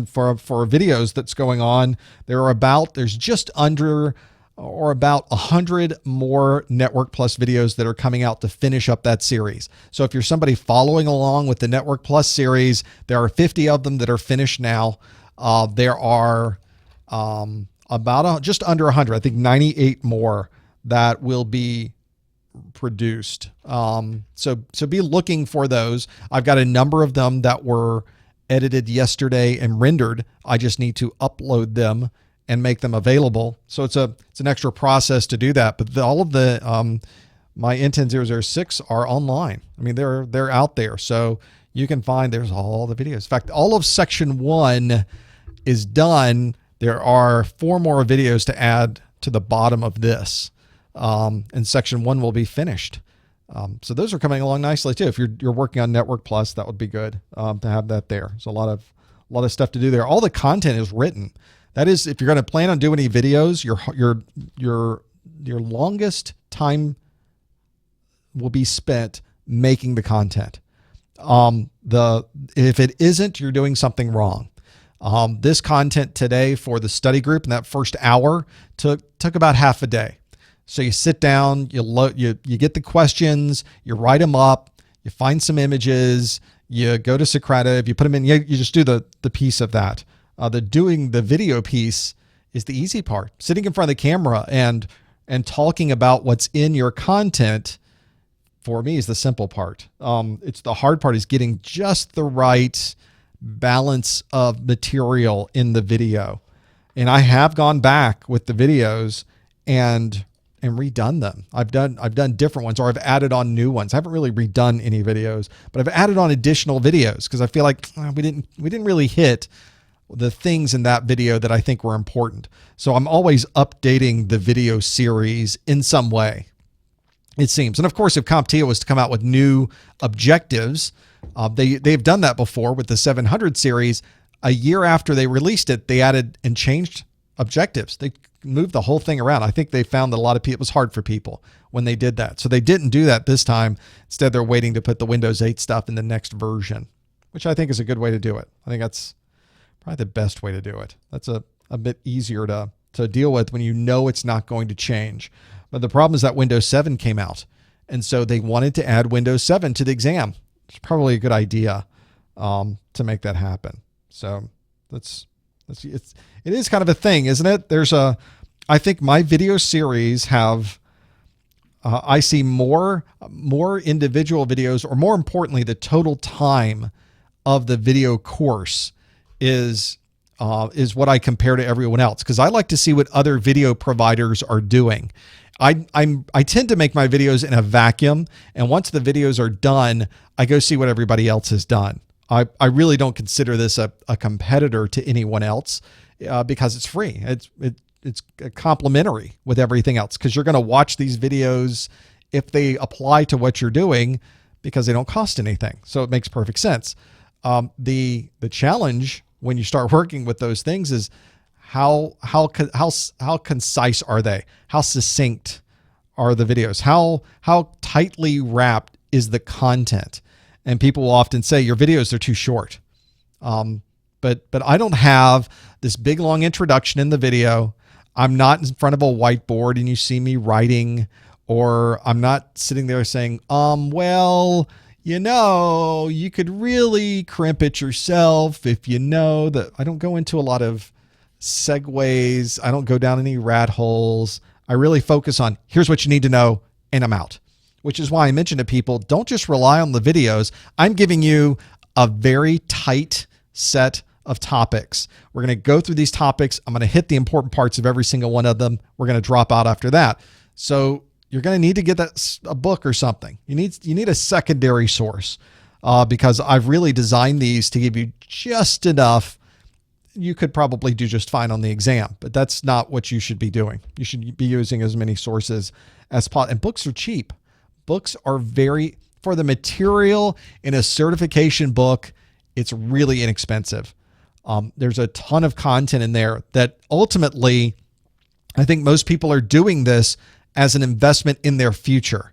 for videos that's going on, there's just under or about 100 more Network Plus videos that are coming out to finish up that series. So if you're somebody following along with the Network Plus series, there are 50 of them that are finished now. There are just under 100, I think 98 more that will be produced. So be looking for those. I've got a number of them that were edited yesterday and rendered. I just need to upload them and make them available. So it's an extra process to do that. But all of the my N10006 are online. I mean, they're out there. So you can find there's all the videos. In fact, all of section 1 is done. There are 4 more videos to add to the bottom of this. And section 1 will be finished. So those are coming along nicely too. If you're working on Network Plus, that would be good to have that there. There's a lot of stuff to do there. All the content is written. That is, if you're going to plan on doing any videos, your longest time will be spent making the content. If it isn't, you're doing something wrong. This content today for the study group in that first hour took about half a day. So you sit down, you get the questions, you write them up, you find some images, you go to Socrative, you put them in, you just do the piece of that. Doing the video piece is the easy part. Sitting in front of the camera and talking about what's in your content, for me, is the simple part. It's the hard part is getting just the right balance of material in the video. And I have gone back with the videos and redone them. I've done different ones, or I've added on new ones. I haven't really redone any videos, but I've added on additional videos because I feel like we didn't really hit the things in that video that I think were important. So I'm always updating the video series in some way, it seems. And of course, if CompTIA was to come out with new objectives, they've done that before with the 700 series. A year after they released it, they added and changed objectives. They moved the whole thing around. I think they found that a lot of people, it was hard for people when they did that. So they didn't do that this time. Instead, they're waiting to put the Windows 8 stuff in the next version, which I think is a good way to do it. I think that's probably the best way to do it. That's a bit easier to deal with when you know it's not going to change. But the problem is that Windows 7 came out. And so they wanted to add Windows 7 to the exam. It's probably a good idea to make that happen. So it is kind of a thing, isn't it? I think my video series have I see more individual videos, or more importantly, the total time of the video course is what I compare to everyone else, because I like to see what other video providers are doing. I tend to make my videos in a vacuum, and once the videos are done, I go see what everybody else has done. I really don't consider this a competitor to anyone else because it's free. It's complementary with everything else, because you're going to watch these videos if they apply to what you're doing, because they don't cost anything. So it makes perfect sense. The challenge when you start working with those things is how concise are they? How succinct are the videos? How tightly wrapped is the content? And people will often say your videos are too short. But I don't have this big long introduction in the video. I'm not in front of a whiteboard and you see me writing, or I'm not sitting there saying, well, you could really crimp it yourself if you know that. I don't go into a lot of segues. I don't go down any rat holes. I really focus on here's what you need to know, and I'm out. Which is why I mention to people, don't just rely on the videos. I'm giving you a very tight set of topics. We're going to go through these topics. I'm going to hit the important parts of every single one of them. We're going to drop out after that. So you're going to need to get a book or something. You need a secondary source because I've really designed these to give you just enough. You could probably do just fine on the exam, but that's not what you should be doing. You should be using as many sources as possible. And books are cheap. Books are for the material in a certification book, it's really inexpensive. There's a ton of content in there that ultimately, I think most people are doing this as an investment in their future.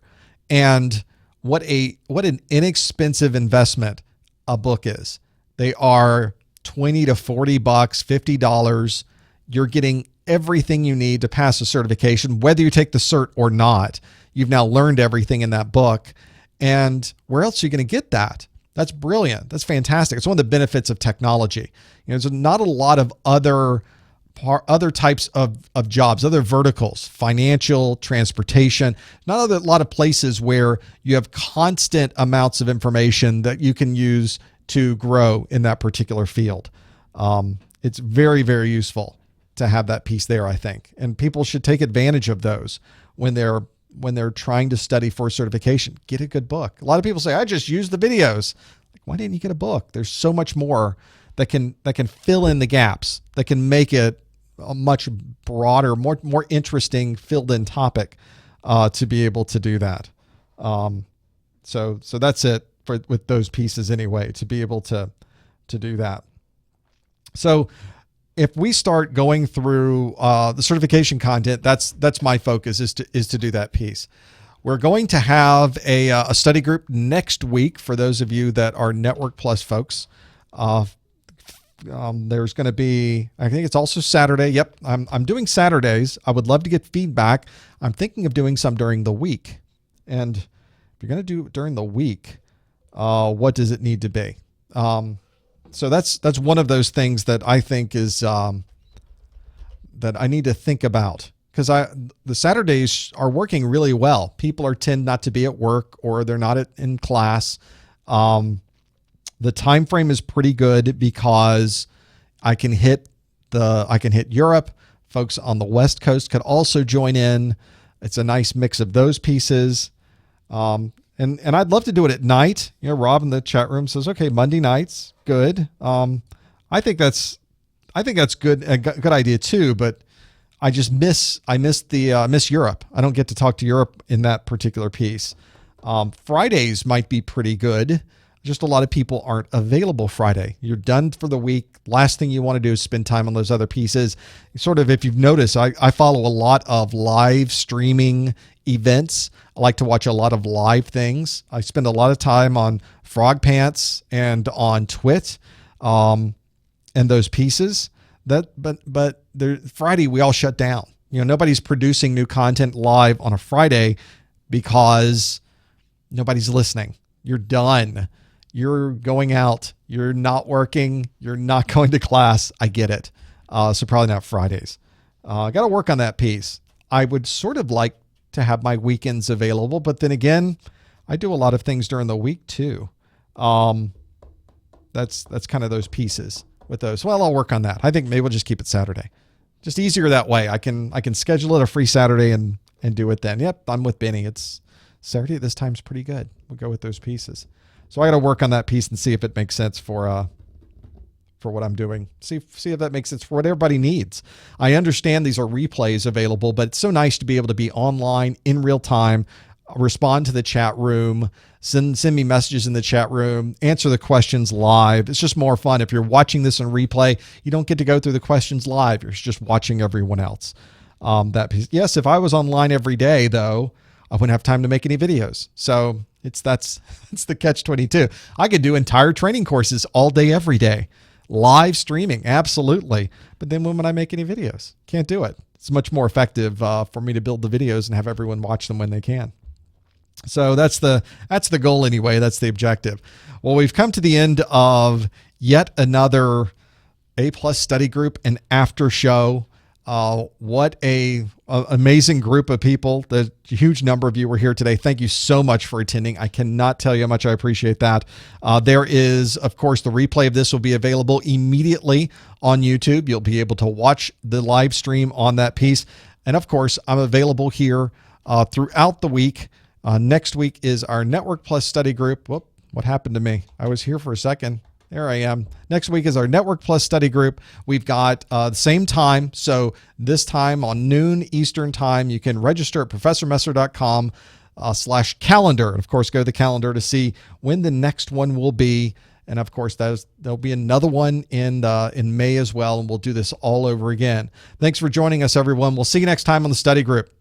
And what an inexpensive investment a book is. They are $20 to $40, $50. You're getting everything you need to pass a certification, whether you take the cert or not. You've now learned everything in that book. And where else are you going to get that? That's brilliant. That's fantastic. It's one of the benefits of technology. There's not a lot of other types of jobs, other verticals, financial, transportation, not a lot of places where you have constant amounts of information that you can use to grow in that particular field. It's very, very useful to have that piece there, I think. And people should take advantage of those when they're trying to study for certification. Get a good book. A lot of people say, I just use the videos. Like, why didn't you get a book? There's so much more that can fill in the gaps, that can make it a much broader, more interesting, filled in topic to be able to do that. So that's it with those pieces anyway, to be able to do that. So if we start going through the certification content, that's my focus is to do that piece. We're going to have a study group next week for those of you that are Network Plus folks. There's going to be, I think it's also Saturday. Yep, I'm doing Saturdays. I would love to get feedback. I'm thinking of doing some during the week. And if you're going to do it during the week, what does it need to be? So that's one of those things that I think is that I need to think about, because the Saturdays are working really well. People tend not to be at work, or they're not in class. The time frame is pretty good because I can hit Europe. Folks on the West Coast could also join in. It's a nice mix of those pieces. And I'd love to do it at night. Rob in the chat room says, okay, Monday nights, good. I think that's good, a good idea too, but I miss Europe. I don't get to talk to Europe in that particular piece. Fridays might be pretty good. Just a lot of people aren't available Friday. You're done for the week. Last thing you want to do is spend time on those other pieces. Sort of, if you've noticed, I follow a lot of live streaming events. I like to watch a lot of live things. I spend a lot of time on Frog Pants and on Twit, and those pieces. But Friday we all shut down. Nobody's producing new content live on a Friday because nobody's listening. You're done. You're going out. You're not working. You're not going to class. I get it. So probably not Fridays. I got to work on that piece. I would sort of like to have my weekends available. But then again, I do a lot of things during the week too. That's kind of those pieces with those. Well, I'll work on that. I think maybe we'll just keep it Saturday. Just easier that way. I can schedule it a free Saturday and do it then. Yep, I'm with Benny. It's Saturday at this time's pretty good. We'll go with those pieces. So I got to work on that piece and see if it makes sense for what I'm doing. See if that makes sense for what everybody needs. I understand these are replays available, but it's so nice to be able to be online in real time, respond to the chat room, send me messages in the chat room, answer the questions live. It's just more fun. If you're watching this in replay, you don't get to go through the questions live. You're just watching everyone else. That piece. Yes, if I was online every day, though, I wouldn't have time to make any videos. So it's the catch-22. I could do entire training courses all day, every day. Live streaming, absolutely. But then when would I make any videos? Can't do it. It's much more effective for me to build the videos and have everyone watch them when they can. So that's the goal anyway. That's the objective. Well, we've come to the end of yet another A+ study group and after show. What a amazing group of people. The huge number of you were here today. Thank you so much for attending. I cannot tell you how much I appreciate that. There is, of course, the replay of this will be available immediately on YouTube. You'll be able to watch the live stream on that piece. And of course, I'm available here throughout the week. Next week is our Network Plus study group. Whoop, what happened to me? I was here for a second. There I am. Next week is our Network Plus study group. We've got the same time. So this time on noon Eastern time, you can register at professormesser.com/calendar. And of course, go to the calendar to see when the next one will be. And of course, there'll be another one in May as well. And we'll do this all over again. Thanks for joining us, everyone. We'll see you next time on the study group.